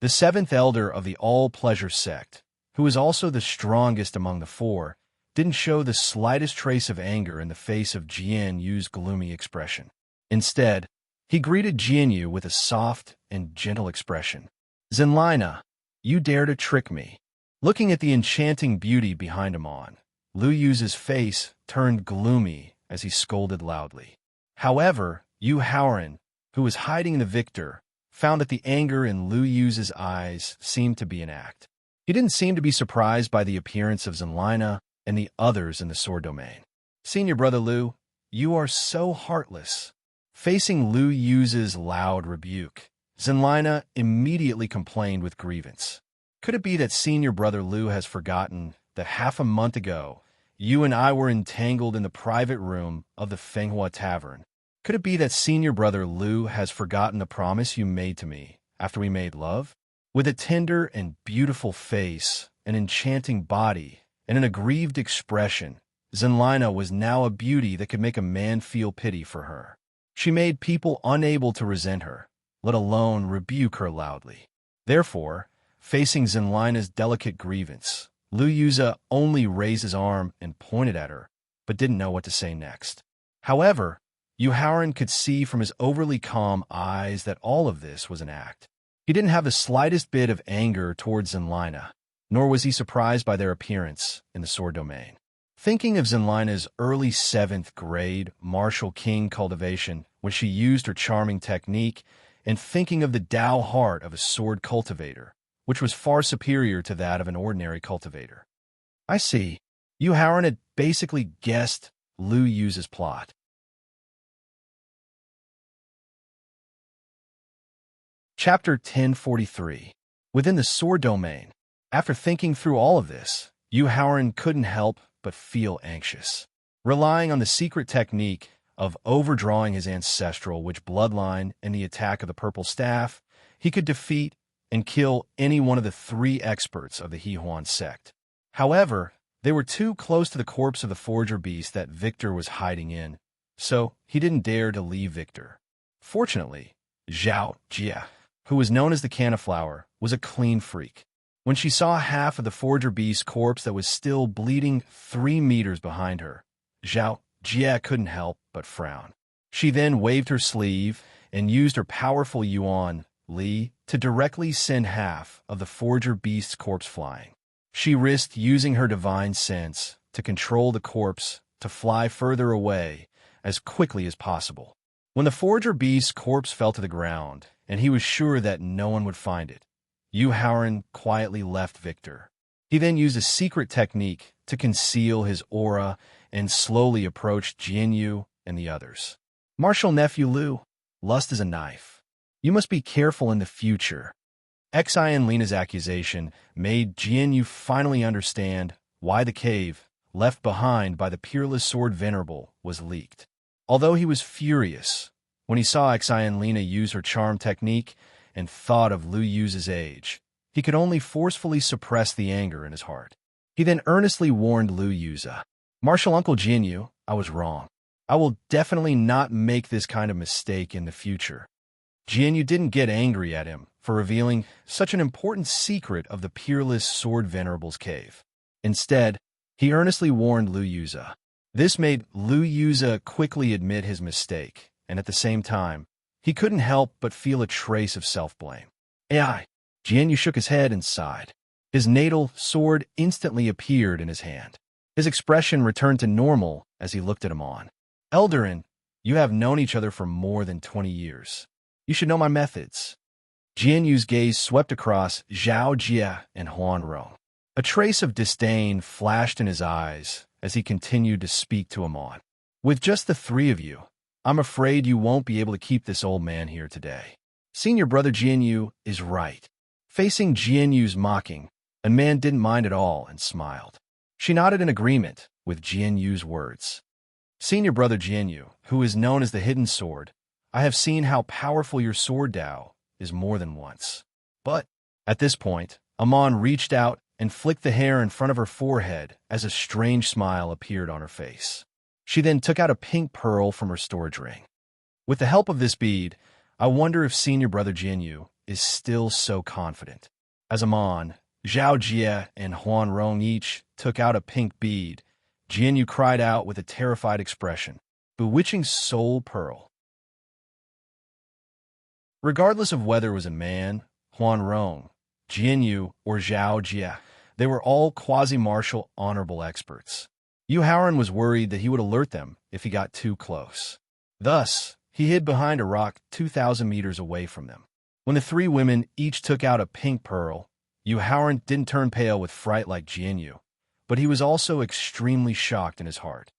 the 7th elder of the all-pleasure sect, who was also the strongest among the 4, didn't show the slightest trace of anger in the face of Jianyu's gloomy expression. Instead, he greeted Jianyu with a soft and gentle expression. "Zenlina, you dare to trick me." Looking at the enchanting beauty behind Amon, Lu Yu's face turned gloomy as he scolded loudly. However, Yu Haoran, who was hiding in the victor, found that the anger in Lu Yu's eyes seemed to be an act. He didn't seem to be surprised by the appearance of Zenlina and the others in the sword domain. "Senior brother Lu, you are so heartless." Facing Lu Yu's loud rebuke, Zenlina immediately complained with grievance. "Could it be that senior brother Lu has forgotten that half a month ago, you and I were entangled in the private room of the Fenghua Tavern? Could it be that senior brother Lu has forgotten the promise you made to me after we made love?" With a tender and beautiful face, an enchanting body, and an aggrieved expression, Zenlina was now a beauty that could make a man feel pity for her. She made people unable to resent her, let alone rebuke her loudly. Therefore, facing Zenlina's delicate grievance, Lu Yuza only raised his arm and pointed at her, but didn't know what to say next. However, Yu Haoran could see from his overly calm eyes that all of this was an act. He didn't have the slightest bit of anger towards Zenlina, nor was he surprised by their appearance in the sword domain. Thinking of Zenlina's early 7th grade martial king cultivation when she used her charming technique, and thinking of the Tao heart of a sword cultivator, which was far superior to that of an ordinary cultivator. I see. Yu Haoran had basically guessed Lu Yu's plot. Chapter 1043. Within the sword domain. After thinking through all of this, Yu Haoran couldn't help but feel anxious. Relying on the secret technique of overdrawing his ancestral witch bloodline in the attack of the Purple Staff, he could defeat and kill any one of the 3 experts of the Hehuan sect. However, they were too close to the corpse of the Forger Beast that Victor was hiding in, so he didn't dare to leave Victor. Fortunately, Zhao Jia, who was known as the Caniflower, was a clean freak. When she saw half of the Forger Beast's corpse that was still bleeding 3 meters behind her, Zhao Jia couldn't help but frown. She then waved her sleeve and used her powerful Yuan Li to directly send half of the Forger Beast's corpse flying. She risked using her divine sense to control the corpse to fly further away as quickly as possible. When the Forger Beast's corpse fell to the ground, and he was sure that no one would find it, Yu Haoran quietly left Victor. He then used a secret technique to conceal his aura and slowly approached Jianyu and the others. "Martial nephew Lu, lust is a knife. You must be careful in the future." Xi and Lena's accusation made Jianyu finally understand why the cave, left behind by the Peerless Sword Venerable, was leaked. Although he was furious when he saw Xi and Lena use her charm technique and thought of Lu Yu's age, he could only forcefully suppress the anger in his heart. He then earnestly warned Lu Yuza, "Martial Uncle Jianyu, I was wrong. I will definitely not make this kind of mistake in the future." Jianyu didn't get angry at him for revealing such an important secret of the Peerless Sword Venerable's cave. Instead, he earnestly warned Lu Yuza. This made Lu Yuza quickly admit his mistake, and at the same time, he couldn't help but feel a trace of self-blame. "Ai!" Jianyu shook his head and sighed. His natal sword instantly appeared in his hand. His expression returned to normal as he looked at Amon. "Eldarin, you have known each other for more than 20 years. You should know my methods." Jianyu's gaze swept across Zhao Jia and Huan Rong. A trace of disdain flashed in his eyes as he continued to speak to Amon. "With just the 3 of you, I'm afraid you won't be able to keep this old man here today. Senior brother Jianyu is right." Facing Jianyu's mocking, Amon didn't mind at all and smiled. She nodded in agreement with Jianyu's words. "Senior brother Jianyu, who is known as the Hidden Sword, I have seen how powerful your sword Tao is more than once." But at this point, Amon reached out and flicked the hair in front of her forehead as a strange smile appeared on her face. She then took out a pink pearl from her storage ring. "With the help of this bead, I wonder if senior brother Jianyu is still so confident." As Amon, Zhao Jia, and Huan Rong each took out a pink bead, Jianyu cried out with a terrified expression, "Bewitching soul pearl." Regardless of whether it was a man, Huan Rong, Jianyu, or Zhao Jia, they were all quasi-martial honorable experts. Yu Haoran was worried that he would alert them if he got too close. Thus, he hid behind a rock 2,000 meters away from them. When the 3 women each took out a pink pearl, Yu Haoran didn't turn pale with fright like Jianyu, but he was also extremely shocked in his heart.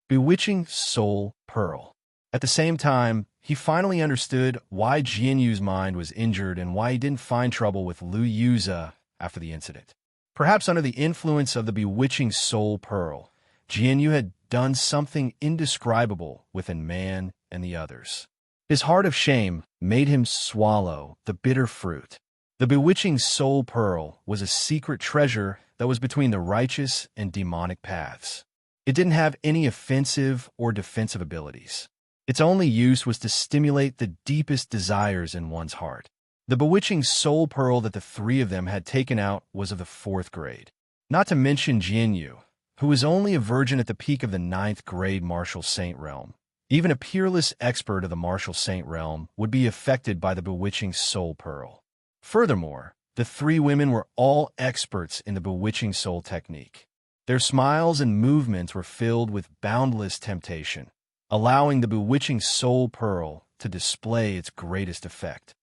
Bewitching Soul Pearl. At the same time, he finally understood why Jianyu's mind was injured and why he didn't find trouble with Lu Yuza after the incident. Perhaps under the influence of the bewitching Soul Pearl, Jianyu had done something indescribable within man and the others. His heart of shame made him swallow the bitter fruit. The bewitching Soul Pearl was a secret treasure that was between the righteous and demonic paths. It didn't have any offensive or defensive abilities. Its only use was to stimulate the deepest desires in one's heart. The bewitching Soul Pearl that the three of them had taken out was of the 4th grade. Not to mention Jianyu, who was only a virgin at the peak of the 9th grade martial saint realm. Even a peerless expert of the martial saint realm would be affected by the bewitching Soul Pearl. Furthermore, the three women were all experts in the bewitching soul technique. Their smiles and movements were filled with boundless temptation, allowing the bewitching Soul Pearl to display its greatest effect.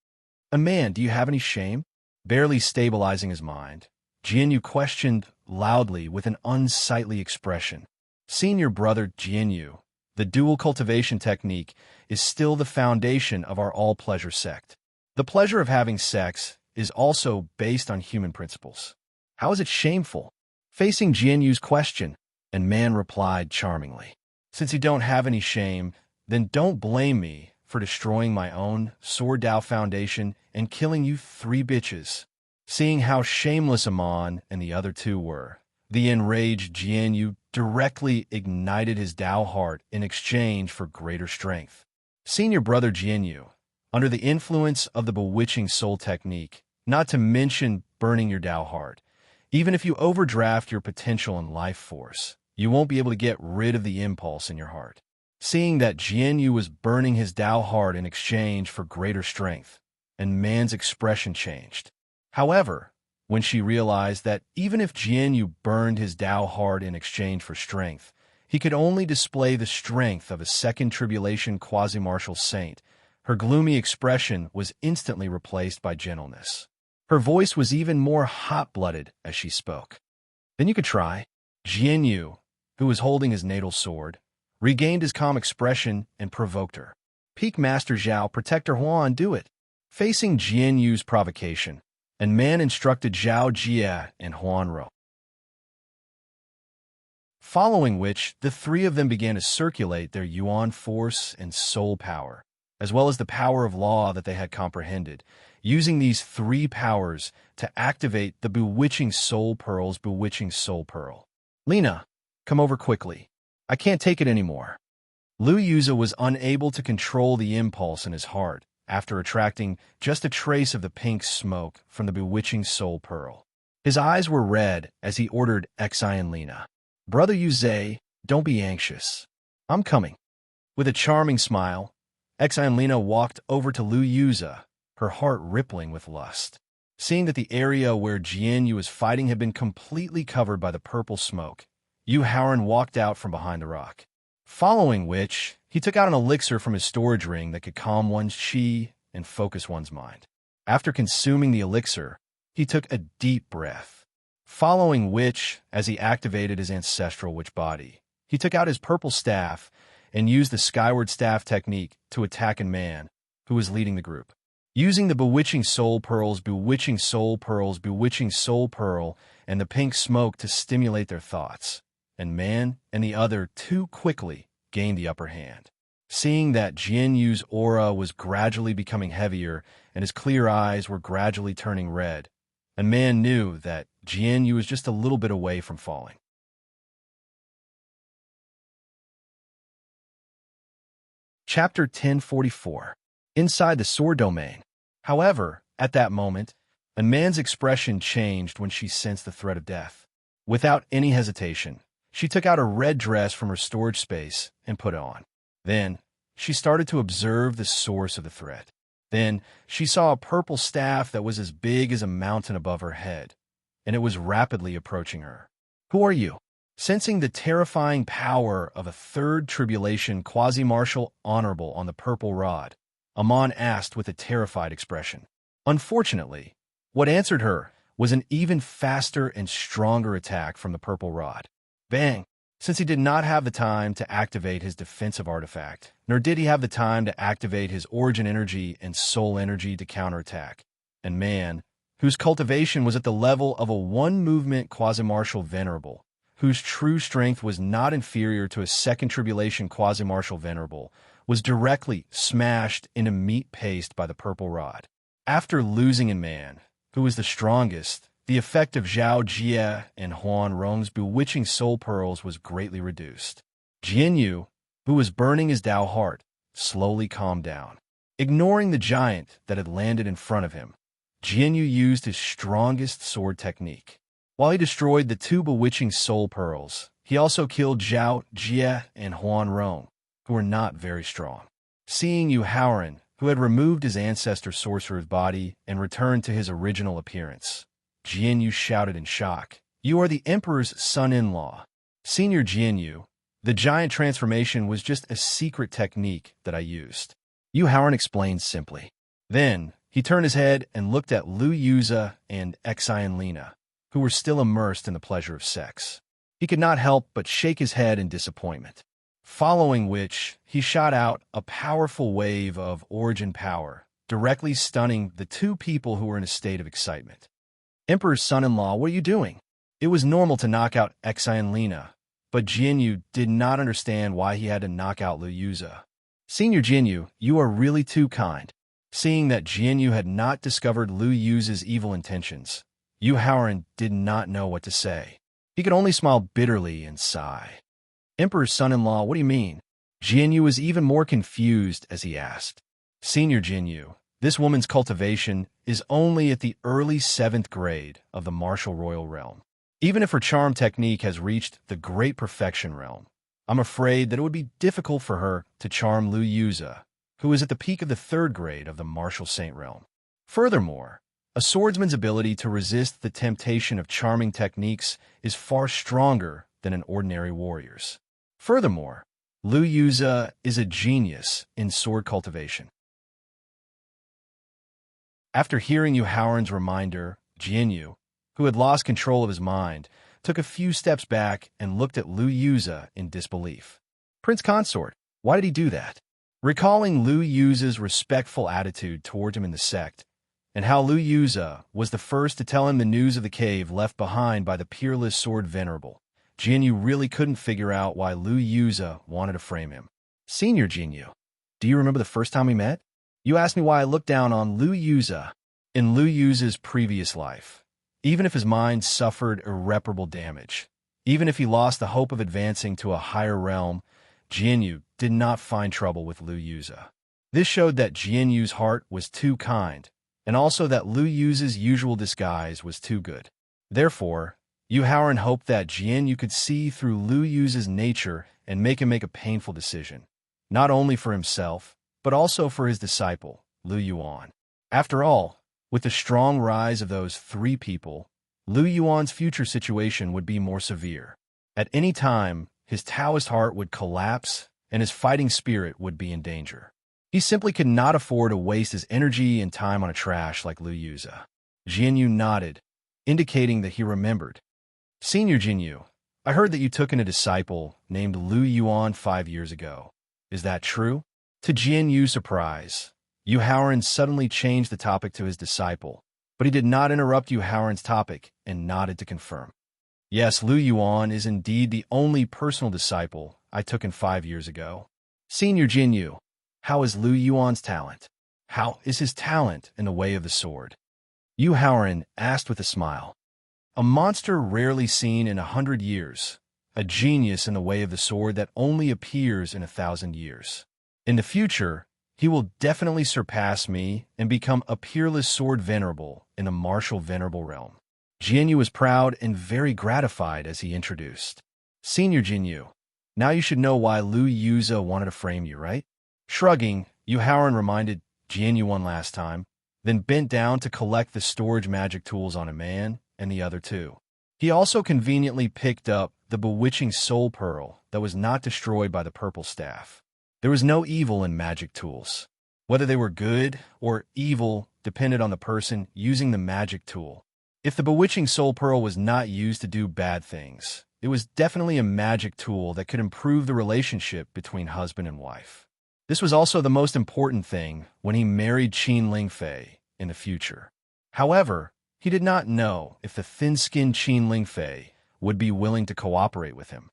"A man, do you have any shame?" Barely stabilizing his mind, Jianyu questioned loudly with an unsightly expression. "Senior brother Jianyu, the dual cultivation technique is still the foundation of our all-pleasure sect. The pleasure of having sex is also based on human principles. How is it shameful?" Facing Jianyu's question, and man replied charmingly, "Since you don't have any shame, then don't blame me for destroying my own Sword Dao foundation and killing you 3 bitches." Seeing how shameless Amon and the other 2 were, the enraged Jianyu directly ignited his Dao heart in exchange for greater strength. Senior brother Jianyu, under the influence of the bewitching soul technique, not to mention burning your Dao heart, even if you overdraft your potential and life force, you won't be able to get rid of the impulse in your heart. Seeing that Jianyu was burning his Dao heart in exchange for greater strength, and man's expression changed. However, when she realized that even if Jianyu burned his Dao heart in exchange for strength, he could only display the strength of a second tribulation quasi-martial saint, her gloomy expression was instantly replaced by gentleness. Her voice was even more hot-blooded as she spoke. "Then you could try." Jianyu, who was holding his natal sword, regained his calm expression and provoked her. "Peak Master Zhao, Protector Huan, do it." Facing Jianyu's provocation, and man instructed Zhao Jie and Huan Ro. Following which, the 3 of them began to circulate their Yuan force and soul power, as well as the power of law that they had comprehended, using these 3 powers to activate the bewitching Soul Pearl's bewitching Soul Pearl. "Lena, come over quickly. I can't take it anymore." Lu Yuza was unable to control the impulse in his heart after attracting just a trace of the pink smoke from the bewitching Soul Pearl. His eyes were red as he ordered Xi and Lena, "Brother Yuze, don't be anxious. I'm coming." With a charming smile, Xi and Lena walked over to Lu Yuza, her heart rippling with lust. Seeing that the area where Jianyu was fighting had been completely covered by the purple smoke, Yu Haoran walked out from behind the rock. Following which, he took out an elixir from his storage ring that could calm one's chi and focus one's mind. After consuming the elixir, he took a deep breath. Following which, as he activated his ancestral witch body, he took out his purple staff and used the skyward staff technique to attack a man who was leading the group. Using the bewitching soul pearls, bewitching soul pearls, bewitching soul pearl, and the pink smoke to stimulate their thoughts, and man and the other too quickly gained the upper hand. Seeing that Jianyu's aura was gradually becoming heavier and his clear eyes were gradually turning red, a man knew that Jianyu was just a little bit away from falling. Chapter 1044. Inside the sword domain. However, at that moment, a man's expression changed when she sensed the threat of death. Without any hesitation, she took out a red dress from her storage space and put it on. Then, she started to observe the source of the threat. Then, she saw a purple staff that was as big as a mountain above her head, and it was rapidly approaching her. "Who are you?" Sensing the terrifying power of a third tribulation quasi-martial honorable on the purple rod, Amon asked with a terrified expression. Unfortunately, what answered her was an even faster and stronger attack from the purple rod. Bang! since he did not have the time to activate his defensive artifact, nor did he have the time to activate his origin energy and soul energy to counterattack. And man, whose cultivation was at the level of a one-movement quasi-martial venerable, whose true strength was not inferior to a second tribulation quasi-martial venerable, was directly smashed into meat paste by the purple rod. After losing in man, who was the strongest, the effect of Zhao Jie and Huan Rong's bewitching soul pearls was greatly reduced. Jianyu, who was burning his Dao heart, slowly calmed down. Ignoring the giant that had landed in front of him, Jianyu used his strongest sword technique. While he destroyed the two bewitching soul pearls, he also killed Zhao Jie and Huan Rong, who were not very strong. Seeing Yu Haoran, who had removed his ancestor sorcerer's body and returned to his original appearance, Jianyu shouted in shock, "You are the Emperor's son-in-law." Senior Jianyu, the giant transformation was just a secret technique that I used. Yu Haoran explained simply. Then, he turned his head and looked at Lu Yuza and Xian Lina, who were still immersed in the pleasure of sex. He could not help but shake his head in disappointment. Following which, he shot out a powerful wave of origin power, directly stunning the two people who were in a state of excitement. "Emperor's son-in-law, what are you doing?" It was normal to knock out Xian Lina, but Jianyu did not understand why he had to knock out Lu Yuza. "Senior Jianyu, you are really too kind." Seeing that Jianyu had not discovered Lu Yuza's evil intentions, Yu Haoran did not know what to say. He could only smile bitterly and sigh. "Emperor's son-in-law, what do you mean?" Jianyu was even more confused as he asked. "Senior Jianyu, this woman's cultivation is only at the early 7th grade of the martial royal realm. Even if her charm technique has reached the great perfection realm, I'm afraid that it would be difficult for her to charm Lu Yuza, who is at the peak of the 3rd grade of the martial saint realm. Furthermore, a swordsman's ability to resist the temptation of charming techniques is far stronger than an ordinary warrior's. Furthermore, Lu Yuza is a genius in sword cultivation." After hearing Yu Haoran's reminder, Jianyu, who had lost control of his mind, took a few steps back and looked at Lu Yuza in disbelief. "Prince Consort, why did he do that?" Recalling Lu Yuza's respectful attitude toward him in the sect, and how Lu Yuza was the first to tell him the news of the cave left behind by the peerless sword venerable, Jianyu really couldn't figure out why Lu Yuza wanted to frame him. "Senior Jianyu, do you remember the first time we met? You asked me why I looked down on Lu Yuza. In Lu Yuza's previous life, even if his mind suffered irreparable damage, even if he lost the hope of advancing to a higher realm, Jianyu did not find trouble with Lu Yuza. This showed that Jianyu's heart was too kind, and also that Lu Yuza's usual disguise was too good. Therefore, Yu Haoran hoped that Jianyu could see through Lu Yuza's nature and make him make a painful decision, not only for himself, but also for his disciple, Lu Yuan. After all, with the strong rise of those 3 people, Lu Yuan's future situation would be more severe. At any time, his Taoist heart would collapse and his fighting spirit would be in danger. He simply could not afford to waste his energy and time on a trash like Lu Yuza. Jianyu nodded, indicating that he remembered. "Senior Jianyu, I heard that you took in a disciple named Lu Yuan 5 years ago. Is that true?" To Jianyu's surprise, Yu Haoran suddenly changed the topic to his disciple, but he did not interrupt Yu Haoran's topic and nodded to confirm. "Yes, Lu Yuan is indeed the only personal disciple I took in 5 years ago." "Senior Jianyu, how is Lu Yuan's talent? How is his talent in the way of the sword?" Yu Haoran asked with a smile. "A monster rarely seen in 100 years, a genius in the way of the sword that only appears in 1,000 years. In the future, he will definitely surpass me and become a peerless sword venerable in the martial venerable realm." Jianyu was proud and very gratified as he introduced. "Senior Jianyu, now you should know why Lu Yuza wanted to frame you, right?" Shrugging, Yu Haoran reminded Jianyu one last time, then bent down to collect the storage magic tools on a man and the other 2. He also conveniently picked up the bewitching soul pearl that was not destroyed by the purple staff. There was no evil in magic tools. Whether they were good or evil depended on the person using the magic tool. If the bewitching soul pearl was not used to do bad things, it was definitely a magic tool that could improve the relationship between husband and wife. This was also the most important thing when he married Qin Lingfei in the future. However, he did not know if the thin-skinned Qin Lingfei would be willing to cooperate with him.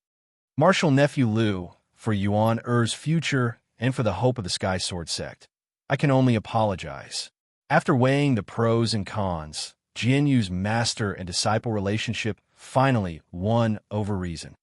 Martial nephew Liu, for Yuan Er's future and for the hope of the Sky Sword sect, I can only apologize. After weighing the pros and cons, Jianyu's master and disciple relationship finally won over reason.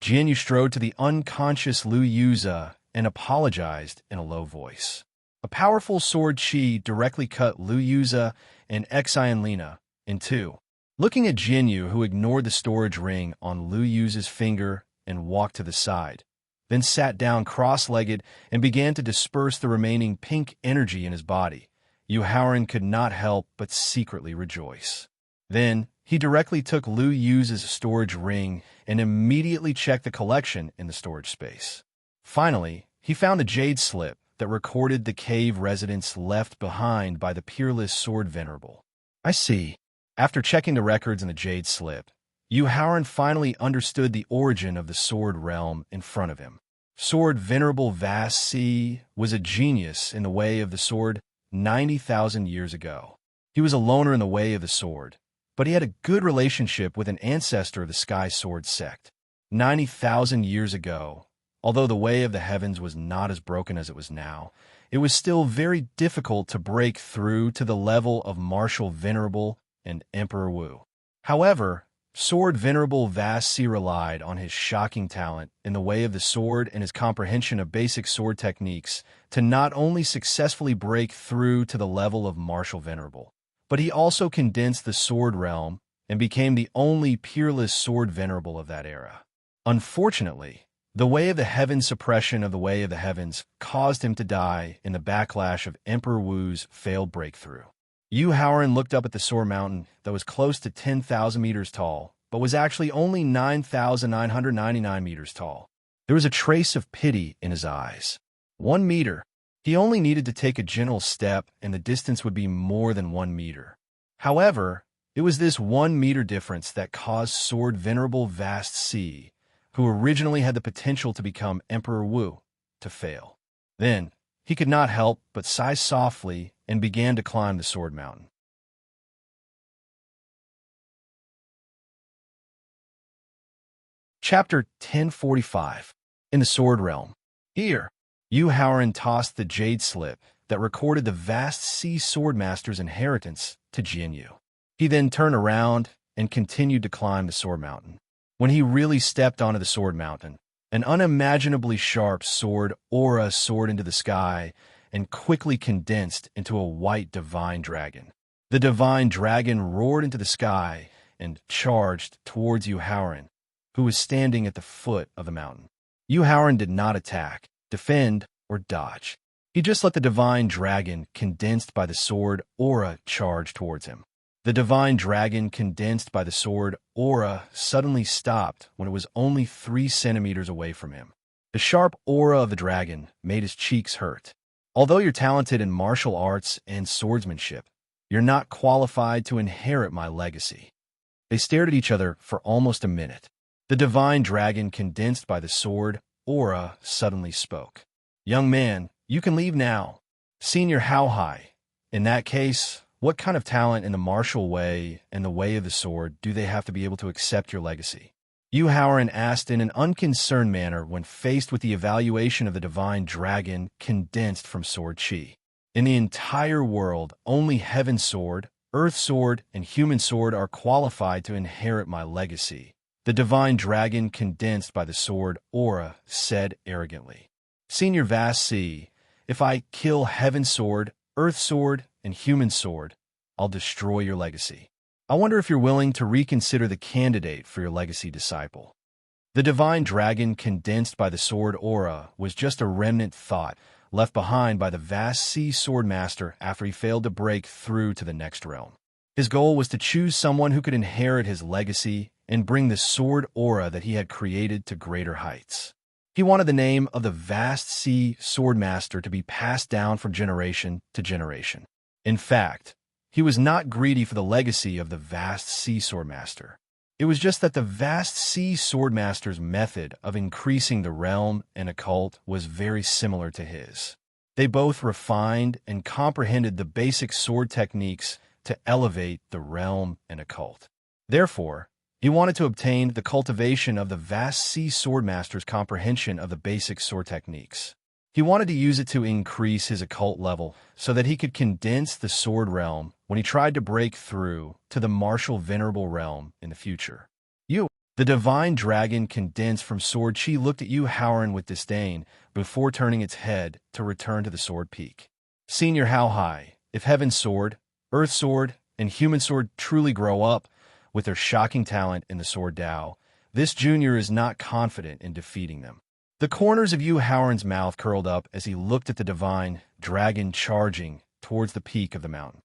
Jianyu strode to the unconscious Liu Yuza and apologized in a low voice. A powerful sword chi directly cut Liu Yuza and Xian Lina in two. Looking at Jianyu, who ignored the storage ring on Liu Yuza's finger and walked to the side, then sat down cross-legged and began to disperse the remaining pink energy in his body, Yu Haoran could not help but secretly rejoice. Then, he directly took Liu Yuza's storage ring and immediately checked the collection in the storage space. Finally, he found a jade slip that recorded the cave residence left behind by the peerless sword venerable. I see. After checking the records in the jade slip, Yu Haoran finally understood the origin of the sword realm in front of him. Sword Venerable Vast Sea was a genius in the way of the sword 90,000 years ago. He was a loner in the way of the sword, but he had a good relationship with an ancestor of the Sky Sword sect. 90,000 years ago, although the way of the heavens was not as broken as it was now, it was still very difficult to break through to the level of Martial Venerable and Emperor Wu. However, Sword Venerable Vast Sea relied on his shocking talent in the way of the sword and his comprehension of basic sword techniques to not only successfully break through to the level of Martial Venerable, but he also condensed the sword realm and became the only peerless sword venerable of that era. Unfortunately, the way of the heavens suppression of the way of the heavens caused him to die in the backlash of Emperor Wu's failed breakthrough. Yu Haoran looked up at the sword mountain that was close to 10,000 meters tall, but was actually only 9,999 meters tall. There was a trace of pity in his eyes. 1 meter. He only needed to take a gentle step and the distance would be more than 1 meter. However, it was this 1 meter difference that caused Sword Venerable Vast Sea, who originally had the potential to become Emperor Wu, to fail. Then, he could not help but sigh softly and began to climb the sword mountain. Chapter 1045. In the Sword Realm. Here, Yu Haoran tossed the jade slip that recorded the Vast Sea Swordmaster's inheritance to Jianyu. He then turned around and continued to climb the sword mountain. When he really stepped onto the sword mountain, an unimaginably sharp sword aura soared into the sky and quickly condensed into a white divine dragon. The divine dragon roared into the sky and charged towards Yu Haoran, who was standing at the foot of the mountain. Yu Haoran did not attack, defend, or dodge. He just let the divine dragon, condensed by the sword aura, charge towards him. The divine dragon, condensed by the sword aura, suddenly stopped when it was only 3 centimeters away from him. The sharp aura of the dragon made his cheeks hurt. Although you're talented in martial arts and swordsmanship, you're not qualified to inherit my legacy. They stared at each other for almost a minute. The divine dragon, condensed by the sword aura, suddenly spoke. Young man, you can leave now. Senior how high? In that case, what kind of talent in the martial way and the way of the sword do they have to be able to accept your legacy? Yu Haoran asked in an unconcerned manner when faced with the evaluation of the divine dragon condensed from sword chi. In the entire world, only Heaven Sword, Earth Sword, and Human Sword are qualified to inherit my legacy. The divine dragon, condensed by the sword aura, said arrogantly. Senior Vast Sea, if I kill Heaven Sword, Earth Sword, and Human Sword, I'll destroy your legacy. I wonder if you're willing to reconsider the candidate for your legacy disciple. The divine dragon, condensed by the sword aura, was just a remnant thought left behind by the Vast Sea Swordmaster after he failed to break through to the next realm. His goal was to choose someone who could inherit his legacy and bring the sword aura that he had created to greater heights. He wanted the name of the Vast Sea Swordmaster to be passed down from generation to generation. In fact, He was not greedy for the legacy of the vast sea swordmaster. It was just that the vast sea swordmaster's method of increasing the realm and occult was very similar to his. They both refined and comprehended the basic sword techniques to elevate the realm and occult. Therefore, he wanted to obtain the cultivation of the vast sea swordmaster's comprehension of the basic sword techniques. He wanted to use it to increase his occult level so that he could condense the sword realm when he tried to break through to the martial venerable realm in the future. The divine dragon condensed from sword chi looked at Yu Haoran with disdain before turning its head to return to the sword peak. Senior How High, if heaven's sword, earth sword, and human sword truly grow up with their shocking talent in the sword Tao, this junior is not confident in defeating them. The corners of Yu Haoran's mouth curled up as he looked at the divine dragon charging towards the peak of the mountain.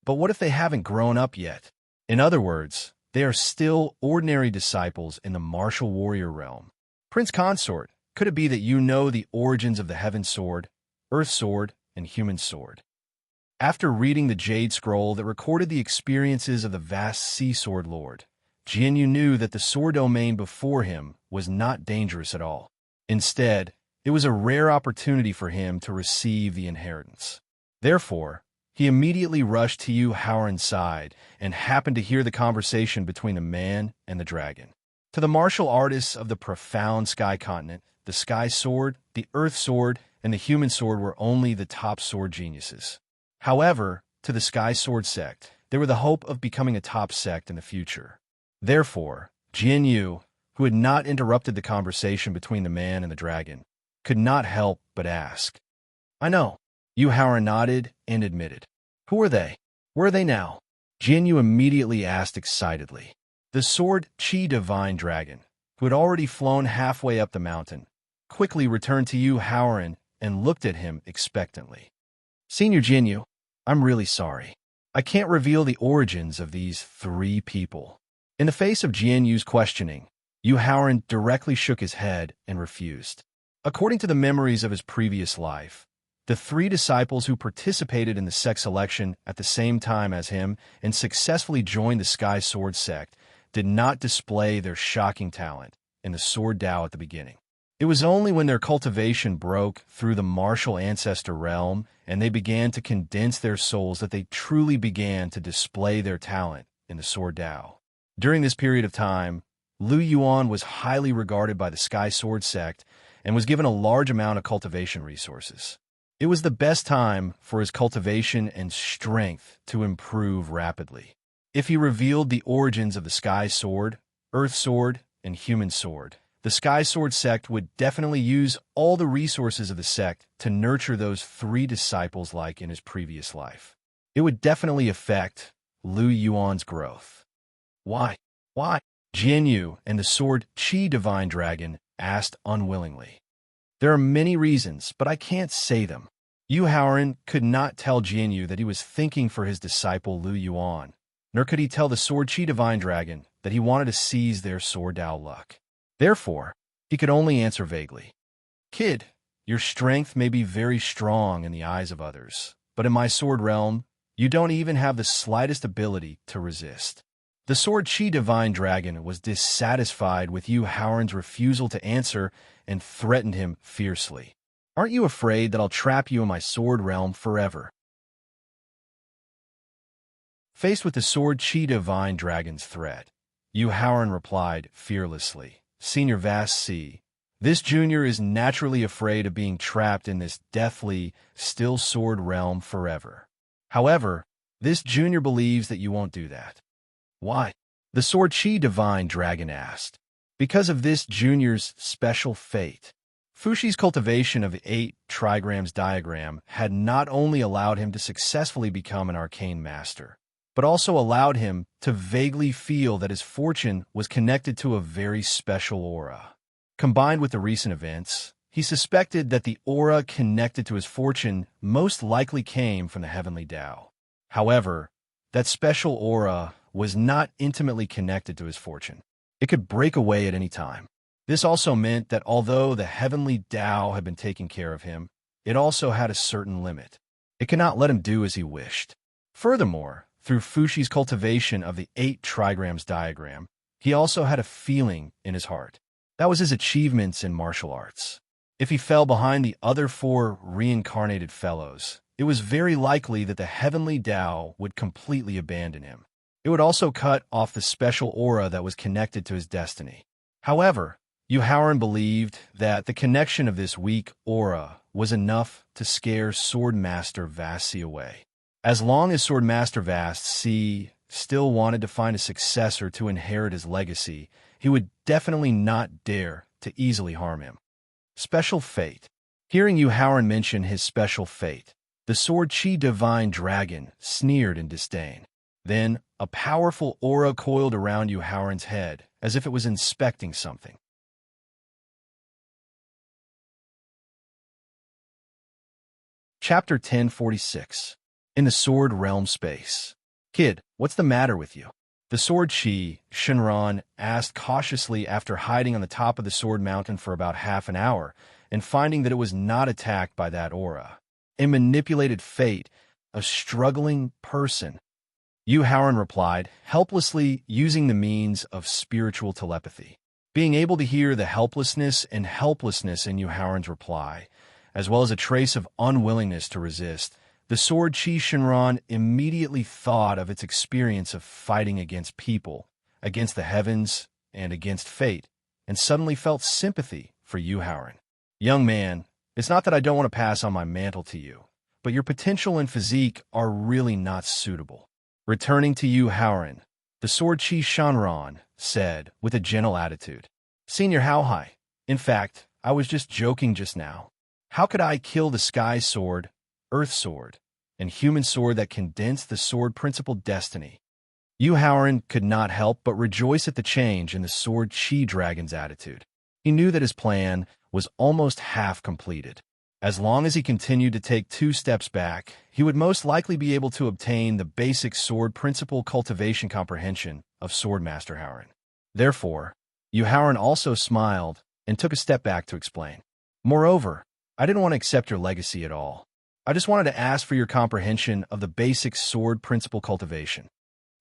But what if they haven't grown up yet? In other words, they are still ordinary disciples in the martial warrior realm. Prince Consort, could it be that you know the origins of the heaven sword, earth sword, and human sword? After reading the Jade Scroll that recorded the experiences of the vast sea sword lord, Jianyu knew that the sword domain before him was not dangerous at all. Instead, it was a rare opportunity for him to receive the inheritance. Therefore, he immediately rushed to Yu Haoran's side and happened to hear the conversation between the man and the dragon. To the martial artists of the profound sky continent, the sky sword, the earth sword, and the human sword were only the top sword geniuses. However, to the sky sword sect, they were the hope of becoming a top sect in the future. Therefore, Jianyu, who had not interrupted the conversation between the man and the dragon, could not help but ask. I know. Yu Haoran nodded and admitted. Who are they? Where are they now? Jianyu immediately asked excitedly. The sword Chi divine dragon, who had already flown halfway up the mountain, quickly returned to Yu Haoran and looked at him expectantly. Senior Jianyu, I'm really sorry. I can't reveal the origins of these three people. In the face of Jianyu's questioning, Yu Haoran directly shook his head and refused. According to the memories of his previous life, the three disciples who participated in the sect selection at the same time as him and successfully joined the Sky Sword sect did not display their shocking talent in the Sword Tao at the beginning. It was only when their cultivation broke through the martial ancestor realm and they began to condense their souls that they truly began to display their talent in the Sword Tao. During this period of time, Lu Yuan was highly regarded by the Sky Sword sect and was given a large amount of cultivation resources. It was the best time for his cultivation and strength to improve rapidly. If he revealed the origins of the Sky Sword, Earth Sword, and Human Sword, the Sky Sword sect would definitely use all the resources of the sect to nurture those three disciples like in his previous life. It would definitely affect Lu Yuan's growth. Why? Why? Jianyu and the sword Chi Divine Dragon asked unwillingly. There are many reasons, but I can't say them. Yu Haoran could not tell Jianyu that he was thinking for his disciple Lu Yuan, nor could he tell the sword Chi Divine Dragon that he wanted to seize their sword Tao luck. Therefore, he could only answer vaguely. Kid, your strength may be very strong in the eyes of others, but in my sword realm, you don't even have the slightest ability to resist. The sword Chi Divine Dragon was dissatisfied with Yu Haoran's refusal to answer and threatened him fiercely. Aren't you afraid that I'll trap you in my sword realm forever? Faced with the sword Chi Divine Dragon's threat, Yu Haoran replied fearlessly, Senior Vast Sea, this junior is naturally afraid of being trapped in this deathly, still sword realm forever. However, this junior believes that you won't do that. Why? The sword Chi Divine Dragon asked. Because of this junior's special fate. Fushi's cultivation of the 8 trigrams diagram had not only allowed him to successfully become an arcane master, but also allowed him to vaguely feel that his fortune was connected to a very special aura. Combined with the recent events, he suspected that the aura connected to his fortune most likely came from the heavenly Tao. However, that special aura was not intimately connected to his fortune. It could break away at any time. This also meant that although the heavenly Tao had been taking care of him, it also had a certain limit. It could not let him do as he wished. Furthermore, through Fushi's cultivation of the 8 trigrams diagram, he also had a feeling in his heart. That was his achievements in martial arts. If he fell behind the other 4 reincarnated fellows, it was very likely that the heavenly Tao would completely abandon him. It would also cut off the special aura that was connected to his destiny. However, Yu Haoran believed that the connection of this weak aura was enough to scare Swordmaster Vasi away. As long as Swordmaster Vasi still wanted to find a successor to inherit his legacy, he would definitely not dare to easily harm him. Special fate. Hearing Yu Haoran mention his special fate, the Sword Chi Divine Dragon sneered in disdain. Then, a powerful aura coiled around Yu Haoran's head, as if it was inspecting something. Chapter 1046. In the Sword Realm Space. Kid, what's the matter with you? The Sword Chi, Shenron, asked cautiously after hiding on the top of the Sword Mountain for about half an hour, and finding that it was not attacked by that aura. A manipulated fate, a struggling person. Yu Haoran replied, helplessly using the means of spiritual telepathy. Being able to hear the helplessness in Yu Haoran's reply, as well as a trace of unwillingness to resist, the Sword Chi Shenron immediately thought of its experience of fighting against people, against the heavens, and against fate, and suddenly felt sympathy for Yu Haoran. Young man, it's not that I don't want to pass on my mantle to you, but your potential and physique are really not suitable. Returning to Yu Haoran, the Sword Chi Shenron said with a gentle attitude, Senior How High, in fact, I was just joking just now. How could I kill the Sky Sword, Earth Sword, and Human Sword that condense the Sword Principle Destiny? Yu Haoran could not help but rejoice at the change in the Sword Chi Dragon's attitude. He knew that his plan was almost half completed. As long as he continued to take 2 steps back, he would most likely be able to obtain the basic Sword Principle Cultivation Comprehension of Swordmaster Haoran. Therefore, Yu Haoran also smiled and took a step back to explain. Moreover, I didn't want to accept your legacy at all. I just wanted to ask for your comprehension of the basic Sword Principle Cultivation.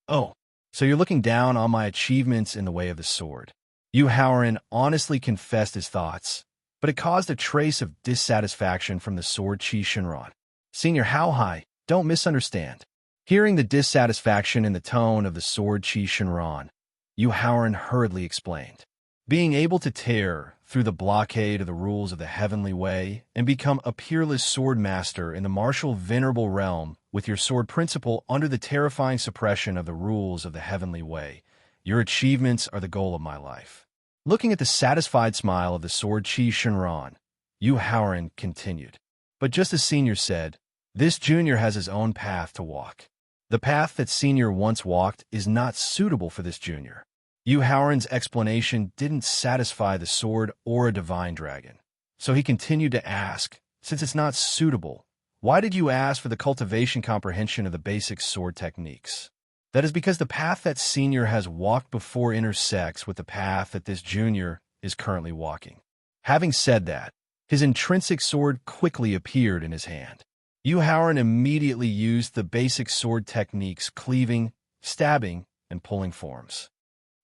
Oh, so you're looking down on my achievements in the way of the sword. Yu Haoran honestly confessed his thoughts, but it caused a trace of dissatisfaction from the Sword Chi Shenron. Senior How High, don't misunderstand. Hearing the dissatisfaction in the tone of the Sword Chi Shenron, Yu Haoran hurriedly explained. Being able to tear through the blockade of the rules of the heavenly way and become a peerless sword master in the martial venerable realm with your sword principle under the terrifying suppression of the rules of the heavenly way, your achievements are the goal of my life. Looking at the satisfied smile of the Sword Chi Shenron, Yu Haoran continued. But just as Senior said, this junior has his own path to walk. The path that Senior once walked is not suitable for this junior. Yu Haoran's explanation didn't satisfy the sword or a divine dragon. So he continued to ask, since it's not suitable, why did you ask for the cultivation comprehension of the basic sword techniques? That is because the path that Senior has walked before intersects with the path that this junior is currently walking. Having said that, his intrinsic sword quickly appeared in his hand. Yu Haoran immediately used the basic sword techniques cleaving, stabbing, and pulling forms.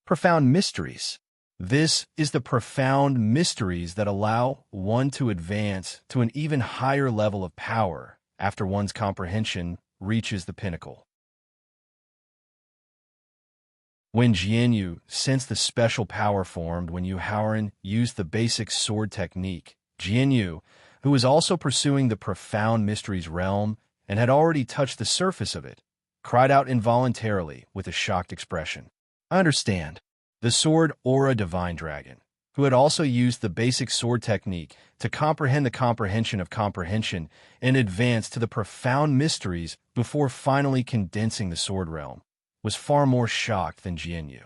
Profound mysteries. This is the profound mysteries that allow one to advance to an even higher level of power after one's comprehension reaches the pinnacle. When Jianyu sensed the special power formed when Yu Haoran used the basic sword technique, Jianyu, who was also pursuing the profound mysteries realm and had already touched the surface of it, cried out involuntarily with a shocked expression. I understand. The Sword Aura Divine Dragon, who had also used the basic sword technique to comprehend the comprehension of comprehension and advance to the profound mysteries before finally condensing the sword realm, was far more shocked than Jianyu.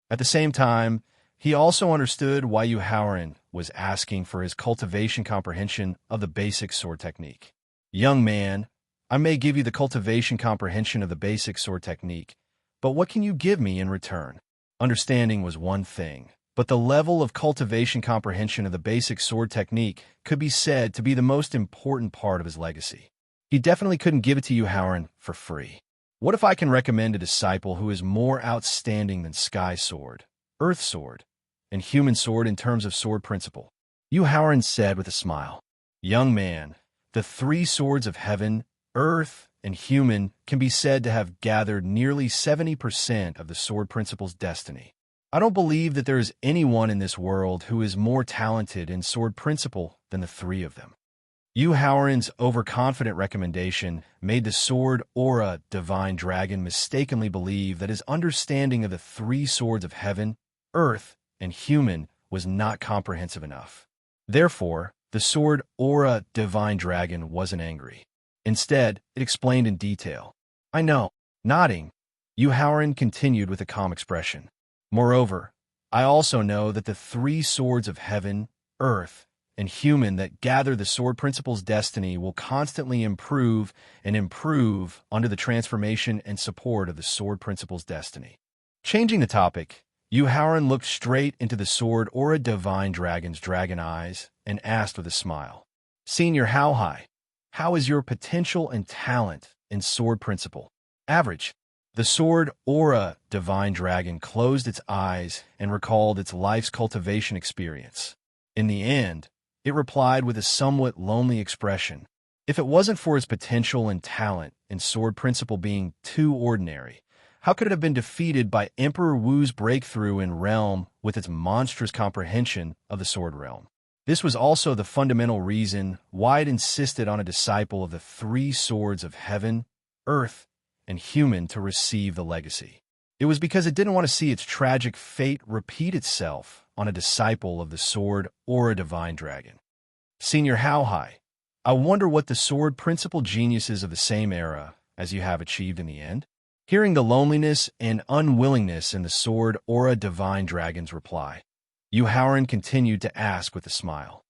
At the same time, he also understood why Yu Haoran was asking for his cultivation comprehension of the basic sword technique. Young man, I may give you the cultivation comprehension of the basic sword technique, but what can you give me in return? Understanding was one thing, but the level of cultivation comprehension of the basic sword technique could be said to be the most important part of his legacy. He definitely couldn't give it to you, Howard, for free. What if I can recommend a disciple who is more outstanding than Sky Sword, Earth Sword, and Human Sword in terms of sword principle? Yu Haoran said with a smile. Young man, the three swords of heaven, earth, and human can be said to have gathered nearly 70% of the sword principle's destiny. I don't believe that there is anyone in this world who is more talented in sword principle than the three of them. Yu Haoran's overconfident recommendation made the sword aura divine dragon mistakenly believe that his understanding of the three swords of heaven, earth, and human was not comprehensive enough. Therefore, the sword aura divine dragon wasn't angry. Instead, it explained in detail. I know. Nodding, Yu Haoran continued with a calm expression. Moreover, I also know that the three swords of heaven, earth, and human that gather the sword principle's destiny will constantly improve and improve under the transformation and support of the sword principle's destiny. Changing the topic, Yu Haoran looked straight into the sword aura divine dragon's dragon eyes and asked with a smile, Senior how is your potential and talent in sword principle? Average. The sword aura divine dragon closed its eyes and recalled its life's cultivation experience. In the end, it replied with a somewhat lonely expression. If it wasn't for its potential and talent in sword principle being too ordinary, how could it have been defeated by Emperor Wu's breakthrough in realm with its monstrous comprehension of the sword realm? This was also the fundamental reason why it insisted on a disciple of the three swords of heaven, earth, and human to receive the legacy. It was because it didn't want to see its tragic fate repeat itself on a disciple of the sword or a divine dragon. Senior I wonder what the sword principle geniuses of the same era as you have achieved in the end? Hearing the loneliness and unwillingness in the sword aura divine dragon's reply, Yu Haoran continued to ask with a smile.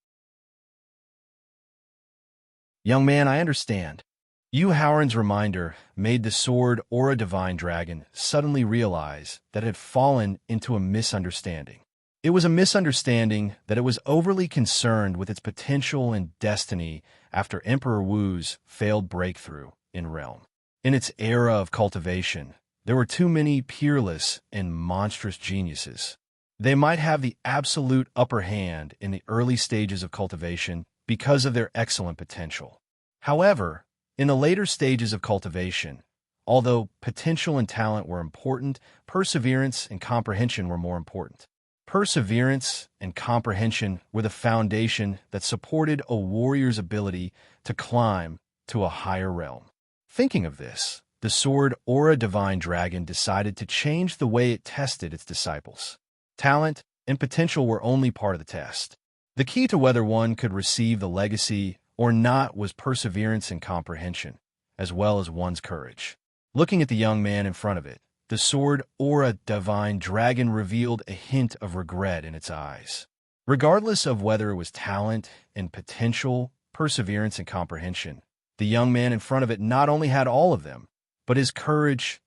Young man, I understand. Yu Haoran's reminder made the sword aura divine dragon suddenly realize that it had fallen into a misunderstanding. It was a misunderstanding that it was overly concerned with its potential and destiny after Emperor Wu's failed breakthrough in realm. In its era of cultivation, there were too many peerless and monstrous geniuses. They might have the absolute upper hand in the early stages of cultivation because of their excellent potential. However, in the later stages of cultivation, although potential and talent were important, perseverance and comprehension were more important. Perseverance and comprehension were the foundation that supported a warrior's ability to climb to a higher realm. Thinking of this, the sword aura divine dragon decided to change the way it tested its disciples. Talent and potential were only part of the test. The key to whether one could receive the legacy or not was perseverance and comprehension, as well as one's courage. Looking at the young man in front of it, the sword aura divine dragon revealed a hint of regret in its eyes. Regardless of whether it was talent and potential, perseverance and comprehension, the young man in front of it not only had all of them, but his courage,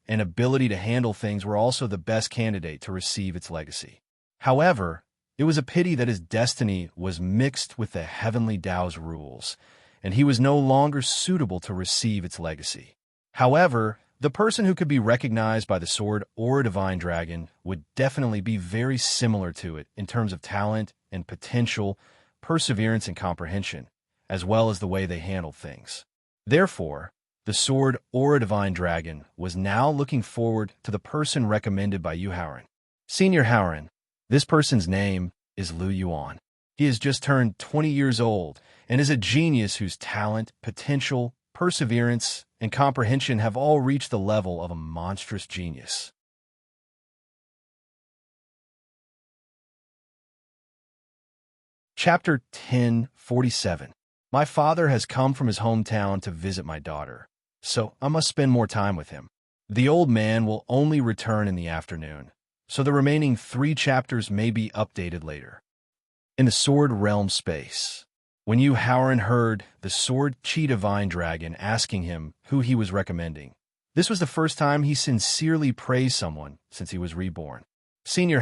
and ability to handle things were also the best candidate to receive its legacy. However, it was a pity that his destiny was mixed with the heavenly Tao's rules, and he was no longer suitable to receive its legacy. However, the person who could be recognized by the sword or divine dragon would definitely be very similar to it in terms of talent and potential, perseverance and comprehension, as well as the way they handled things. Therefore, the sword or divine dragon was now looking forward to the person recommended by Yu Haoran. Senior Haoran, this person's name is Lu Yuan. He has just turned 20 years old and is a genius whose talent, potential, perseverance, and comprehension have all reached the level of a monstrous genius. Chapter 1047. My father has come from his hometown to visit my daughter, so I must spend more time with him. The old man will only return in the afternoon, so the remaining 3 chapters may be updated later. In the Sword Realm space, when Yu Haoran heard the Sword Chi Divine Dragon asking him who he was recommending, this was the first time he sincerely praised someone since he was reborn. Senior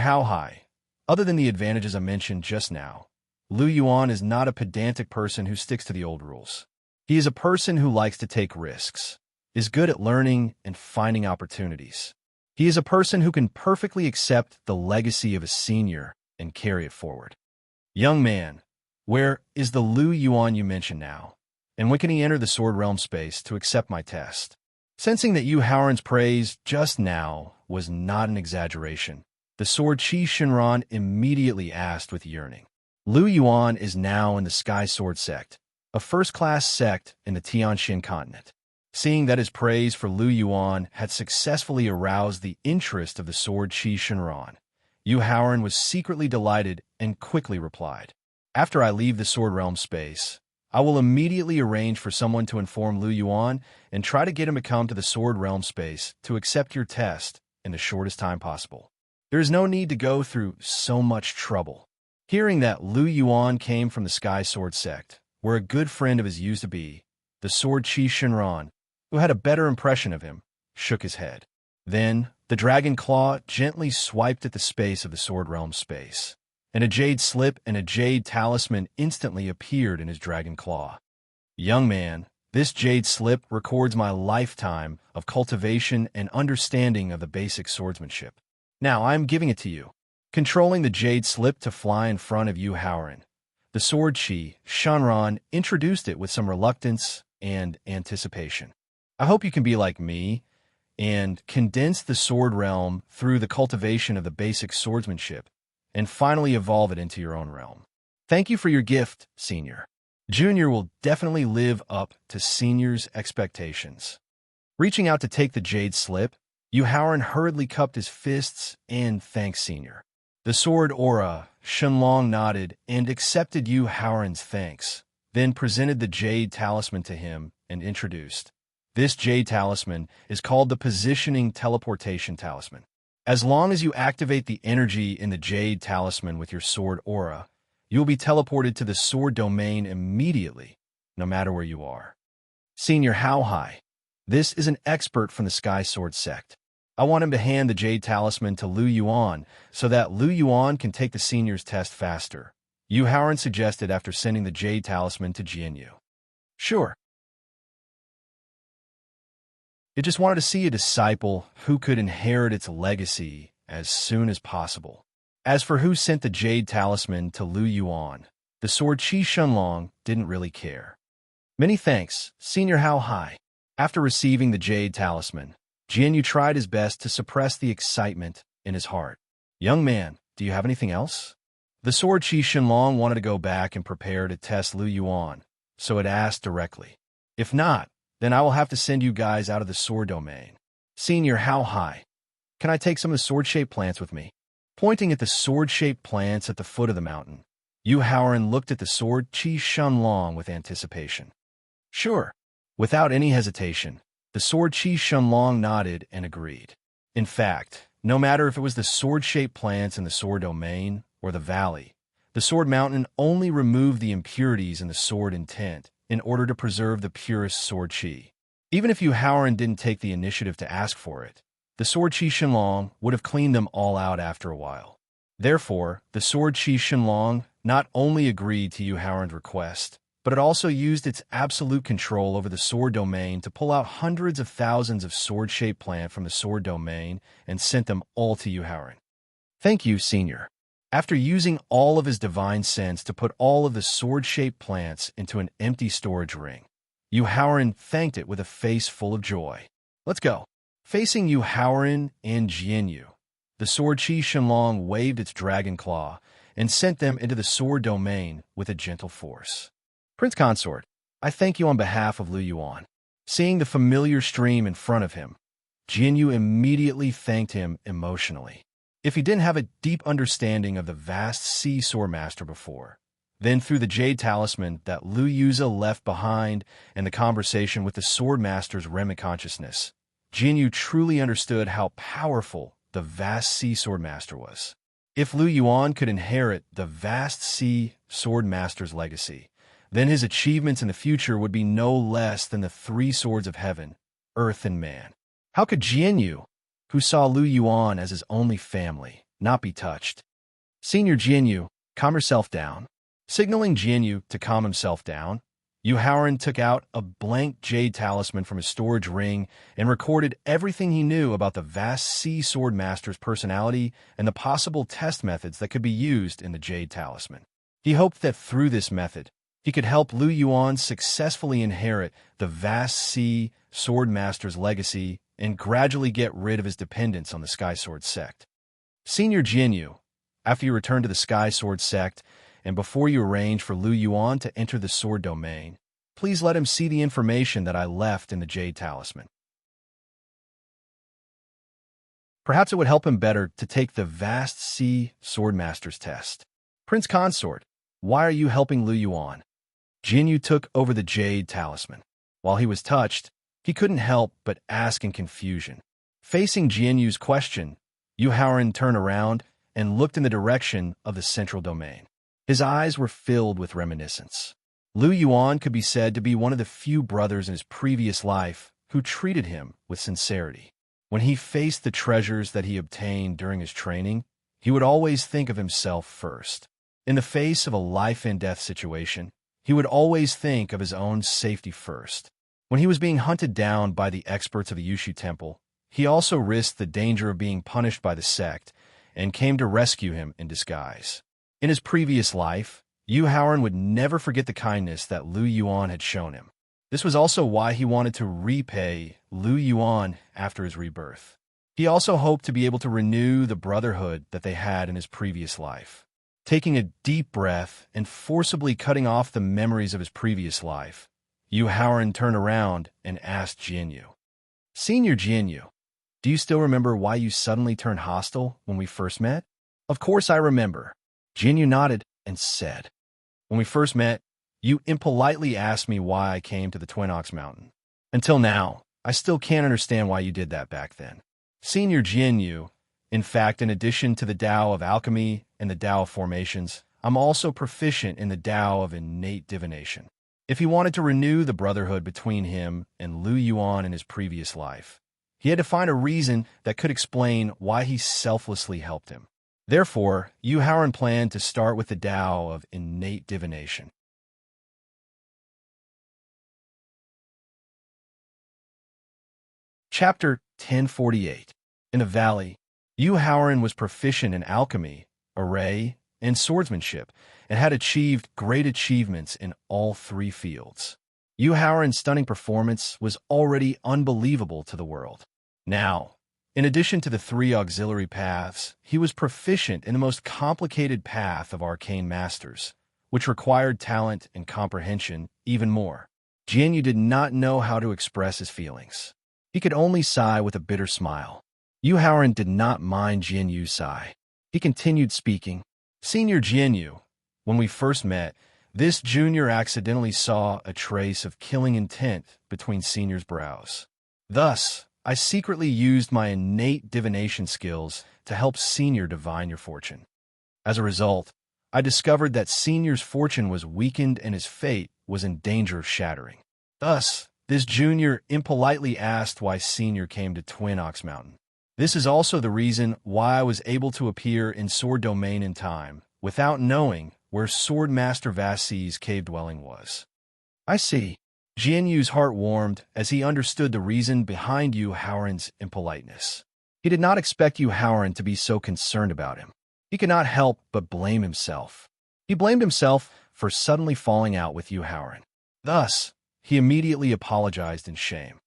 other than the advantages I mentioned just now, Lu Yuan is not a pedantic person who sticks to the old rules. He is a person who likes to take risks, is good at learning and finding opportunities. He is a person who can perfectly accept the legacy of a senior and carry it forward. Young man, where is the Lu Yuan you mentioned now? And when can he enter the Sword Realm space to accept my test? Sensing that Yu Haoran's praise just now was not an exaggeration, the Sword Qi Shenron immediately asked with yearning. Lu Yuan is now in the Sky Sword sect, a first-class sect in the Tianxin continent. Seeing that his praise for Lu Yuan had successfully aroused the interest of the Sword Qi Shenron, Yu Haoran was secretly delighted and quickly replied, "After I leave the Sword Realm space, I will immediately arrange for someone to inform Lu Yuan and try to get him to come to the Sword Realm space to accept your test in the shortest time possible. There is no need to go through so much trouble." Hearing that Lu Yuan came from the Sky Sword sect, where a good friend of his used to be, the Sword Qi Shenron, who had a better impression of him, shook his head. Then, the dragon claw gently swiped at the space of the Sword Realm space, and a jade slip and a jade talisman instantly appeared in his dragon claw. Young man, this jade slip records my lifetime of cultivation and understanding of the basic swordsmanship. Now I am giving it to you. Controlling the jade slip to fly in front of Yu Haoran, the Sword Qi Shenron introduced it with some reluctance and anticipation. I hope you can be like me and condense the sword realm through the cultivation of the basic swordsmanship and finally evolve it into your own realm. Thank you for your gift, Senior. Junior will definitely live up to Senior's expectations. Reaching out to take the jade slip, Yu Haoran hurriedly cupped his fists and thanked Senior. The sword aura, Shenlong nodded and accepted Yu Haoran's thanks, then presented the jade talisman to him and introduced. This jade talisman is called the Positioning Teleportation Talisman. As long as you activate the energy in the jade talisman with your sword aura, you will be teleported to the sword domain immediately, no matter where you are. Senior How High. This is an expert from the Sky Sword sect. I want him to hand the jade talisman to Lu Yuan so that Lu Yuan can take the senior's test faster, Yu Haoran suggested after sending the jade talisman to Jianyu. Sure. It just wanted to see a disciple who could inherit its legacy as soon as possible. As for who sent the jade talisman to Lu Yuan, the Sword Qi Shenlong didn't really care. Many thanks, Senior How High. After receiving the jade talisman, Jianyu tried his best to suppress the excitement in his heart. Young man, do you have anything else? The Sword Qi Shenlong wanted to go back and prepare to test Lu Yuan, so it asked directly. If not, then I will have to send you guys out of the sword domain. Senior How High. Can I take some of the sword-shaped plants with me? Pointing at the sword-shaped plants at the foot of the mountain, Yu Haoran looked at the Sword Qi Shenlong with anticipation. Sure. Without any hesitation, the Sword Qi Shenlong nodded and agreed. In fact, no matter if it was the sword-shaped plants in the sword domain or the valley, the sword mountain only removed the impurities in the sword intent in order to preserve the purest sword qi. Even if Yu Haoran didn't take the initiative to ask for it, the Sword Qi Shenlong would have cleaned them all out after a while. Therefore, the Sword Qi Shenlong not only agreed to Yu Haoran's request, but it also used its absolute control over the sword domain to pull out hundreds of thousands of sword-shaped plants from the sword domain and sent them all to Yu Haoran. Thank you, Senior. After using all of his divine sense to put all of the sword-shaped plants into an empty storage ring, Yu Haoran thanked it with a face full of joy. Let's go. Facing Yu Haoran and Jianyu, the Sword Qi Shenlong waved its dragon claw and sent them into the sword domain with a gentle force. Prince Consort, I thank you on behalf of Lu Yuan. Seeing the familiar stream in front of him, Jianyu immediately thanked him emotionally. If he didn't have a deep understanding of the vast sea sword master before, then through the jade talisman that Lu Yuza left behind and the conversation with the sword master's Remic consciousness, Jianyu truly understood how powerful the vast sea sword master was. If Lu Yuan could inherit the vast sea sword master's legacy, then his achievements in the future would be no less than the three swords of heaven, earth, and man. How could Jianyu, who saw Lu Yuan as his only family, not be touched? Senior Jianyu, calm yourself down. Signaling Jianyu to calm himself down, Yu Haoran took out a blank jade talisman from his storage ring and recorded everything he knew about the vast sea sword master's personality and the possible test methods that could be used in the jade talisman. He hoped that through this method, he could help Lu Yuan successfully inherit the vast sea sword master's legacy and gradually get rid of his dependence on the Sky Sword sect. Senior Jinyu, after you return to the Sky Sword sect, and before you arrange for Lu Yuan to enter the sword domain, please let him see the information that I left in the Jade Talisman. Perhaps it would help him better to take the vast sea swordmaster's test. Prince Consort, why are you helping Lu Yuan? Jinyu took over the Jade Talisman. While he was touched, he couldn't help but ask in confusion. Facing Jinyu's question, Yu Haoran turned around and looked in the direction of the central domain. His eyes were filled with reminiscence. Lu Yuan could be said to be one of the few brothers in his previous life who treated him with sincerity. When he faced the treasures that he obtained during his training, he would always think of himself first. In the face of a life-and-death situation, he would always think of his own safety first. When he was being hunted down by the experts of the Yushu Temple, he also risked the danger of being punished by the sect and came to rescue him in disguise. In his previous life, Yu Haoran would never forget the kindness that Lu Yuan had shown him. This was also why he wanted to repay Lu Yuan after his rebirth. He also hoped to be able to renew the brotherhood that they had in his previous life. Taking a deep breath and forcibly cutting off the memories of his previous life, Yu Haoran turned around and asked Jinyu. Senior Jinyu, do you still remember why you suddenly turned hostile when we first met? Of course I remember. Jinyu nodded and said, when we first met, you impolitely asked me why I came to the Twin Ox Mountain. Until now, I still can't understand why you did that back then. Senior Jinyu, in fact, in addition to the Tao of Alchemy and the Tao of Formations, I'm also proficient in the Tao of Innate Divination. If he wanted to renew the brotherhood between him and Lu Yuan in his previous life, he had to find a reason that could explain why he selflessly helped him. Therefore, Yu Haoran planned to start with the Tao of Innate Divination. Chapter 1048. In the valley, Yu Haoran was proficient in alchemy, array, and swordsmanship, and had achieved great achievements in all three fields. Yu Haoran's stunning performance was already unbelievable to the world. Now, in addition to the three auxiliary paths, he was proficient in the most complicated path of arcane masters, which required talent and comprehension even more. Jinyu did not know how to express his feelings. He could only sigh with a bitter smile. Yu Haoran did not mind Jinyu's sigh. He continued speaking. Senior Jinyu, when we first met, this junior accidentally saw a trace of killing intent between Senior's brows. Thus, I secretly used my innate divination skills to help Senior divine your fortune. As a result, I discovered that Senior's fortune was weakened and his fate was in danger of shattering. Thus, this junior impolitely asked why Senior came to Twin Ox Mountain. This is also the reason why I was able to appear in Sword Domain in time, without knowing where Swordmaster Vasi's cave dwelling was. I see. Jianyu's heart warmed as he understood the reason behind Yu Haoran's impoliteness. He did not expect Yu Haoran to be so concerned about him. He could not help but blame himself. He blamed himself for suddenly falling out with Yu Haoran. Thus, he immediately apologized in shame.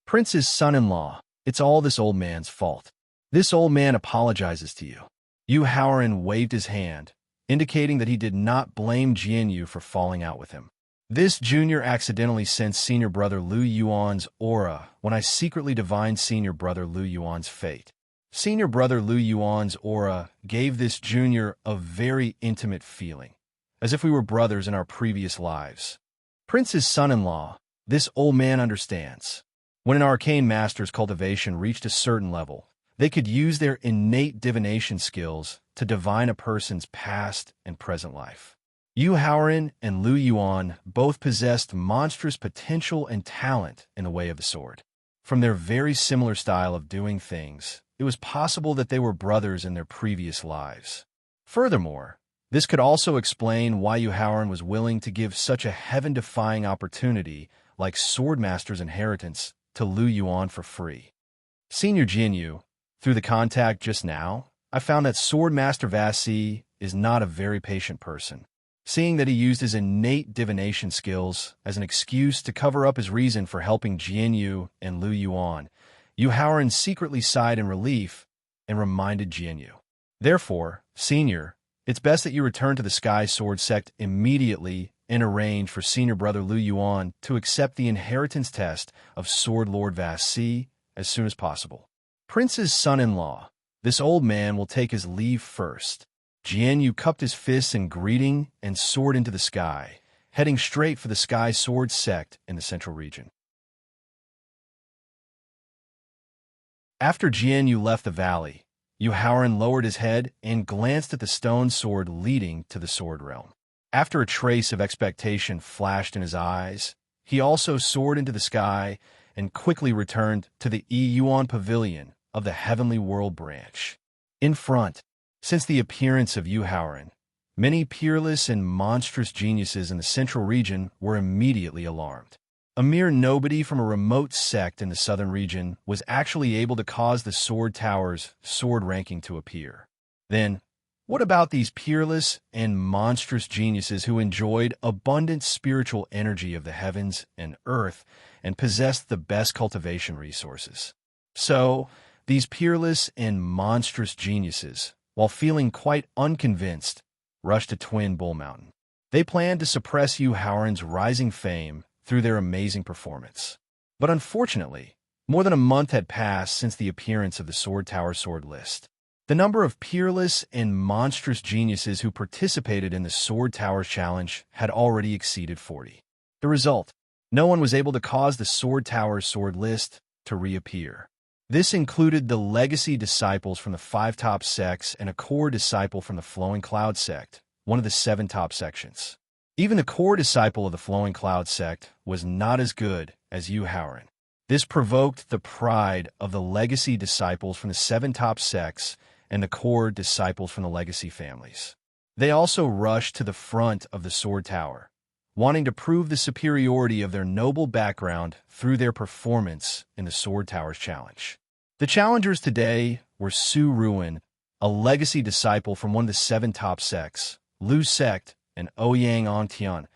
Prince's son-in-law, it's all this old man's fault. This old man apologizes to you. Yu Haoran waved his hand, indicating that he did not blame Jianyu for falling out with him. This junior accidentally sensed senior brother Lu Yuan's aura when I secretly divined senior brother Lu Yuan's fate. Senior brother Lu Yuan's aura gave this junior a very intimate feeling, as if we were brothers in our previous lives. Prince's son-in-law, this old man understands. When an arcane master's cultivation reached a certain level, they could use their innate divination skills to divine a person's past and present life. Yu Haoran and Lu Yuan both possessed monstrous potential and talent in the way of the sword. From their very similar style of doing things, it was possible that they were brothers in their previous lives. Furthermore, This could also explain why Yu Haoran was willing to give such a heaven-defying opportunity like Swordmaster's inheritance to Lu Yuan for free. Senior Jianyu, through the contact just now, I found that Swordmaster Vasi is not a very patient person. Seeing that he used his innate divination skills as an excuse to cover up his reason for helping Jianyu and Lu Yuan, Yu Haoran secretly sighed in relief and reminded Jianyu. Therefore, Senior, it's best that you return to the Sky Sword Sect immediately and arrange for Senior Brother Lu Yuan to accept the inheritance test of Sword Lord Vasi as soon as possible. Prince's son-in-law, this old man will take his leave first. Jianyu cupped his fists in greeting and soared into the sky, heading straight for the Sky Sword Sect in the central region. After Jianyu left the valley, Yu Haoran lowered his head and glanced at the stone sword leading to the Sword Realm. After a trace of expectation flashed in his eyes, he also soared into the sky and quickly returned to the Yuan Pavilion of the Heavenly World Branch. In front, since the appearance of Yu Haoran, many peerless and monstrous geniuses in the central region were immediately alarmed. A mere nobody from a remote sect in the southern region was actually able to cause the Sword Tower's sword ranking to appear. Then, what about these peerless and monstrous geniuses who enjoyed abundant spiritual energy of the heavens and earth and possessed the best cultivation resources? So, these peerless and monstrous geniuses, while feeling quite unconvinced, rushed to Twin Bull Mountain. They planned to suppress Yu Haoran's rising fame through their amazing performance. But unfortunately, more than a month had passed since the appearance of the Sword Tower sword list. The number of peerless and monstrous geniuses who participated in the Sword Tower challenge had already exceeded 40. The result, no one was able to cause the Sword Tower's sword list to reappear. This included the legacy disciples from the 5 top sects and a core disciple from the Flowing Cloud sect, one of the 7 top sections. Even the core disciple of the Flowing Cloud sect was not as good as Yu Haoran. This provoked the pride of the legacy disciples from the 7 top sects and the core disciples from the legacy families. They also rushed to the front of the Sword Tower, wanting to prove the superiority of their noble background through their performance in the Sword Tower's challenge. The challengers today were Su Ruin, a legacy disciple from one of the 7 top sects, Lu Sect, and Ouyang Ontian,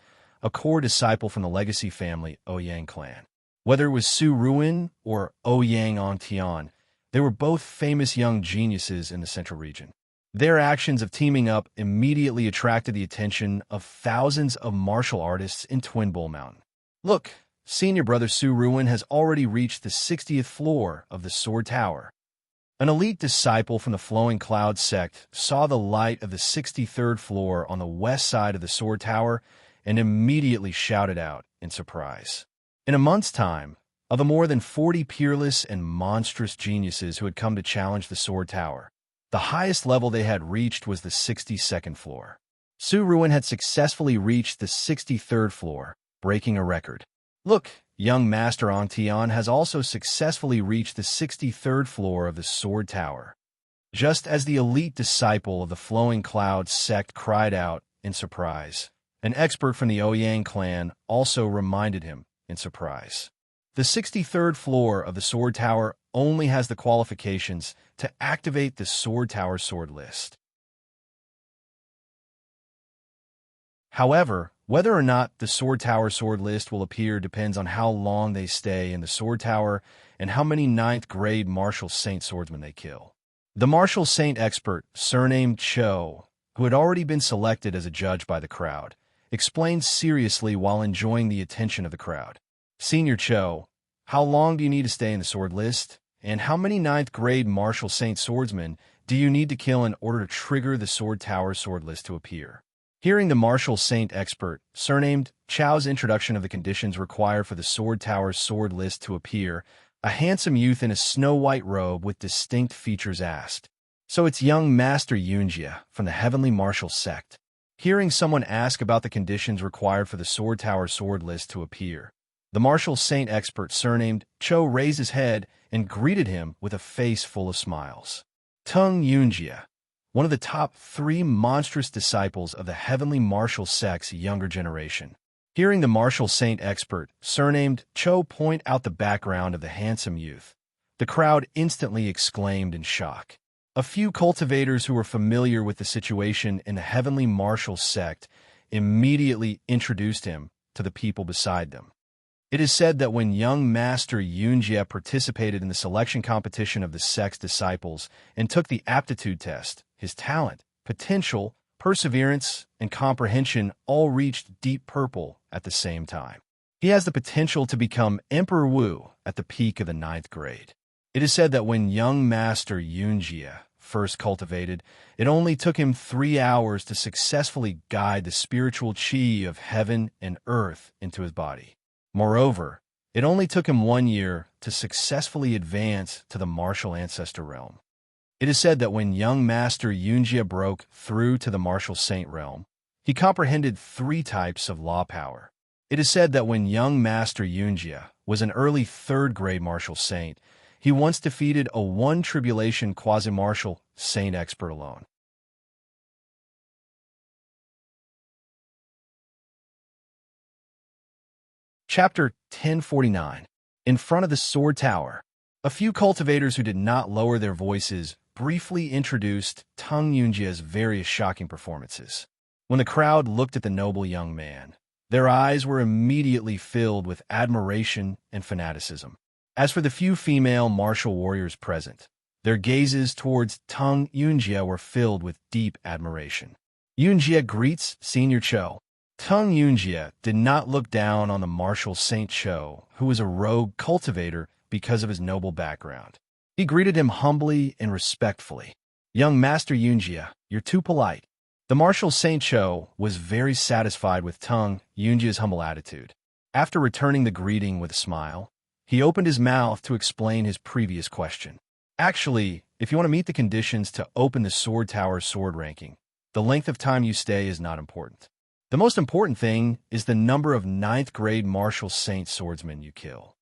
a core disciple from the legacy family Ouyang clan. Whether it was Su Ruin or Ouyang Ontian, they were both famous young geniuses in the central region. Their actions of teaming up immediately attracted the attention of thousands of martial artists in Twin Bull Mountain. Look, Senior Brother Su Ruin has already reached the 60th floor of the Sword Tower. An elite disciple from the Flowing Cloud sect saw the light of the 63rd floor on the west side of the Sword Tower and immediately shouted out in surprise. In a month's time, of the more than 40 peerless and monstrous geniuses who had come to challenge the Sword Tower, the highest level they had reached was the 62nd floor. Su Ruin had successfully reached the 63rd floor, breaking a record. Look, young Master Ontian has also successfully reached the 63rd floor of the Sword Tower. Just as the elite disciple of the Flowing Cloud sect cried out in surprise, an expert from the Ouyang clan also reminded him in surprise. The 63rd floor of the Sword Tower only has the qualifications to activate the Sword Tower sword list. However, whether or not the Sword Tower sword list will appear depends on how long they stay in the Sword Tower and how many 9th grade Martial Saint swordsmen they kill. The Martial Saint expert, surnamed Cho, who had already been selected as a judge by the crowd, explained seriously while enjoying the attention of the crowd. Senior Cho, how long do you need to stay in the sword list? And how many 9th grade Martial Saint swordsmen do you need to kill in order to trigger the Sword Tower sword list to appear? Hearing the Martial Saint expert, surnamed Chao's introduction of the conditions required for the Sword Tower's sword list to appear, a handsome youth in a snow-white robe with distinct features asked, "So it's young Master Yunjia from the Heavenly Martial Sect." Hearing someone ask about the conditions required for the Sword Tower sword list to appear, the Martial Saint expert, surnamed Cho, raised his head and greeted him with a face full of smiles. "Tung Yunjia, one of the top 3 monstrous disciples of the heavenly martial sect's younger generation. Hearing the martial saint expert, surnamed Cho, point out the background of the handsome youth, the crowd instantly exclaimed in shock. A few cultivators who were familiar with the situation in the heavenly martial sect immediately introduced him to the people beside them. It is said that when young Master Yunjie participated in the selection competition of the sect's disciples and took the aptitude test, his talent, potential, perseverance, and comprehension all reached deep purple at the same time. He has the potential to become Emperor Wu at the peak of the 9th grade. It is said that when young Master Yunjie first cultivated, it only took him 3 hours to successfully guide the spiritual chi of heaven and earth into his body. Moreover, it only took him 1 year to successfully advance to the martial ancestor realm. It is said that when young Master Yunjie broke through to the martial saint realm, he comprehended 3 types of law power. It is said that when young Master Yunjie was an early 3rd grade martial saint, he once defeated a 1 tribulation quasi-martial saint expert alone. Chapter 1049. In front of the sword tower. A few cultivators who did not lower their voices briefly introduced Tung Yunjie's various shocking performances. When the crowd looked at the noble young man, their eyes were immediately filled with admiration and fanaticism. As for the few female martial warriors present, their gazes towards Tung Yunjie were filled with deep admiration. Yunjie greets Senior Cho. Tung Yunjie did not look down on the martial Saint Cho, who was a rogue cultivator because of his noble background. He greeted him humbly and respectfully. Young Master Yunjie, you're too polite. The martial Saint Cho was very satisfied with Tung Yunjie's humble attitude. After returning the greeting with a smile, he opened his mouth to explain his previous question. Actually, if you want to meet the conditions to open the sword tower sword ranking, the length of time you stay is not important. The most important thing is the number of 9th grade martial saint swordsmen you kill.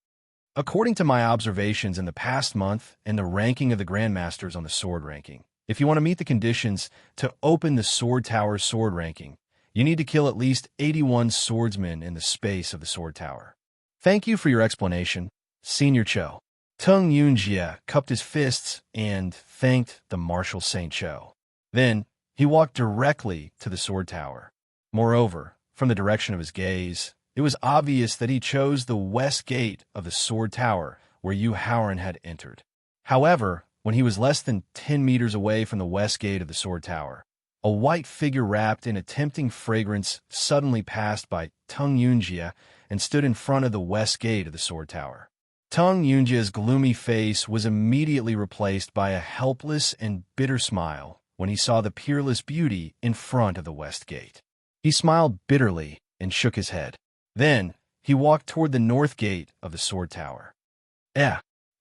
According to my observations in the past month and the ranking of the grandmasters on the sword ranking, if you want to meet the conditions to open the sword tower sword ranking, you need to kill at least 81 swordsmen in the space of the sword tower. Thank you for your explanation, Senior Cho. Tung Yunjie cupped his fists and thanked the martial Saint Cho. Then, he walked directly to the sword tower. Moreover, from the direction of his gaze, it was obvious that he chose the west gate of the sword tower where Yu Haoran had entered. However, when he was less than 10 meters away from the west gate of the sword tower, a white figure wrapped in a tempting fragrance suddenly passed by Tung Yunjie and stood in front of the west gate of the sword tower. Tung Yunjie's gloomy face was immediately replaced by a helpless and bitter smile when he saw the peerless beauty in front of the west gate. He smiled bitterly and shook his head. Then, he walked toward the north gate of the sword tower.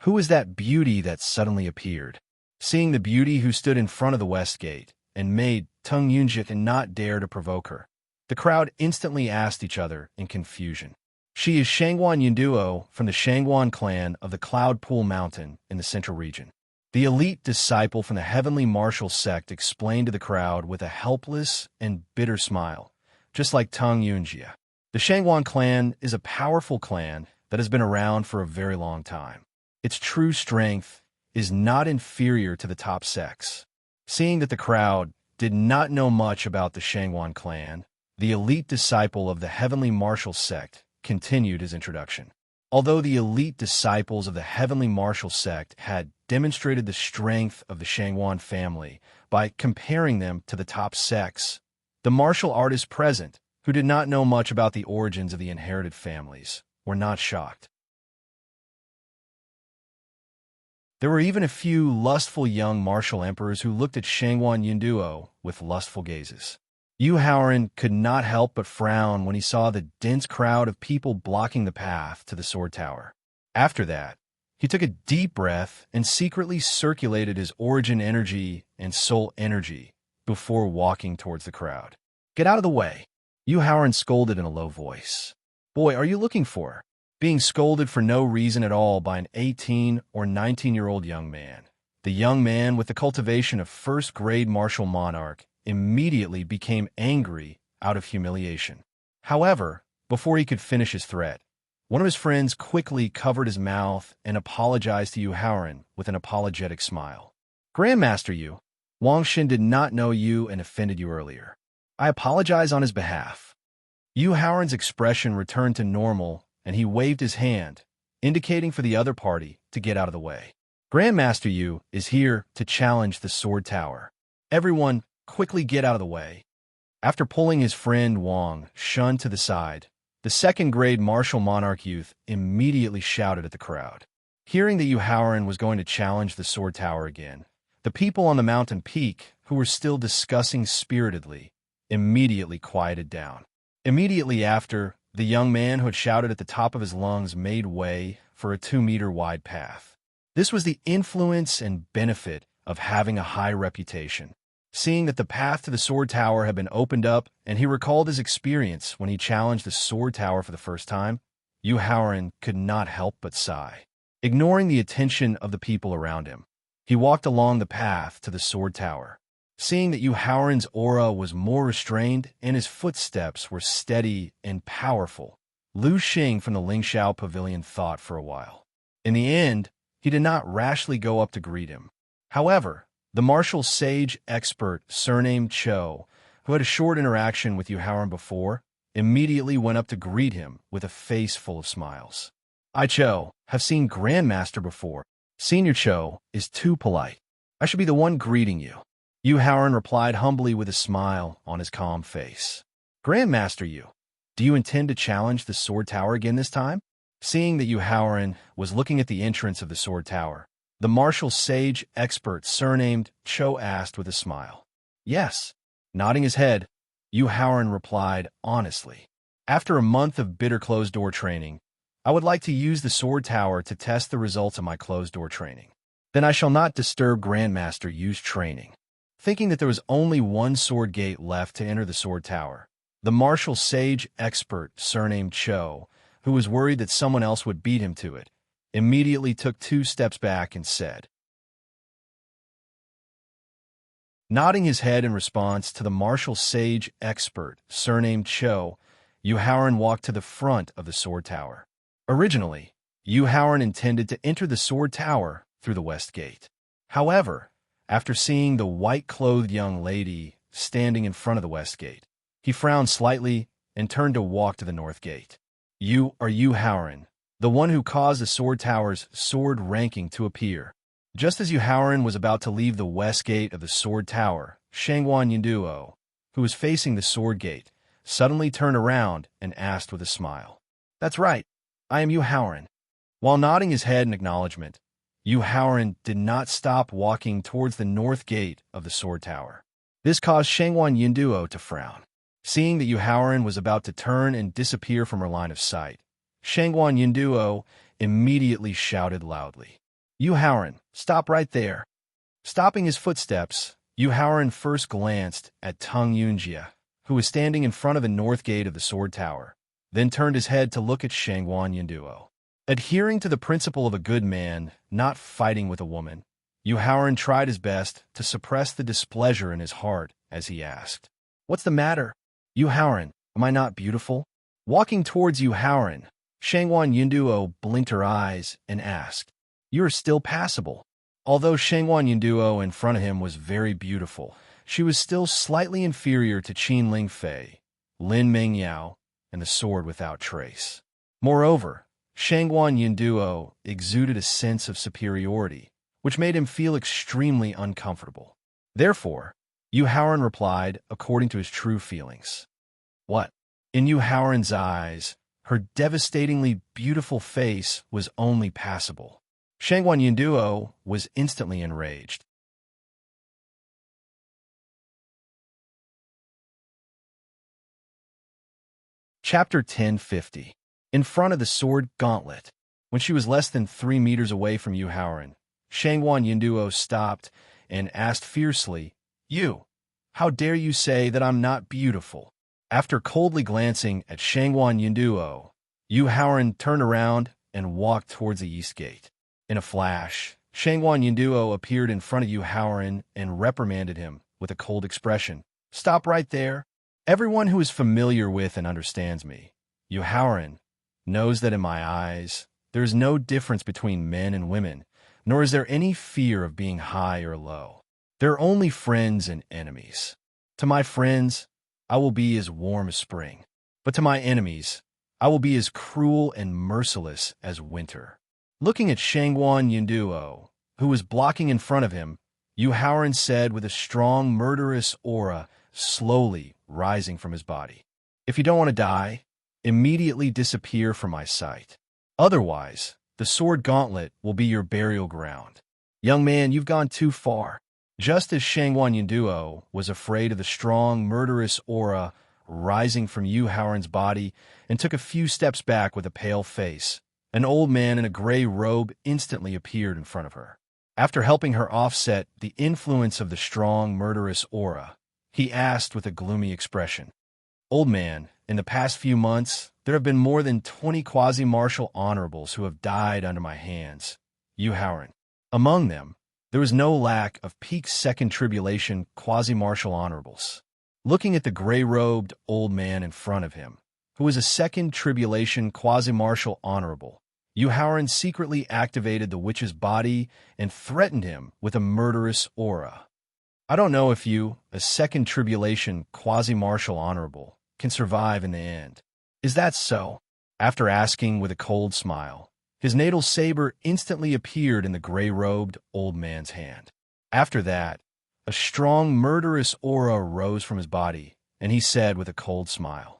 Who is that beauty that suddenly appeared? Seeing the beauty who stood in front of the west gate and made Tung Yunjie not dare to provoke her, the crowd instantly asked each other in confusion. She is Shangguan Yunduo from the Shangguan clan of the Cloud Pool Mountain in the central region. The elite disciple from the heavenly martial sect explained to the crowd with a helpless and bitter smile, just like Tung Yunjie. The Shangguan clan is a powerful clan that has been around for a very long time. Its true strength is not inferior to the top sects. Seeing that the crowd did not know much about the Shangguan clan, the elite disciple of the heavenly martial sect continued his introduction. Although the elite disciples of the heavenly martial sect had demonstrated the strength of the Shangguan family by comparing them to the top sects, the martial artists present, who did not know much about the origins of the inherited families, were not shocked. There were even a few lustful young martial emperors who looked at Shangguan Yunduo with lustful gazes. Yu Haoran could not help but frown when he saw the dense crowd of people blocking the path to the sword tower. After that, he took a deep breath and secretly circulated his origin energy and soul energy before walking towards the crowd. "Get out of the way," Yu Haoran scolded in a low voice. "Boy, are you looking for?" Being scolded for no reason at all by an 18 or 19-year-old young man, The young man with the cultivation of first-grade martial monarch immediately became angry out of humiliation. However, before he could finish his threat, one of his friends quickly covered his mouth and apologized to Yu Haoran with an apologetic smile. Grandmaster Yu, Wang Xin did not know you and offended you earlier. I apologize on his behalf. Yu Haoran's expression returned to normal, and he waved his hand, indicating for the other party to get out of the way. Grandmaster Yu is here to challenge the Sword Tower. Everyone, quickly get out of the way. After pulling his friend Wang Shun to the side, the second-grade martial monarch youth immediately shouted at the crowd. Hearing that Yu Haoran was going to challenge the Sword Tower again, the people on the mountain peak, who were still discussing spiritedly, immediately quieted down. Immediately after, the young man who had shouted at the top of his lungs made way for a 2-meter-wide path. This was the influence and benefit of having a high reputation. Seeing that the path to the Sword Tower had been opened up, and he recalled his experience when he challenged the Sword Tower for the first time, Yu Haoran could not help but sigh. Ignoring the attention of the people around him, he walked along the path to the Sword Tower. Seeing that Yu Haoran's aura was more restrained and his footsteps were steady and powerful, Lu Xing from the Lingxiao Pavilion thought for a while. In the end, he did not rashly go up to greet him. However, the martial sage expert surnamed Cho, who had a short interaction with Yu Haoran before, immediately went up to greet him with a face full of smiles. I, Cho, have seen Grandmaster before. Senior Cho is too polite. I should be the one greeting you. Yu Haoran replied humbly with a smile on his calm face. Grandmaster Yu, do you intend to challenge the Sword Tower again this time? Seeing that Yu Haoran was looking at the entrance of the Sword Tower, the martial sage expert surnamed Cho asked with a smile. Yes. Nodding his head, Yu Haoran replied honestly. After a month of bitter closed-door training, I would like to use the Sword Tower to test the results of my closed-door training. Then I shall not disturb Grandmaster Yu's training. Thinking that there was only one sword gate left to enter the Sword Tower, the martial sage expert surnamed Cho, who was worried that someone else would beat him to it, immediately took 2 steps back and said. Nodding his head in response to the martial sage expert surnamed Cho, Yu Haoran walked to the front of the Sword Tower. Originally, Yu Haoran intended to enter the Sword Tower through the West Gate. However, after seeing the white-clothed young lady standing in front of the West Gate, he frowned slightly and turned to walk to the North Gate. You are Yu Haoran, the one who caused the Sword Tower's sword ranking to appear. Just as Yu Haoran was about to leave the West Gate of the Sword Tower, Shangguan Yinduo, who was facing the Sword Gate, suddenly turned around and asked with a smile. That's right, I am Yu Haoran. While nodding his head in acknowledgement, Yu Haoran did not stop walking towards the North Gate of the Sword Tower. This caused Shangguan Yinduo to frown. Seeing that Yu Haoran was about to turn and disappear from her line of sight, Shangguan Yinduo immediately shouted loudly. Yu Haoran, stop right there. Stopping his footsteps, Yu Haoran first glanced at Tung Yunjia, who was standing in front of the North Gate of the Sword Tower, then turned his head to look at Shangguan Yinduo. Adhering to the principle of a good man not fighting with a woman, Yu Haoran tried his best to suppress the displeasure in his heart as he asked, What's the matter? Yu Haoran, am I not beautiful? Walking towards Yu Haoran, Shangguan Yinduo blinked her eyes and asked, You are still passable. Although Shangguan Yinduo in front of him was very beautiful, she was still slightly inferior to Qin Lingfei, Lin Mengyao, and the Sword Without Trace. Moreover, Shangguan Yinduo exuded a sense of superiority, which made him feel extremely uncomfortable. Therefore, Yu Haoran replied according to his true feelings. What? In Yu Haoran's eyes, her devastatingly beautiful face was only passable. Shangguan Yinduo was instantly enraged. Chapter 1050. In front of the sword gauntlet. When she was less than 3 meters away from Yu Haoran, Shangguan Yinduo stopped and asked fiercely, You, how dare you say that I'm not beautiful? After coldly glancing at Shangguan Yinduo, Yu Haoran turned around and walked towards the East Gate. In a flash, Shangwan Yinduo appeared in front of Yu Haoran and reprimanded him with a cold expression. Stop right there. Everyone who is familiar with and understands me, Yu Haoran, knows that in my eyes, there is no difference between men and women, nor is there any fear of being high or low. There are only friends and enemies. To my friends, I will be as warm as spring, but to my enemies, I will be as cruel and merciless as winter. Looking at Shangwan Yinduo, who was blocking in front of him, Yu Haoran said with a strong, murderous aura slowly rising from his body, If you don't want to die, immediately disappear from my sight. Otherwise, the sword gauntlet will be your burial ground. Young man, you've gone too far. Just as Shangwan Yinduo was afraid of the strong, murderous aura rising from Yu Haoran's body and took a few steps back with a pale face, an old man in a gray robe instantly appeared in front of her. After helping her offset the influence of the strong, murderous aura, he asked with a gloomy expression, Old man, in the past few months, there have been more than 20 quasi-martial honorables who have died under my hands, Yu Haoran. Among them, there was no lack of peak second tribulation quasi-martial honorables. Looking at the gray-robed old man in front of him, who was a second tribulation quasi-martial honorable, Yu Haoran secretly activated the witch's body and threatened him with a murderous aura. I don't know if you, a second tribulation quasi-martial honorable, can survive in the end. Is that so? After asking with a cold smile, his natal saber instantly appeared in the gray-robed old man's hand. After that, a strong, murderous aura rose from his body, and he said with a cold smile,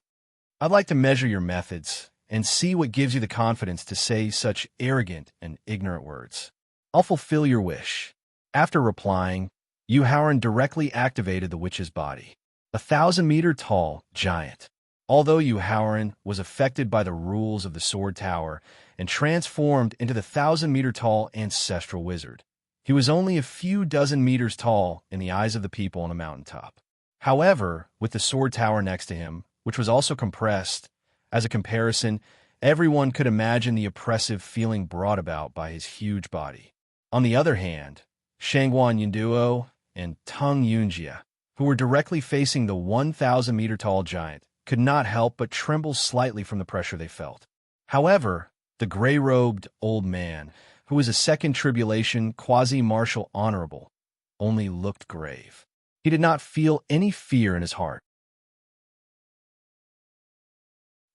I'd like to measure your methods and see what gives you the confidence to say such arrogant and ignorant words. I'll fulfill your wish. After replying, Yu Haoran directly activated the witch's body, a 1,000-meter-tall giant. Although Yu Haoran was affected by the rules of the Sword Tower and transformed into the 1,000-meter-tall ancestral wizard, he was only a few dozen meters tall in the eyes of the people on a mountaintop. However, with the Sword Tower next to him, which was also compressed, as a comparison, everyone could imagine the oppressive feeling brought about by his huge body. On the other hand, Shangwan Yinduo and Tung Yunjia, who were directly facing the 1,000-meter-tall giant, could not help but tremble slightly from the pressure they felt. However, the gray-robed old man, who was a second tribulation quasi-martial honorable, only looked grave. He did not feel any fear in his heart.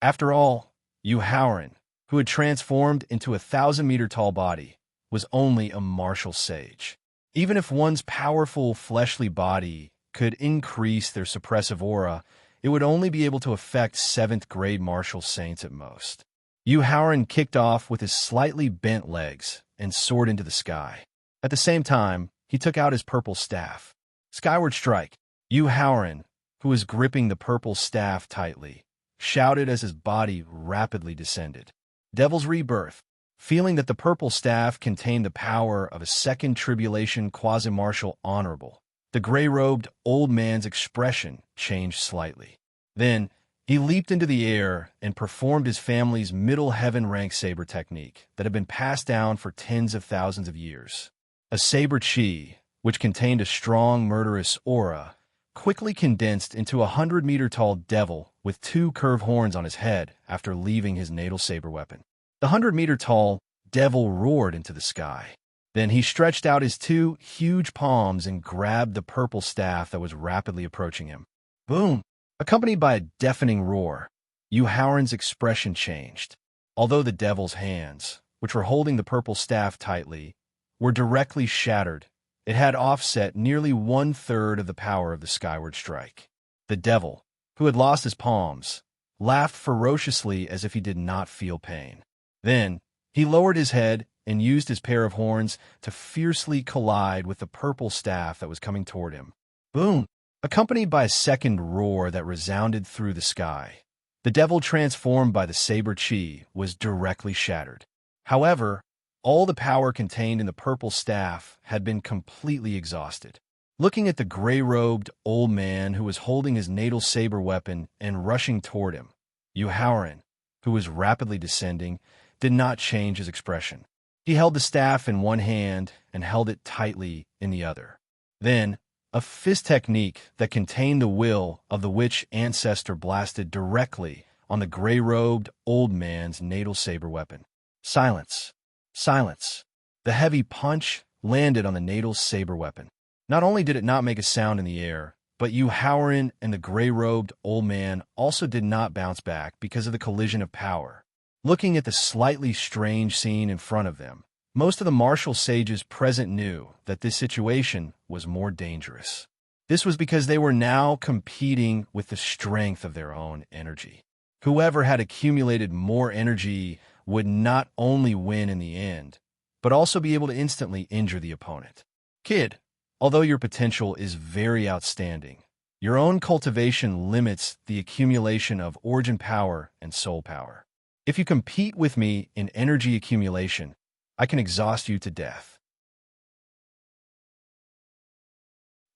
After all, Yu Haoran, who had transformed into a 1,000-meter-tall body, was only a martial sage. Even if one's powerful fleshly body could increase their suppressive aura, it would only be able to affect 7th-grade martial saints at most. Yu Haoran kicked off with his slightly bent legs and soared into the sky. At the same time, he took out his purple staff. Skyward strike! Yu Haoran, who was gripping the purple staff tightly, shouted as his body rapidly descended. Devil's Rebirth! Feeling that the purple staff contained the power of a second tribulation quasi-martial honorable, the gray-robed old man's expression changed slightly. Then, he leaped into the air and performed his family's middle heaven rank saber technique that had been passed down for tens of thousands of years. A saber chi, which contained a strong, murderous aura, quickly condensed into a 100-meter-tall devil with 2 curved horns on his head after leaving his natal saber weapon. The 100-meter-tall devil roared into the sky. Then he stretched out his 2 huge palms and grabbed the purple staff that was rapidly approaching him. Boom! Accompanied by a deafening roar, Yu Haoran's expression changed. Although the devil's hands, which were holding the purple staff tightly, were directly shattered, it had offset nearly 1/3 of the power of the skyward strike. The devil, who had lost his palms, laughed ferociously as if he did not feel pain. Then, he lowered his head and used his pair of horns to fiercely collide with the purple staff that was coming toward him. Boom! Accompanied by a second roar that resounded through the sky, the devil transformed by the saber chi was directly shattered. However, all the power contained in the purple staff had been completely exhausted. Looking at the gray-robed old man who was holding his natal saber weapon and rushing toward him, Yu Haoran, who was rapidly descending, did not change his expression. He held the staff in one hand and held it tightly in the other. Then, a fist technique that contained the will of the witch ancestor blasted directly on the gray-robed old man's natal saber weapon. Silence. Silence. The heavy punch landed on the natal saber weapon. Not only did it not make a sound in the air, but Howren and the gray-robed old man also did not bounce back because of the collision of power. Looking at the slightly strange scene in front of them, most of the martial sages present knew that this situation was more dangerous. This was because they were now competing with the strength of their own energy. Whoever had accumulated more energy would not only win in the end, but also be able to instantly injure the opponent. Kid, although your potential is very outstanding, your own cultivation limits the accumulation of origin power and soul power. If you compete with me in energy accumulation, I can exhaust you to death.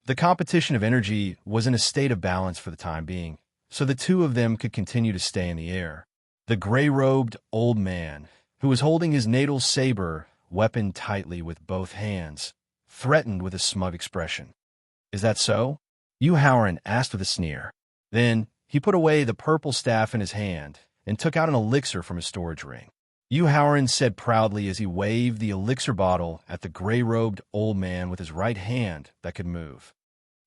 The competition of energy was in a state of balance for the time being, so the two of them could continue to stay in the air. The gray-robed old man, who was holding his natal saber weapon tightly with both hands, threatened with a smug expression. "Is that so?" Howren asked with a sneer. Then he put away the purple staff in his hand and took out an elixir from his storage ring. Howren said proudly as he waved the elixir bottle at the gray-robed old man with his right hand that could move.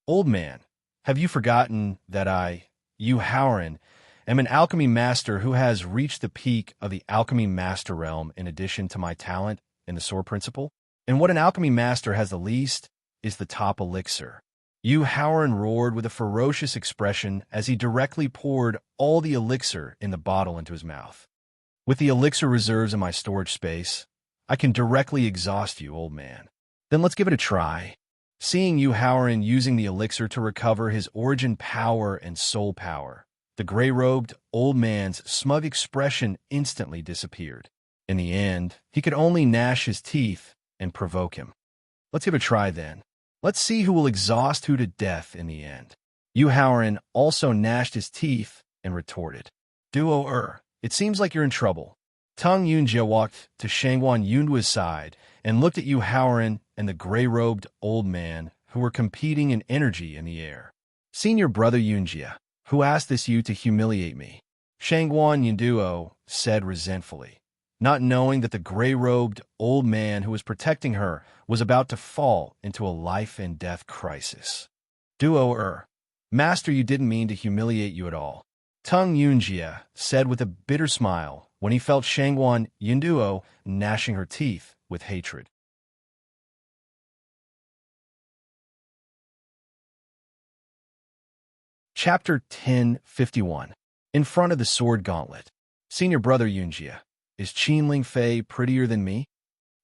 "Old man, have you forgotten that I, Howren, am an alchemy master who has reached the peak of the alchemy master realm in addition to my talent in the sword principle? And what an alchemy master has the least is the top elixir." Howren roared with a ferocious expression as he directly poured all the elixir in the bottle into his mouth. "With the elixir reserves in my storage space, I can directly exhaust you, old man. Then let's give it a try." Seeing Howren using the elixir to recover his origin power and soul power, the gray-robed old man's smug expression instantly disappeared. In the end, he could only gnash his teeth and provoke him. "Let's give it a try then. Let's see who will exhaust who to death in the end." Howren also gnashed his teeth and retorted. "Duo, it seems like you're in trouble." Tung Yunjia walked to Shangguan Yundua's side and looked at Howren and the gray-robed old man who were competing in energy in the air. "Senior brother Yunjia, who asked this you to humiliate me?" Shangguan Yunduo said resentfully, not knowing that the gray-robed old man who was protecting her was about to fall into a life-and-death crisis. "Duo, Master, you didn't mean to humiliate you at all," Tung Yunjia said with a bitter smile when he felt Shangguan Yunduo gnashing her teeth with hatred. Chapter 1051. In front of the sword gauntlet. "Senior brother Yunjia, is Qinling Fei prettier than me?"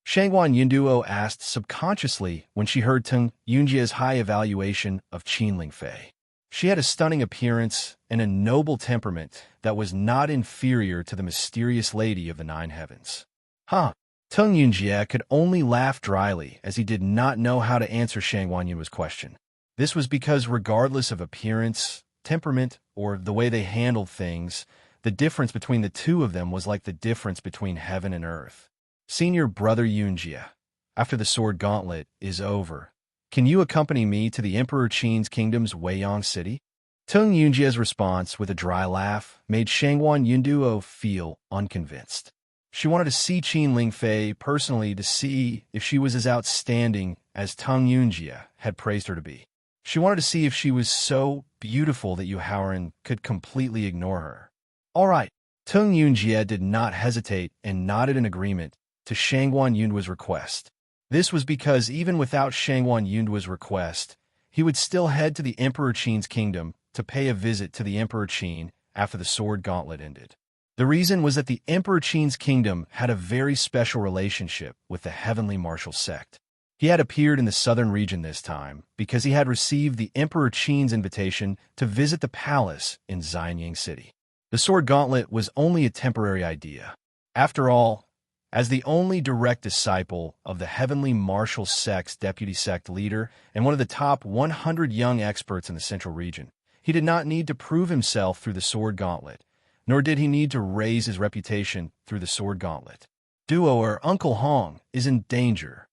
Shangguan Yunduo asked subconsciously when she heard Tung Yunjia's high evaluation of Qinling Fei. She had a stunning appearance and a noble temperament that was not inferior to the mysterious lady of the nine heavens. Huh. Tung Yunjia could only laugh dryly as he did not know how to answer Shangguan Yunduo's question. This was because regardless of appearance, temperament, or the way they handled things, the difference between the two of them was like the difference between heaven and earth. "Senior brother Yunjia, after the sword gauntlet is over, can you accompany me to the Emperor Qin's kingdom's Weiyang city?" Tung Yunjia's response with a dry laugh made Shangguan Yunduo feel unconvinced. She wanted to see Qinling Fei personally to see if she was as outstanding as Tung Yunjia had praised her to be. She wanted to see if she was so beautiful that Howren could completely ignore her. "All right." Tung Yunjia did not hesitate and nodded in agreement to Shangguan Yundua's request. This was because even without Shangguan Yundua's request, he would still head to the Emperor Qin's kingdom to pay a visit to the Emperor Qin after the sword gauntlet ended. The reason was that the Emperor Qin's kingdom had a very special relationship with the heavenly martial sect. He had appeared in the southern region this time because he had received the Emperor Qin's invitation to visit the palace in Xianyang City. The sword gauntlet was only a temporary idea. After all, as the only direct disciple of the heavenly martial sect's deputy sect leader and one of the top 100 young experts in the central region, he did not need to prove himself through the sword gauntlet, nor did he need to raise his reputation through the sword gauntlet. Duo or Uncle Hong is in danger.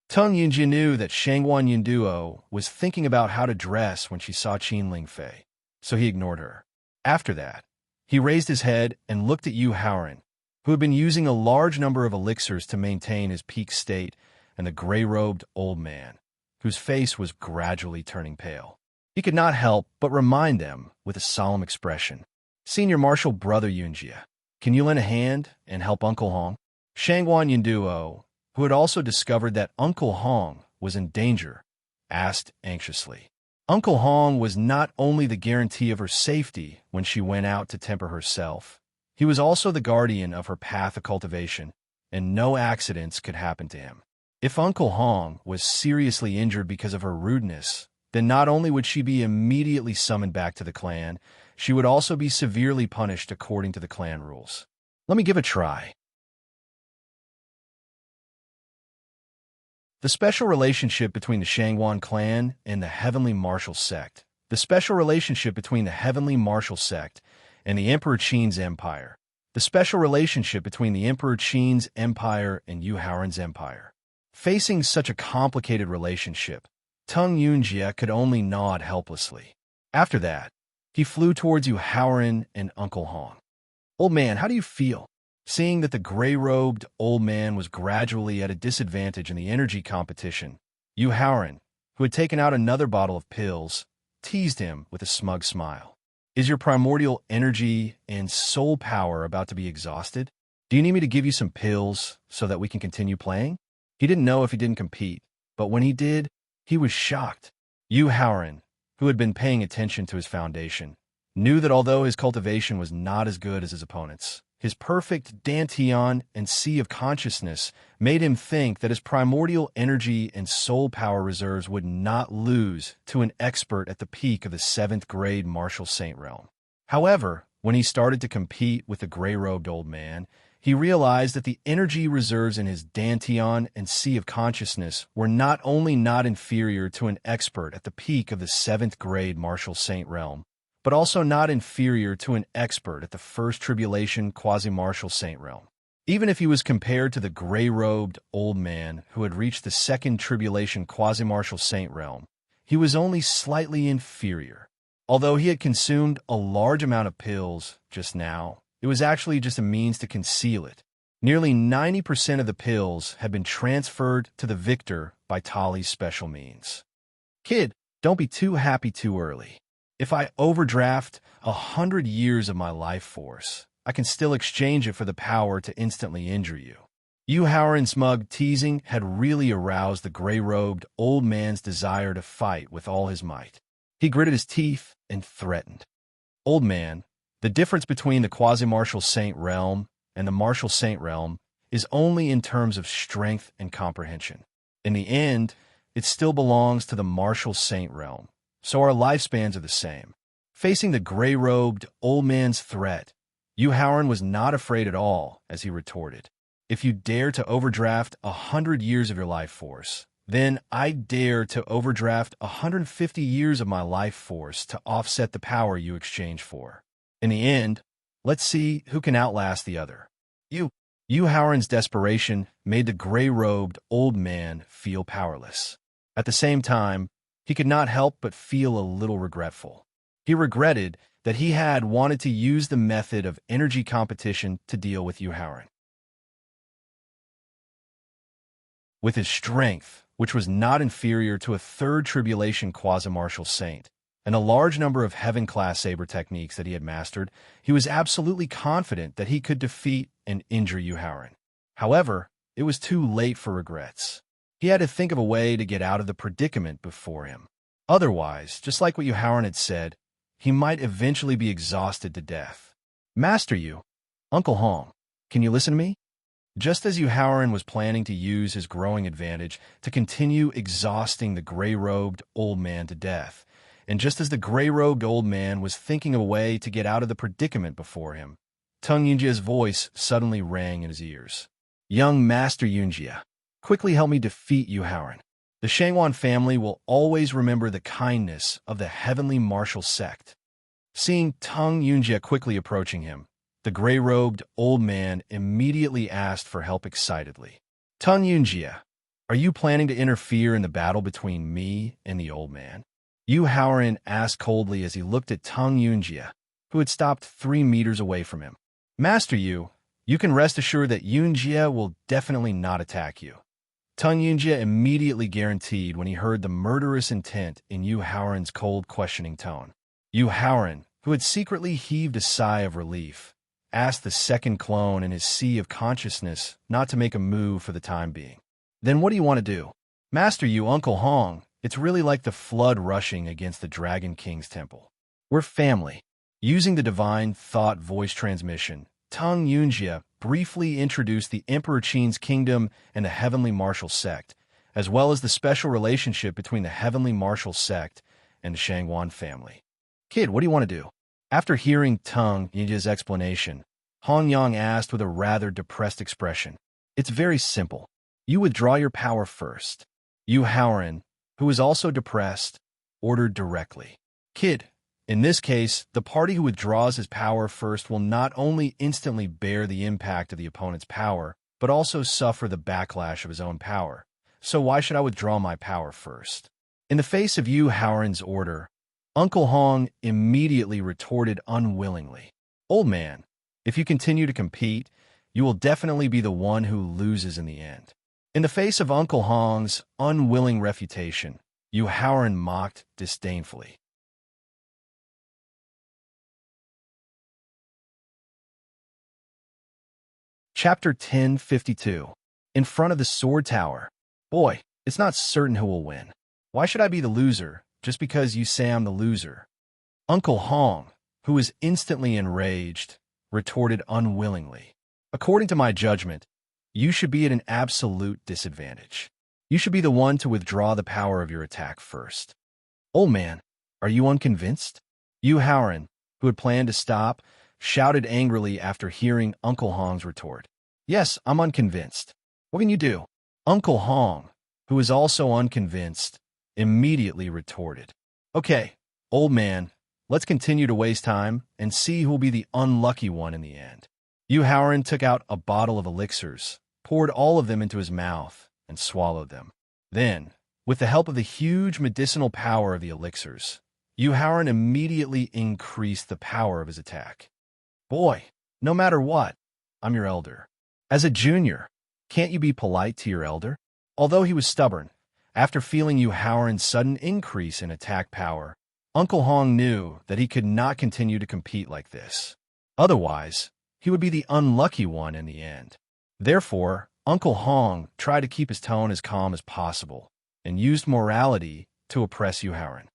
Tung Yunjie knew that Shangguan Yunduo was thinking about how to dress when she saw Qin Lingfei, so he ignored her. After that, he raised his head and looked at Yu Haoran, who had been using a large number of elixirs to maintain his peak state, and the gray-robed old man, whose face was gradually turning pale. He could not help but remind them with a solemn expression. Senior Marshal Brother Yunjie, can you lend a hand and help Uncle Hong? Shangguan Yunduo, who had also discovered that Uncle Hong was in danger, asked anxiously. Uncle Hong was not only the guarantee of her safety when she went out to temper herself, he was also the guardian of her path of cultivation, and no accidents could happen to him. If Uncle Hong was seriously injured because of her rudeness, then not only would she be immediately summoned back to the clan, she would also be severely punished according to the clan rules. Let me give a try. The special relationship between the Shangguan clan and the Heavenly Martial Sect. The special relationship between the Heavenly Martial Sect and the Emperor Qin's empire. The special relationship between the Emperor Qin's empire and Yu Haoran's empire. Facing such a complicated relationship, Tung Yunjie could only nod helplessly. After that, he flew towards Yu Haoran and Uncle Hong. Old man, how do you feel? Seeing that the gray-robed old man was gradually at a disadvantage in the energy competition, Yu Haoran, who had taken out another bottle of pills, teased him with a smug smile. Is your primordial energy and soul power about to be exhausted? Do you need me to give you some pills so that we can continue playing? He didn't know if he didn't compete, but when he did, he was shocked. Yu Haoran, who had been paying attention to his foundation, knew that although his cultivation was not as good as his opponent's, his perfect dantian and sea of consciousness made him think that his primordial energy and soul power reserves would not lose to an expert at the peak of the 7th grade martial saint realm. However, when he started to compete with the gray-robed old man, he realized that the energy reserves in his dantian and sea of consciousness were not only not inferior to an expert at the peak of the 7th grade martial saint realm, but also not inferior to an expert at the first tribulation quasi-martial saint realm. Even if he was compared to the gray-robed old man who had reached the second tribulation quasi-martial saint realm, he was only slightly inferior. Although he had consumed a large amount of pills just now, it was actually just a means to conceal it. Nearly 90% of the pills had been transferred to the victor by Tali's special means. Kid, don't be too happy too early. If I overdraft 100 years of my life force, I can still exchange it for the power to instantly injure you. Yu Haoran's smug teasing had really aroused the gray-robed old man's desire to fight with all his might. He gritted his teeth and threatened. Old man, the difference between the quasi-martial saint realm and the martial saint realm is only in terms of strength and comprehension. In the end, it still belongs to the martial saint realm. So our lifespans are the same. Facing the gray-robed old man's threat, Yu Haoran was not afraid at all as he retorted. If you dare to overdraft 100 years of your life force, then I dare to overdraft 150 years of my life force to offset the power you exchange for. In the end, let's see who can outlast the other. Yu Haoran's desperation made the gray-robed old man feel powerless. At the same time, he could not help but feel a little regretful. He regretted that he had wanted to use the method of energy competition to deal with Yu Haoran. With his strength, which was not inferior to a third tribulation quasi-martial saint, and a large number of heaven-class saber techniques that he had mastered, he was absolutely confident that he could defeat and injure Yu Haoran. However, it was too late for regrets. He had to think of a way to get out of the predicament before him. Otherwise, just like what Yu Haoran had said, he might eventually be exhausted to death. Master Yu, Uncle Hong, can you listen to me? Just as Yu Haoran was planning to use his growing advantage to continue exhausting the gray-robed old man to death, and just as the gray-robed old man was thinking of a way to get out of the predicament before him, Tung Yunjie's voice suddenly rang in his ears. Young Master Yunjie, quickly help me defeat Yu Haoran. The Shangguan family will always remember the kindness of the Heavenly Martial Sect. Seeing Tung Yunjie quickly approaching him, The gray-robed old man immediately asked for help excitedly. Tung Yunjia, are you planning to interfere in the battle between me and the old man? Yu Haoran asked coldly as he looked at Tung Yunjia, who had stopped 3 meters away from him. Master Yu, you can rest assured that Yunjia will definitely not attack you. Tung Yunjia immediately guaranteed when he heard the murderous intent in Yu Haoran's cold, questioning tone. Yu Haoran, who had secretly heaved a sigh of relief, asked the second clone in his sea of consciousness not to make a move for the time being. Then what do you want to do? Master Yu, Uncle Hong, it's really like the flood rushing against the Dragon King's temple. We're family. Using the divine thought voice transmission, Tung Yunjia briefly introduced the Emperor Qin's kingdom and the Heavenly Martial Sect, as well as the special relationship between the Heavenly Martial Sect and the Shangwan family. Kid, what do you want to do? After hearing Tung Yunjia's explanation, Hong Yang asked with a rather depressed expression. It's very simple. You withdraw your power first. Yu Haoran, who was also depressed, ordered directly. Kid, in this case, the party who withdraws his power first will not only instantly bear the impact of the opponent's power, but also suffer the backlash of his own power. So why should I withdraw my power first? In the face of Yu Haoran's order, Uncle Hong immediately retorted unwillingly. Old man, if you continue to compete, you will definitely be the one who loses in the end. In the face of Uncle Hong's unwilling refutation, Yu Haoran mocked disdainfully. Chapter 1052. In front of the sword tower. Boy, it's not certain who will win. Why should I be the loser, just because you say I'm the loser? Uncle Hong, who was instantly enraged, retorted unwillingly. According to my judgment, you should be at an absolute disadvantage. You should be the one to withdraw the power of your attack first. Old man, are you unconvinced? Yu Haoran, who had planned to stop, shouted angrily after hearing Uncle Hong's retort. Yes, I'm unconvinced. What can you do? Uncle Hong, who was also unconvinced, immediately retorted. Okay, old man, let's continue to waste time and see who will be the unlucky one in the end. Yu Haoran took out a bottle of elixirs, poured all of them into his mouth, and swallowed them. Then, with the help of the huge medicinal power of the elixirs, Yu Haoran immediately increased the power of his attack. Boy, no matter what, I'm your elder. As a junior, can't you be polite to your elder? Although he was stubborn, after feeling Yu Haoran's sudden increase in attack power, Uncle Hong knew that he could not continue to compete like this. Otherwise, he would be the unlucky one in the end. Therefore, Uncle Hong tried to keep his tone as calm as possible and used morality to oppress Yu Haoran.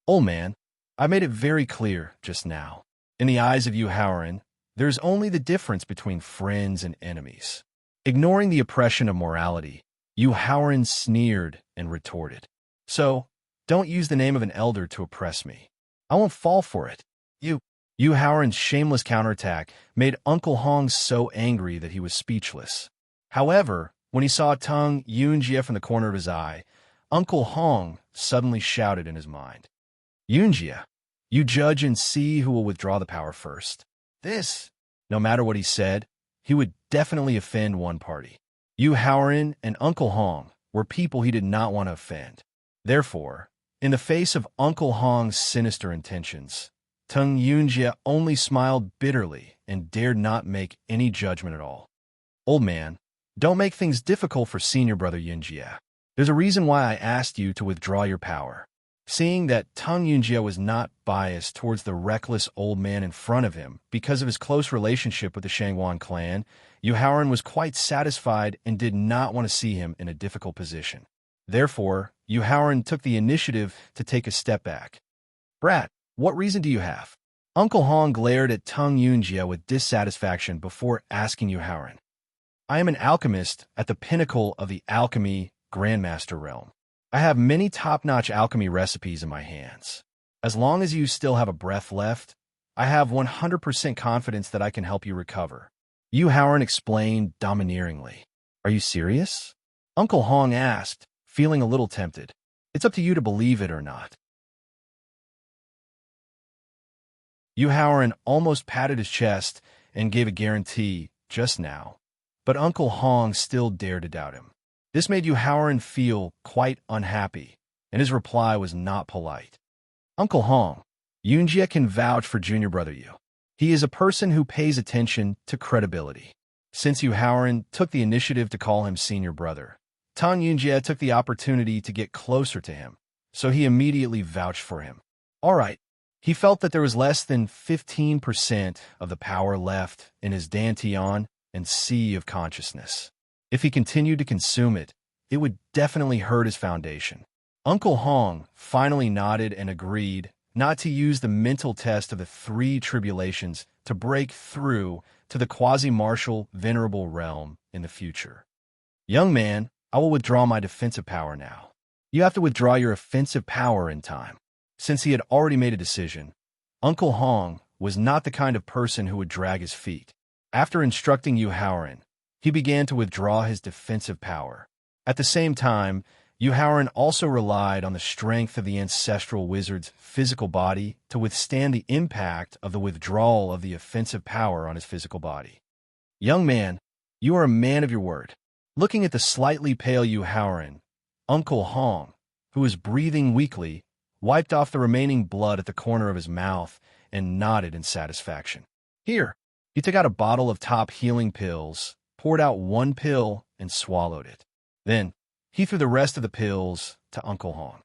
Old man, I made it very clear just now. In the eyes of Yu Haoran, there's only the difference between friends and enemies. Ignoring the oppression of morality, Yu Haoran sneered and retorted. So, don't use the name of an elder to oppress me. I won't fall for it. Yu Haoran's shameless counterattack made Uncle Hong so angry that he was speechless. However, when he saw Tung Yunjia from the corner of his eye, Uncle Hong suddenly shouted in his mind. Yunjia, you judge and see who will withdraw the power first. This, no matter what he said, he would definitely offend one party. Yu Haoran and Uncle Hong were people he did not want to offend. Therefore, in the face of Uncle Hong's sinister intentions, Tung Yunjia only smiled bitterly and dared not make any judgment at all. Old man, don't make things difficult for senior brother Yunjia. There's a reason why I asked you to withdraw your power. Seeing that Tung Yunjia was not biased towards the reckless old man in front of him because of his close relationship with the Shangwan clan, Yu Haoran was quite satisfied and did not want to see him in a difficult position. Therefore, Yu Haoran took the initiative to take a step back. Brat, what reason do you have? Uncle Hong glared at Tung Yunjia with dissatisfaction before asking Yu Haoran. I am an alchemist at the pinnacle of the alchemy Grandmaster realm. I have many top-notch alchemy recipes in my hands. As long as you still have a breath left, I have 100% confidence that I can help you recover. Yu Haoran explained domineeringly. Are you serious? Uncle Hong asked, feeling a little tempted. It's up to you to believe it or not. Yu Haoran almost patted his chest and gave a guarantee just now. But Uncle Hong still dared to doubt him. This made Yu Haoran feel quite unhappy, and his reply was not polite. Uncle Hong, Yunjie can vouch for junior brother Yu. He is a person who pays attention to credibility. Since Yu Haoran took the initiative to call him senior brother, Tang Yunjie took the opportunity to get closer to him, so he immediately vouched for him. All right. He felt that there was less than 15% of the power left in his dantian and sea of consciousness. If he continued to consume it, it would definitely hurt his foundation. Uncle Hong finally nodded and agreed not to use the mental test of the three tribulations to break through to the quasi-martial venerable realm in the future. Young man, I will withdraw my defensive power now. You have to withdraw your offensive power in time. Since he had already made a decision, Uncle Hong was not the kind of person who would drag his feet. After instructing Yu Haoran, he began to withdraw his defensive power. At the same time, Yu Haoran also relied on the strength of the ancestral wizard's physical body to withstand the impact of the withdrawal of the offensive power on his physical body. Young man, you are a man of your word. Looking at the slightly pale Yu Haoran, Uncle Hong, who was breathing weakly, wiped off the remaining blood at the corner of his mouth and nodded in satisfaction. Here, he took out a bottle of top healing pills, poured out one pill, and swallowed it. Then, he threw the rest of the pills to Uncle Hong.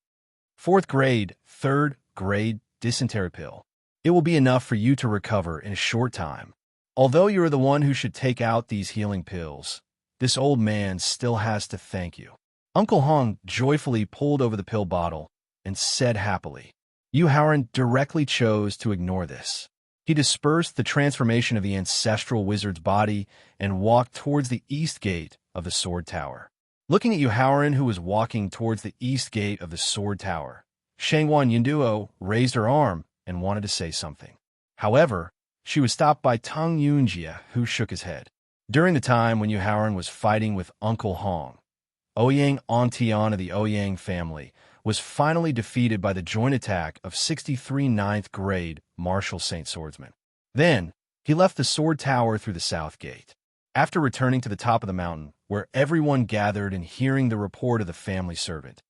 4th grade, 3rd grade dysentery pill. It will be enough for you to recover in a short time. Although you are the one who should take out these healing pills, this old man still has to thank you. Uncle Hong joyfully pulled over the pill bottle and said happily. Yu Haoran directly chose to ignore this. He dispersed the transformation of the ancestral wizard's body and walked towards the east gate of the sword tower. Looking at Yu Haoran, who was walking towards the east gate of the sword tower, Shangwan Yunduo raised her arm and wanted to say something. However, she was stopped by Tang Yunjie, who shook his head. During the time when Yu Haoran was fighting with Uncle Hong, Ouyang Ontian of the Ouyang family was finally defeated by the joint attack of 63 9th grade martial saint swordsmen. Then, he left the sword tower through the south gate. After returning to the top of the mountain, where everyone gathered and hearing the report of the family servant,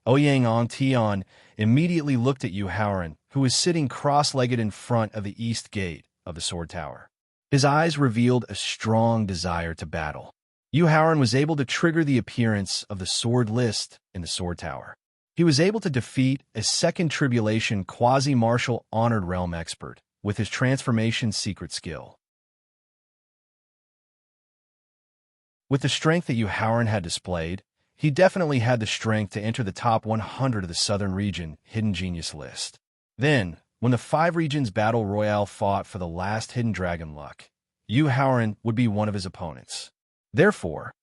Ouyang Ontian immediately looked at Yu Haoran, who was sitting cross-legged in front of the east gate of the sword tower. His eyes revealed a strong desire to battle. Yu Haoran was able to trigger the appearance of the sword list in the sword tower. He was able to defeat a second tribulation quasi-martial honored realm expert with his transformation secret skill. With the strength that Yu Haoran had displayed, he definitely had the strength to enter the top 100 of the Southern Region Hidden Genius list. Then, when the 5 regions battle royale fought for the last Hidden Dragon luck, Yu Haoran would be one of his opponents. Therefore,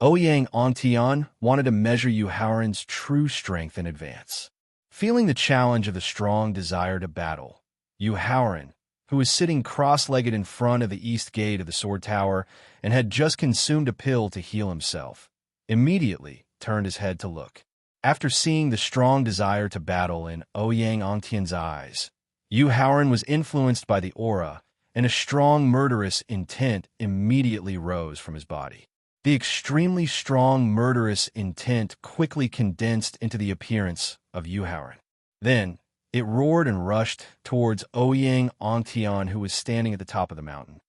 Ouyang Ontian wanted to measure Yu Haoran's true strength in advance. Feeling the challenge of the strong desire to battle, Yu Haoran, who was sitting cross-legged in front of the east gate of the sword tower and had just consumed a pill to heal himself, immediately turned his head to look. After seeing the strong desire to battle in Ouyang Ontian's eyes, Yu Haoran was influenced by the aura, and a strong murderous intent immediately rose from his body. The extremely strong murderous intent quickly condensed into the appearance of Yu Haoran. Then, it roared and rushed towards Ouyang Ontian, who was standing at the top of the mountain.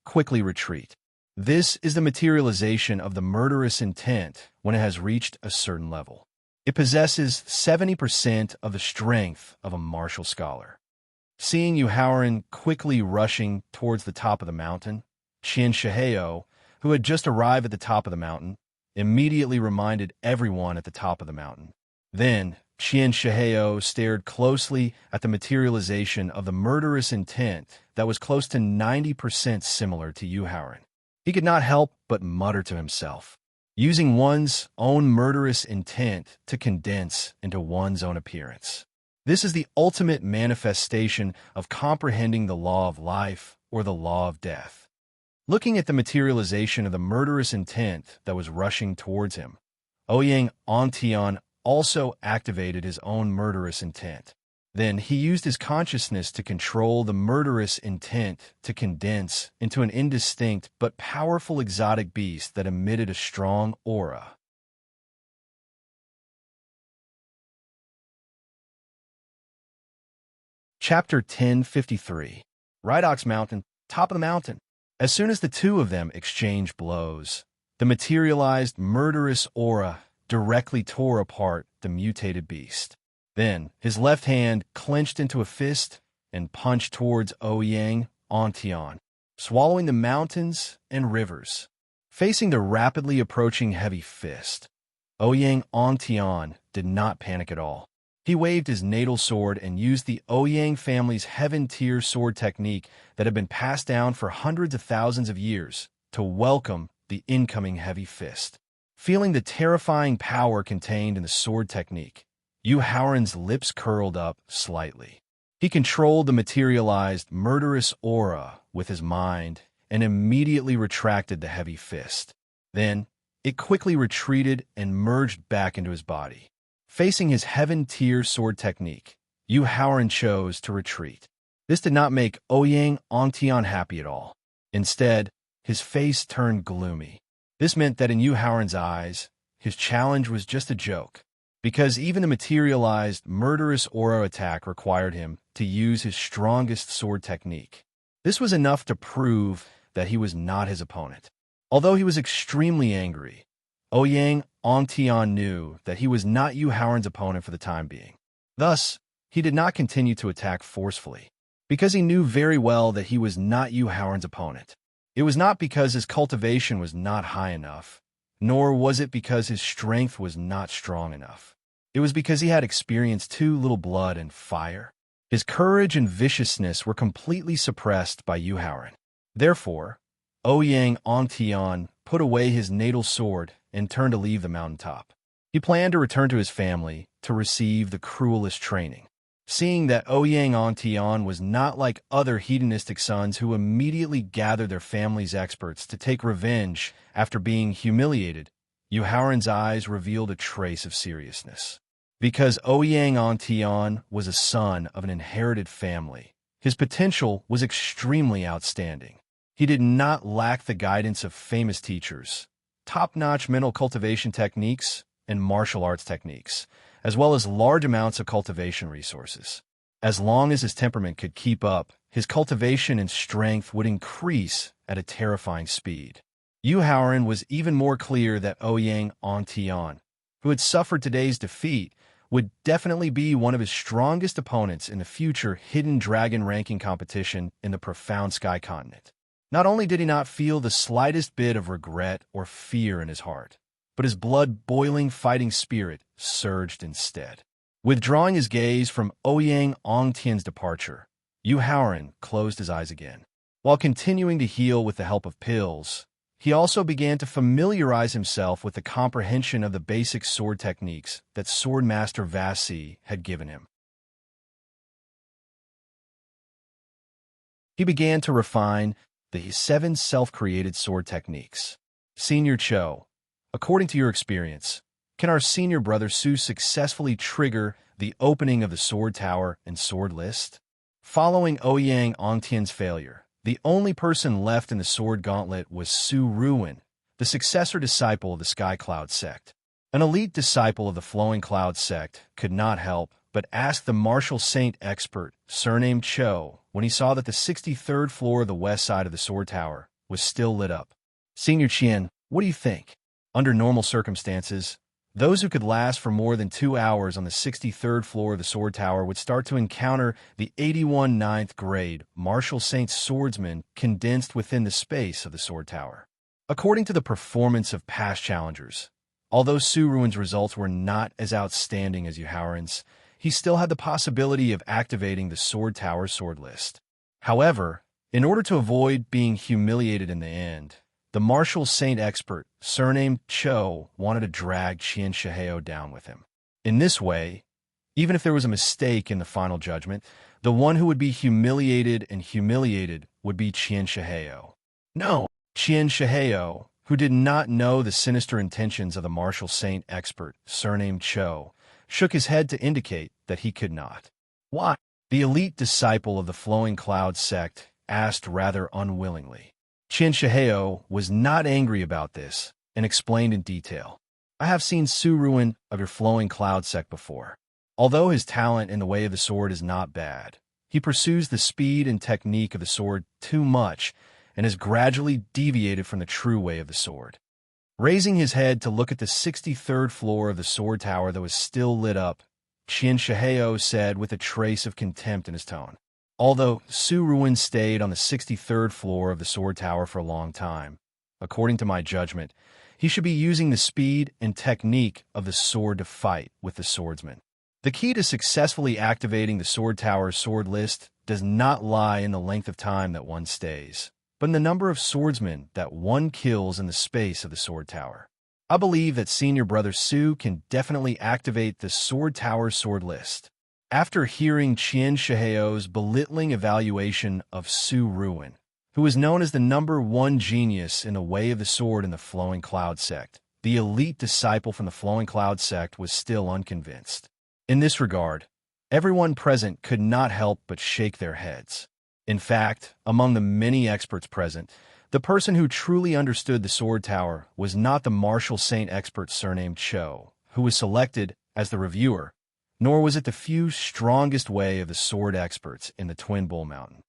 Quickly retreat. This is the materialization of the murderous intent when it has reached a certain level. It possesses 70% of the strength of a martial scholar. Seeing Yu Haoran quickly rushing towards the top of the mountain, Qian Shiheo, who had just arrived at the top of the mountain, immediately reminded everyone at the top of the mountain. Then, Qian Shiheo stared closely at the materialization of the murderous intent that was close to 90% similar to Yu Haoran. He could not help but mutter to himself, using one's own murderous intent to condense into one's own appearance. This is the ultimate manifestation of comprehending the law of life or the law of death. Looking at the materialization of the murderous intent that was rushing towards him, Ouyang Ontian also activated his own murderous intent. Then he used his consciousness to control the murderous intent to condense into an indistinct but powerful exotic beast that emitted a strong aura. Chapter 1053. Rhydock's Mountain, top of the mountain. As soon as the two of them exchanged blows, the materialized murderous aura directly tore apart the mutated beast. Then, his left hand clenched into a fist and punched towards Ouyang Ontian, swallowing the mountains and rivers. Facing the rapidly approaching heavy fist, Ouyang Ontian did not panic at all. He waved his natal sword and used the Ouyang family's heaven-tier sword technique that had been passed down for hundreds of thousands of years to welcome the incoming heavy fist. Feeling the terrifying power contained in the sword technique, Yu Haoran's lips curled up slightly. He controlled the materialized murderous aura with his mind and immediately retracted the heavy fist. Then, it quickly retreated and merged back into his body. Facing his heaven-tier sword technique, Yu Haoran chose to retreat. This did not make Ouyang Ontian happy at all. Instead, his face turned gloomy. This meant that in Yu Haoran's eyes, his challenge was just a joke, because even the materialized murderous aura attack required him to use his strongest sword technique. This was enough to prove that he was not his opponent. Although he was extremely angry, Ouyang Ontian knew that he was not Yu Haoran's opponent for the time being. Thus, he did not continue to attack forcefully, because he knew very well that he was not Yu Haoran's opponent. It was not because his cultivation was not high enough, nor was it because his strength was not strong enough. It was because he had experienced too little blood and fire. His courage and viciousness were completely suppressed by Yu Haoran. Therefore, Ouyang Ontian put away his natal sword and turned to leave the mountaintop. He planned to return to his family to receive the cruelest training. Seeing that Ouyang Ontian was not like other hedonistic sons who immediately gathered their family's experts to take revenge after being humiliated, Yu Haoran's eyes revealed a trace of seriousness. Because Ouyang Ontian was a son of an inherited family, his potential was extremely outstanding. He did not lack the guidance of famous teachers, top-notch mental cultivation techniques, and martial arts techniques, as well as large amounts of cultivation resources. As long as his temperament could keep up, his cultivation and strength would increase at a terrifying speed. Yu Haoran was even more clear that Ouyang Ontian, who had suffered today's defeat, would definitely be one of his strongest opponents in the future Hidden Dragon ranking competition in the Profound Sky Continent. Not only did he not feel the slightest bit of regret or fear in his heart, but his blood-boiling fighting spirit surged instead. Withdrawing his gaze from Ouyang Ontian's departure, Yu Haoran closed his eyes again. While continuing to heal with the help of pills, he also began to familiarize himself with the comprehension of the basic sword techniques that Swordmaster Vasi had given him. He began to refine the 7 self-created sword techniques. Senior Cho, according to your experience, can our senior brother Su successfully trigger the opening of the sword tower and sword list? Following Ouyang Ontian's failure, the only person left in the sword gauntlet was Su Ruin, the successor disciple of the Sky Cloud sect. An elite disciple of the Flowing Cloud sect could not help but ask the martial saint expert, surnamed Cho, when he saw that the 63rd floor of the west side of the sword tower was still lit up. Senior Qian, what do you think? Under normal circumstances, those who could last for more than 2 hours on the 63rd floor of the sword tower would start to encounter the 81 9th grade martial saint swordsmen condensed within the space of the sword tower. According to the performance of past challengers, although Su Ruin's results were not as outstanding as Yu Haoran's, he still had the possibility of activating the sword tower sword list. However, in order to avoid being humiliated in the end, the martial saint expert, surnamed Cho, wanted to drag Qian Shihao down with him. In this way, even if there was a mistake in the final judgment, the one who would be humiliated would be Qian Shihao. No, Qian Shihao, who did not know the sinister intentions of the martial saint expert, surnamed Cho, shook his head to indicate that he could not. Why? The elite disciple of the Flowing Cloud sect asked rather unwillingly. Qin Shihao was not angry about this and explained in detail. I have seen Su Ruin of your Flowing Cloud sect before. Although his talent in the way of the sword is not bad, he pursues the speed and technique of the sword too much and has gradually deviated from the true way of the sword. Raising his head to look at the 63rd floor of the sword tower that was still lit up, Qin Shihao said with a trace of contempt in his tone. Although Su Ruin stayed on the 63rd floor of the sword tower for a long time, according to my judgment, he should be using the speed and technique of the sword to fight with the swordsman. The key to successfully activating the sword tower's sword list does not lie in the length of time that one stays, but in the number of swordsmen that one kills in the space of the sword tower. I believe that senior brother Su can definitely activate the sword tower's sword list. After hearing Qin Shihao's belittling evaluation of Su Ruin, who is known as the #1 genius in the way of the sword in the Flowing Cloud sect, the elite disciple from the Flowing Cloud sect was still unconvinced. In this regard, everyone present could not help but shake their heads. In fact, among the many experts present, the person who truly understood the sword tower was not the martial saint expert surnamed Cho, who was selected as the reviewer, nor was it the few strongest way of the sword experts in the Twin Bull Mountain.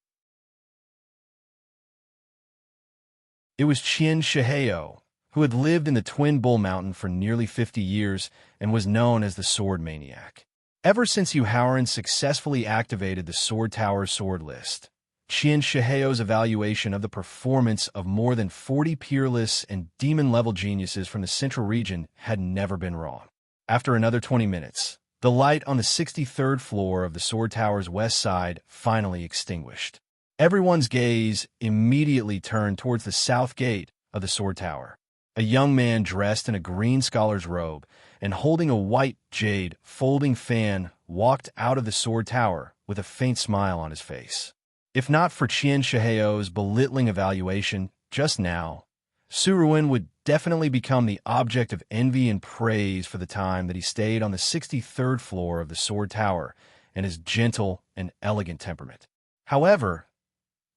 It was Qin Shihao, who had lived in the Twin Bull Mountain for nearly 50 years and was known as the Sword Maniac. Ever since Yu Haoran successfully activated the Sword Tower's sword list, Qin Shihao's evaluation of the performance of more than 40 peerless and demon-level geniuses from the central region had never been wrong. After another 20 minutes, the light on the 63rd floor of the sword tower's west side finally extinguished. Everyone's gaze immediately turned towards the south gate of the sword tower. A young man dressed in a green scholar's robe and holding a white jade folding fan walked out of the sword tower with a faint smile on his face. If not for Qin Shihao's belittling evaluation just now, Su Ruin would definitely become the object of envy and praise for the time that he stayed on the 63rd floor of the sword tower and his gentle and elegant temperament. However,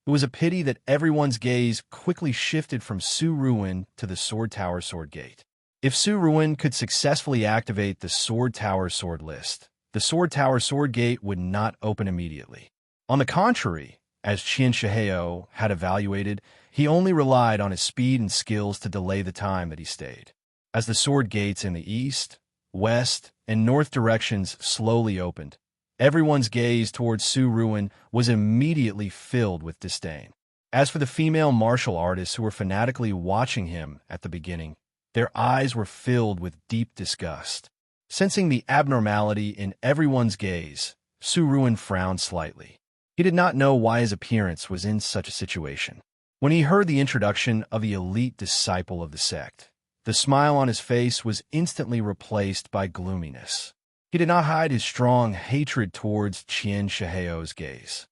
it was a pity that everyone's gaze quickly shifted from Su Ruin to the sword tower sword gate. If Su Ruin could successfully activate the sword tower sword list, the sword tower sword gate would not open immediately. On the contrary, as Qin Shihao had evaluated, he only relied on his speed and skills to delay the time that he stayed. As the sword gates in the east, west, and north directions slowly opened, everyone's gaze towards Su Ruin was immediately filled with disdain. As for the female martial artists who were fanatically watching him at the beginning, their eyes were filled with deep disgust. Sensing the abnormality in everyone's gaze, Su Ruin frowned slightly. He did not know why his appearance was in such a situation. When he heard the introduction of the elite disciple of the sect, the smile on his face was instantly replaced by gloominess. He did not hide his strong hatred towards Qin Shihao's gaze.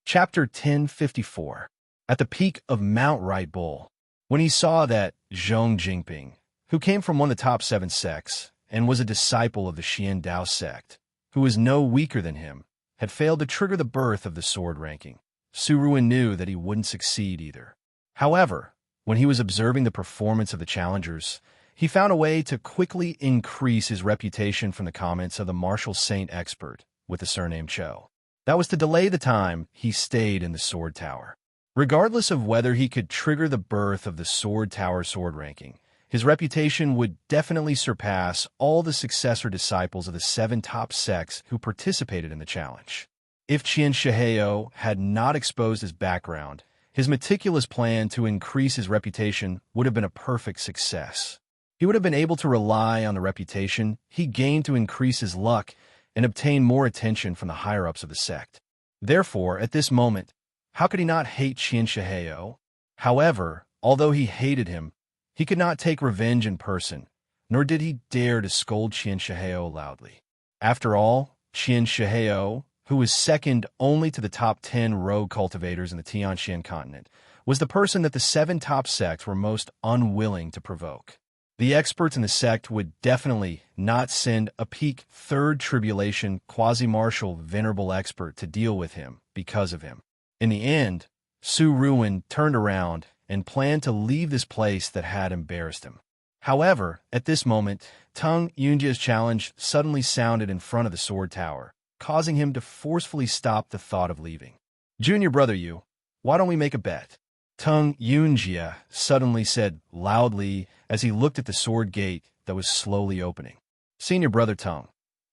Chapter 1054. At the peak of Mount Right Bull, when he saw that Zhong Jingping, who came from one of the top 7 sects and was a disciple of the Xian Dao sect, who was no weaker than him, had failed to trigger the birth of the sword ranking, Su Ruin knew that he wouldn't succeed either. However, when he was observing the performance of the challengers, he found a way to quickly increase his reputation from the comments of the martial saint expert with the surname Cho. That was to delay the time he stayed in the sword tower. Regardless of whether he could trigger the birth of the sword tower sword ranking, his reputation would definitely surpass all the successor disciples of the 7 top sects who participated in the challenge. If Qin Shihao had not exposed his background, his meticulous plan to increase his reputation would have been a perfect success. He would have been able to rely on the reputation he gained to increase his luck and obtain more attention from the higher-ups of the sect. Therefore, at this moment, how could he not hate Qin Shihao? However, although he hated him, he could not take revenge in person, nor did he dare to scold Qin Shihao loudly. After all, Qin Shihao, who was second only to the top 10 rogue cultivators in the Tianxian continent, was the person that the 7 top sects were most unwilling to provoke. The experts in the sect would definitely not send a peak third tribulation quasi-martial venerable expert to deal with him because of him. In the end, Su Ruin turned around and planned to leave this place that had embarrassed him. However, at this moment, Tung Yunjia's challenge suddenly sounded in front of the sword tower, causing him to forcefully stop the thought of leaving. "Junior brother Yu, why don't we make a bet?" Tung Yunjia suddenly said loudly as he looked at the sword gate that was slowly opening. "Senior brother Tung,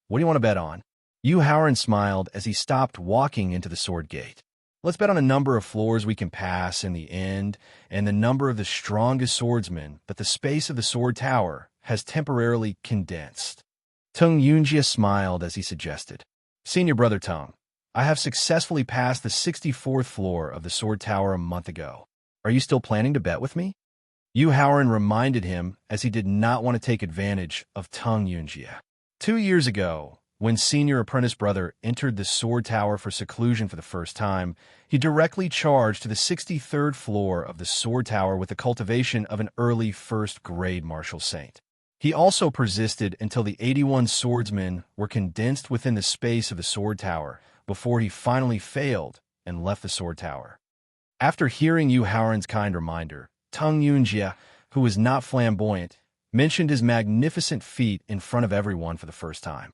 what do you want to bet on?" Yu Haoran smiled as he stopped walking into the sword gate. "Let's bet on the number of floors we can pass in the end and the number of the strongest swordsmen that the space of the sword tower has temporarily condensed." Tung Yunjia smiled as he suggested. "Senior brother Tung, I have successfully passed the 64th floor of the sword tower a month ago. Are you still planning to bet with me?" Yu Haoran reminded him as he did not want to take advantage of Tung Yunjia. 2 years ago, when senior apprentice brother entered the sword tower for seclusion for the first time, he directly charged to the 63rd floor of the sword tower with the cultivation of an early first-grade martial saint. He also persisted until the 81 swordsmen were condensed within the space of the sword tower before he finally failed and left the sword tower. After hearing Yu Haoran's kind reminder, Tung Yunjia, who was not flamboyant, mentioned his magnificent feat in front of everyone for the first time.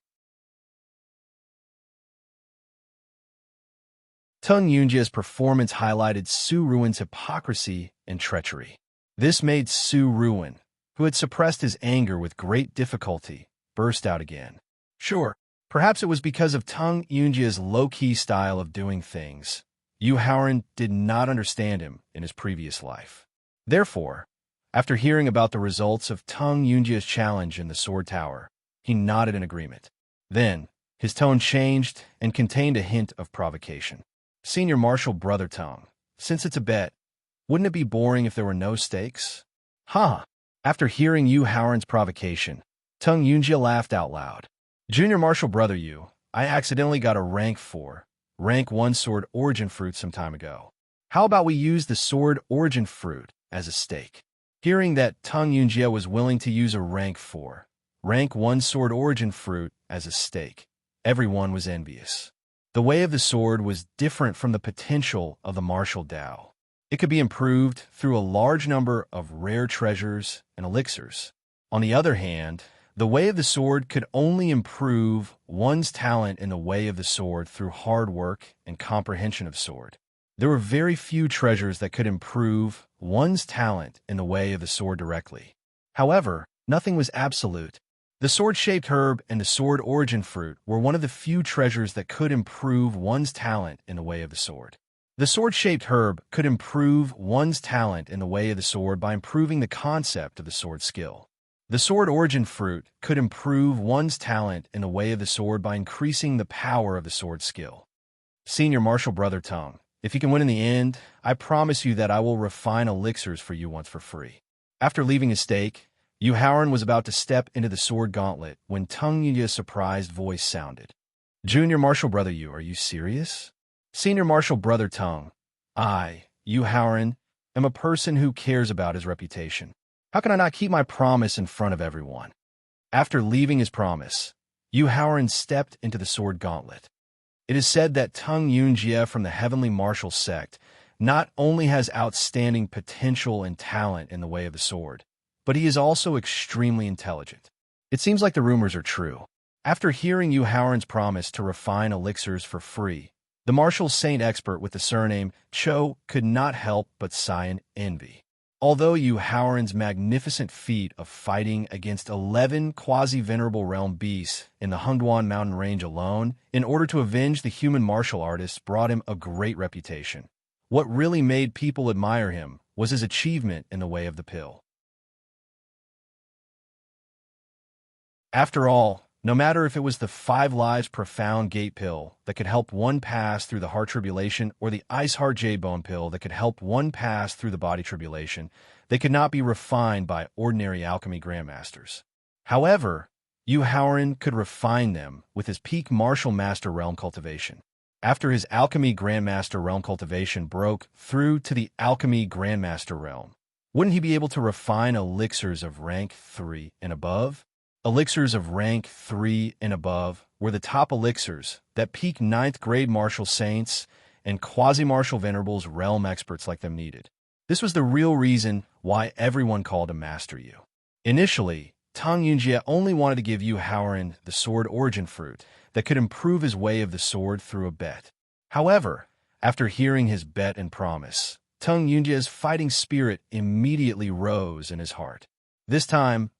Tung Yunjia's performance highlighted Su Ruin's hypocrisy and treachery. This made Su Ruin, who had suppressed his anger with great difficulty, burst out again. Sure, perhaps it was because of Tung Yunjia's low-key style of doing things. Yu Haoran did not understand him in his previous life. Therefore, after hearing about the results of Tung Yunjia's challenge in the sword tower, he nodded in agreement. Then, his tone changed and contained a hint of provocation. "Senior Marshal Brother Tung, since it's a bet, wouldn't it be boring if there were no stakes?" "Huh." After hearing Yu Haoran's provocation, Tung Yunjia laughed out loud. "Junior Marshal Brother Yu, I accidentally got a rank 4, rank 1 sword origin fruit some time ago. How about we use the sword origin fruit as a stake?" Hearing that Tung Yunjia was willing to use a rank 4, rank 1 sword origin fruit as a stake, everyone was envious. The way of the sword was different from the potential of the martial Dao. It could be improved through a large number of rare treasures and elixirs. On the other hand, the way of the sword could only improve one's talent in the way of the sword through hard work and comprehension of sword. There were very few treasures that could improve one's talent in the way of the sword directly. However, nothing was absolute. The sword-shaped herb and the sword origin fruit were one of the few treasures that could improve one's talent in the way of the sword. The sword-shaped herb could improve one's talent in the way of the sword by improving the concept of the sword skill. The sword origin fruit could improve one's talent in the way of the sword by increasing the power of the sword skill. "Senior Marshal Brother Tung, if you can win in the end, I promise you that I will refine elixirs for you once for free." After leaving his stake, Yu Haoran was about to step into the sword gauntlet when Tung Yunjia's surprised voice sounded. "Junior Marshal Brother Yu, are you serious?" "Senior Marshal Brother Tung, I, Yu Haoran, am a person who cares about his reputation. How can I not keep my promise in front of everyone?" After leaving his promise, Yu Haoran stepped into the sword gauntlet. It is said that Tung Yunjia from the Heavenly Martial Sect not only has outstanding potential and talent in the way of the sword, but he is also extremely intelligent. It seems like the rumors are true. After hearing Yu Haoran's promise to refine elixirs for free, the martial saint expert with the surname Cho could not help but sigh in envy. Although Yu Haoran's magnificent feat of fighting against 11 quasi-venerable realm beasts in the Hengduan mountain range alone in order to avenge the human martial artists brought him a great reputation, what really made people admire him was his achievement in the way of the pill. After all, no matter if it was the 5 lives profound gate pill that could help one pass through the heart tribulation or the ice heart J-bone pill that could help one pass through the body tribulation, they could not be refined by ordinary alchemy grandmasters. However, Yu Haoran could refine them with his peak martial master realm cultivation. After his alchemy grandmaster realm cultivation broke through to the alchemy grandmaster realm, Wouldn't he be able to refine elixirs of rank 3 and above? Elixirs of rank 3 and above were the top elixirs that peak 9th grade martial saints and quasi-martial venerables realm experts like them needed. This was the real reason why everyone called him Master Yu. Initially, Tang Yunjie only wanted to give Yu Haoran the sword origin fruit that could improve his way of the sword through a bet. However, after hearing his bet and promise, Tang Yunjie's fighting spirit immediately rose in his heart. This time,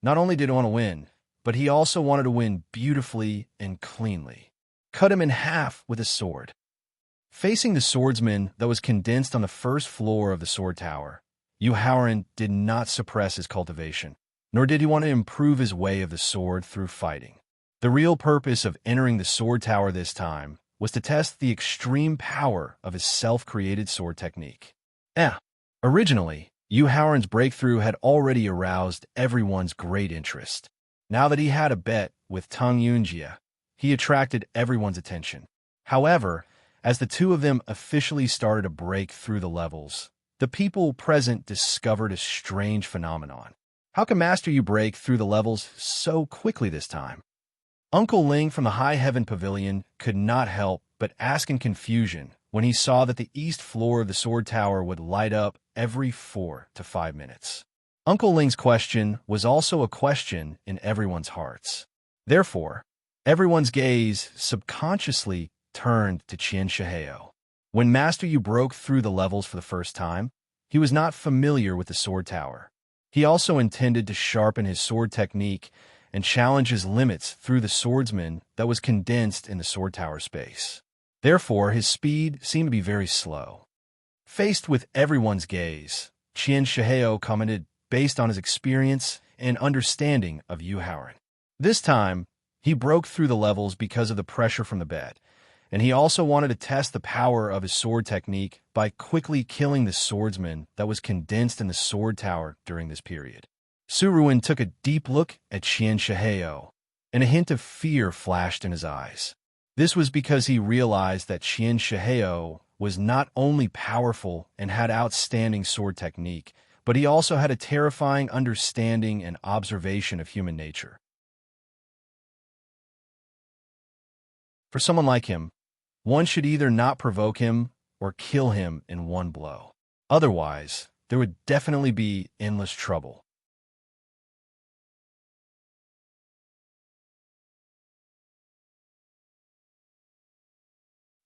not only did he want to win, but he also wanted to win beautifully and cleanly. Cut him in half with his sword. Facing the swordsman that was condensed on the first floor of the sword tower, Yu Haoran did not suppress his cultivation, nor did he want to improve his way of the sword through fighting. The real purpose of entering the sword tower this time was to test the extreme power of his self-created sword technique. Originally, Yu Haoran's breakthrough had already aroused everyone's great interest. Now that he had a bet with Tang Yunjie, he attracted everyone's attention. However, as the two of them officially started to break through the levels, the people present discovered a strange phenomenon. How can Master Yu break through the levels so quickly this time? Uncle Ling from the High Heaven Pavilion could not help but ask in confusion when he saw that the east floor of the sword tower would light up every 4 to 5 minutes. Uncle Ling's question was also a question in everyone's hearts. Therefore, everyone's gaze subconsciously turned to Qian Shihao. When Master Yu broke through the levels for the first time, he was not familiar with the sword tower. He also intended to sharpen his sword technique and challenge his limits through the swordsman that was condensed in the sword tower space. Therefore, his speed seemed to be very slow. Faced with everyone's gaze, Qian Shihao commented based on his experience and understanding of Yu Haoran. This time, he broke through the levels because of the pressure from the bet, and he also wanted to test the power of his sword technique by quickly killing the swordsman that was condensed in the sword tower during this period. Su Ruin took a deep look at Qian Shihao, and a hint of fear flashed in his eyes. This was because he realized that Qian Shihao was not only powerful and had outstanding sword technique, but he also had a terrifying understanding and observation of human nature. For someone like him, one should either not provoke him or kill him in one blow. Otherwise, there would definitely be endless trouble.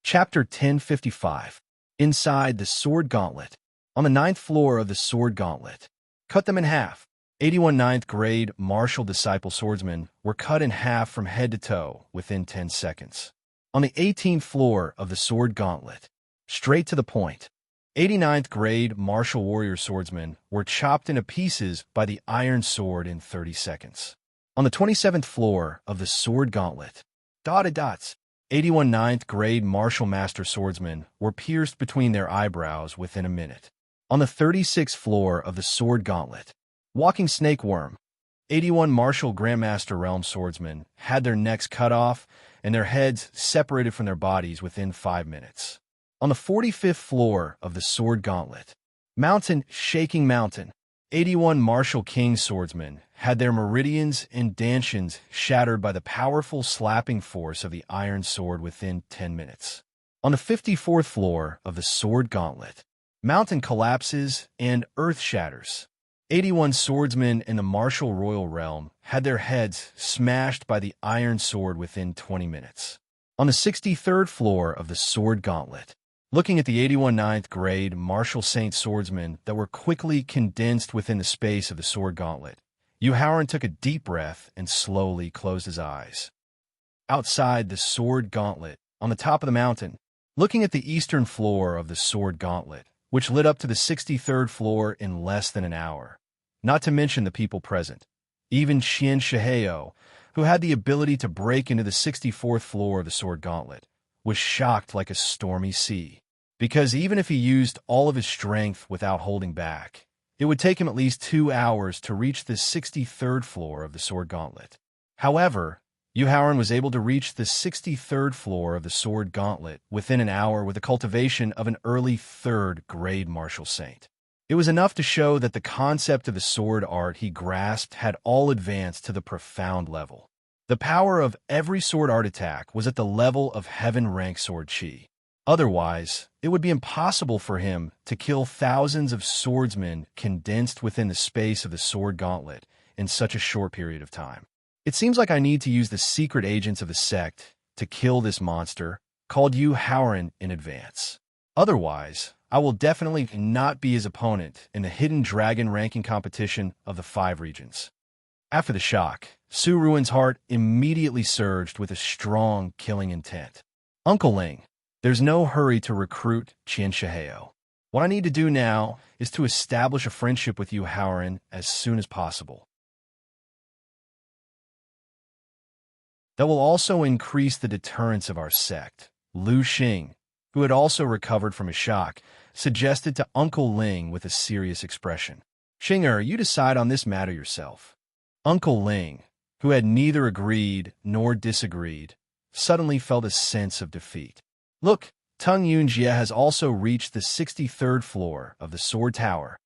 Chapter 1055. Inside the Sword Gauntlet. On the 9th floor of the Sword Gauntlet. Cut them in half. 81 9th grade martial disciple swordsmen were cut in half from head to toe within 10 seconds. On the 18th floor of the Sword Gauntlet. Straight to the point. 89th grade martial warrior swordsmen were chopped into pieces by the iron sword in 30 seconds. On the 27th floor of the Sword Gauntlet. Dotted dots. 81 9th grade martial master swordsmen were pierced between their eyebrows within a minute. On the 36th floor of the Sword Gauntlet. Walking snake worm. 81 martial grandmaster realm swordsmen had their necks cut off and their heads separated from their bodies within 5 minutes. On the 45th floor of the Sword Gauntlet. Mountain shaking mountain. 81 martial king swordsmen had their meridians and dantians shattered by the powerful slapping force of the iron sword within 10 minutes. On the 54th floor of the Sword Gauntlet. Mountain collapses and earth shatters. 81 swordsmen in the martial royal realm had their heads smashed by the iron sword within 20 minutes. On the 63rd floor of the Sword Gauntlet. Looking at the 81 9th grade martial saint swordsmen that were quickly condensed within the space of the Sword Gauntlet, Yu Haoran took a deep breath and slowly closed his eyes. Outside the Sword Gauntlet, on the top of the mountain, looking at the eastern floor of the Sword Gauntlet, which lit up to the 63rd floor in less than an hour, not to mention the people present, even Qian Shihao, who had the ability to break into the 64th floor of the Sword Gauntlet, was shocked like a stormy sea. Because even if he used all of his strength without holding back, it would take him at least 2 hours to reach the 63rd floor of the Sword Gauntlet. However, Yu Haoran was able to reach the 63rd floor of the Sword Gauntlet within an hour with the cultivation of an early 3rd grade martial saint. It was enough to show that the concept of the sword art he grasped had all advanced to the profound level. The power of every sword art attack was at the level of heaven-rank sword chi. Otherwise, it would be impossible for him to kill thousands of swordsmen condensed within the space of the sword gauntlet in such a short period of time. It seems like I need to use the secret agents of the sect to kill this monster, called Yu Haoran, in advance. Otherwise, I will definitely not be his opponent in the hidden dragon ranking competition of the 5 regions. After the shock, Su Ruin's heart immediately surged with a strong killing intent. Uncle Ling, there's no hurry to recruit Qian Shiheo. What I need to do now is to establish a friendship with Yu Haoran as soon as possible. That will also increase the deterrence of our sect. Lu Xing, who had also recovered from his shock, suggested to Uncle Ling with a serious expression. Xing'er, you decide on this matter yourself. Uncle Ling, who had neither agreed nor disagreed, suddenly felt a sense of defeat. Look, Tung Yunjie has also reached the 63rd floor of the Sword Tower.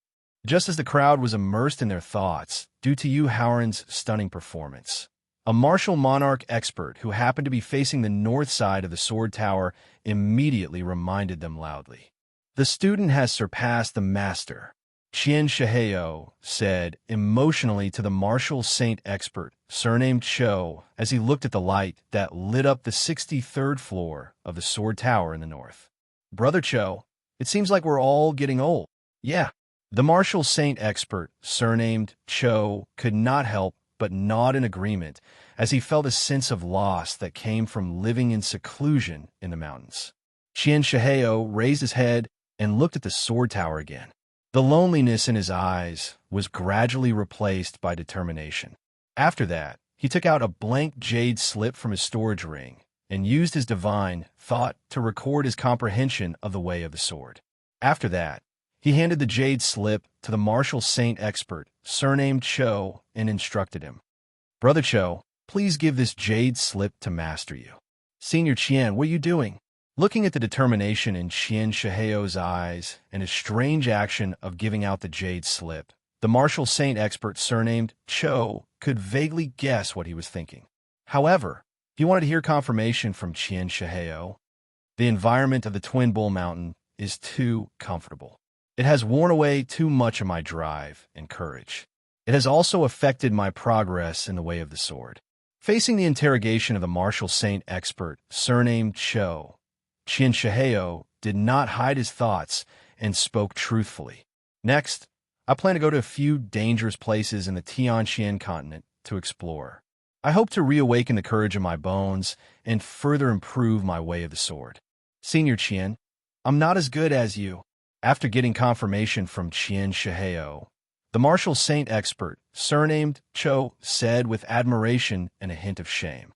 Just as the crowd was immersed in their thoughts due to Yu Haoran's stunning performance, a martial monarch expert who happened to be facing the north side of the Sword Tower immediately reminded them loudly. The student has surpassed the master, Qian Shiheo said emotionally to the martial saint expert, surnamed Cho, as he looked at the light that lit up the 63rd floor of the Sword Tower in the north. Brother Cho, it seems like we're all getting old. Yeah. The martial saint expert, surnamed Cho, could not help but nod in agreement as he felt a sense of loss that came from living in seclusion in the mountains. Qian Shiheo raised his head and looked at the Sword Tower again. The loneliness in his eyes was gradually replaced by determination. After that, he took out a blank jade slip from his storage ring and used his divine thought to record his comprehension of the way of the sword. After that, he handed the jade slip to the martial saint expert, surnamed Cho, and instructed him. Brother Cho, please give this jade slip to Master Yu. Senior Qian, what are you doing? Looking at the determination in Qian Shiheo's eyes and his strange action of giving out the jade slip, the martial saint expert surnamed Cho could vaguely guess what he was thinking. However, he wanted to hear confirmation from Qian Shiheo. The environment of the Twin Bull Mountain is too comfortable. It has worn away too much of my drive and courage. It has also affected my progress in the way of the sword. Facing the interrogation of the martial saint expert, surnamed Cho, Qian Shiheo did not hide his thoughts and spoke truthfully. Next, I plan to go to a few dangerous places in the Tianxian continent to explore. I hope to reawaken the courage of my bones and further improve my way of the sword. Senior Qian, I'm not as good as you. After getting confirmation from Qian Shiheo, the martial saint expert, surnamed Cho, said with admiration and a hint of shame.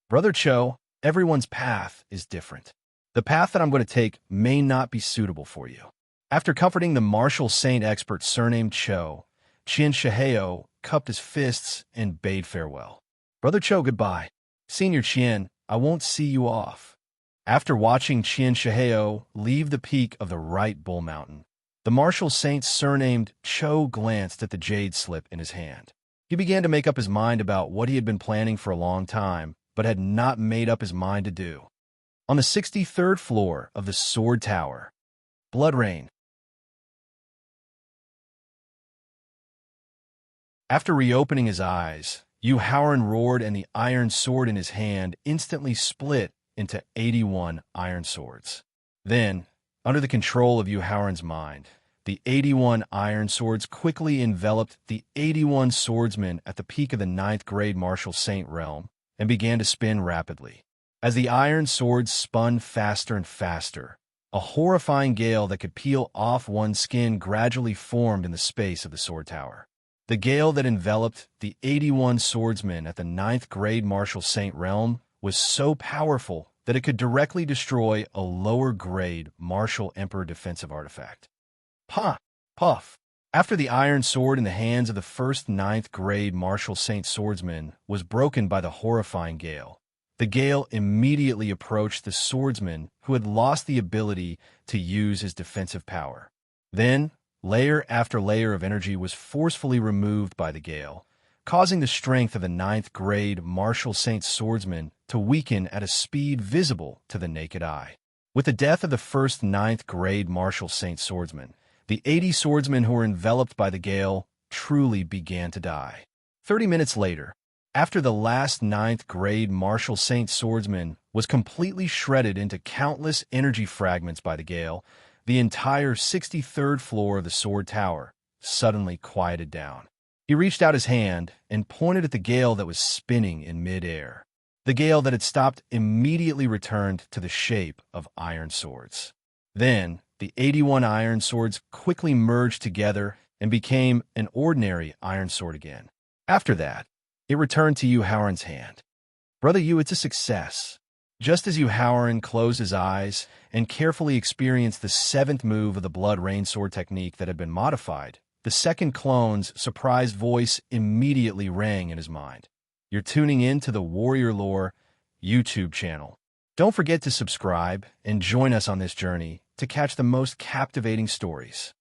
Brother Cho, everyone's path is different. The path that I'm going to take may not be suitable for you. After comforting the martial saint expert surnamed Cho, Qian Shiheo cupped his fists and bade farewell. Brother Cho, goodbye. Senior Qian, I won't see you off. After watching Qian Shiheo leave the peak of the right bull mountain, the martial saint surnamed Cho glanced at the jade slip in his hand. He began to make up his mind about what he had been planning for a long time, but had not made up his mind to do. On the 63rd floor of the Sword Tower, blood rain. After reopening his eyes, Yu Haoran roared and the iron sword in his hand instantly split into 81 iron swords. Then, under the control of Yu Haoran's mind, the 81 iron swords quickly enveloped the 81 swordsmen at the peak of the 9th grade martial saint realm and began to spin rapidly. As the iron swords spun faster and faster, a horrifying gale that could peel off one's skin gradually formed in the space of the sword tower. The gale that enveloped the 81 swordsmen at the 9th grade martial saint realm was so powerful that it could directly destroy a lower grade martial emperor defensive artifact. Puff! Puff! After the iron sword in the hands of the first 9th grade martial saint swordsman was broken by the horrifying gale, the gale immediately approached the swordsman who had lost the ability to use his defensive power. Then, Layer after layer of energy was forcefully removed by the gale, causing the strength of the ninth-grade Marshall Saint swordsman to weaken at a speed visible to the naked eye. With the death of the first ninth-grade Marshall Saint swordsman, the 80 swordsmen who were enveloped by the gale truly began to die. 30 minutes later, after the last ninth-grade Marshall Saint swordsman was completely shredded into countless energy fragments by the gale, the entire 63rd floor of the sword tower suddenly quieted down. He reached out his hand and pointed at the gale that was spinning in mid-air. The gale that had stopped immediately returned to the shape of iron swords. Then, the 81 iron swords quickly merged together and became an ordinary iron sword again. After that, it returned to Yu Haoran's hand. Brother Yu, it's a success. Just as Yu Haoran closed his eyes and carefully experienced the 7th move of the Blood Rain Sword technique that had been modified, the second clone's surprised voice immediately rang in his mind. You're tuning in to the Warrior Lore YouTube channel. Don't forget to subscribe and join us on this journey to catch the most captivating stories.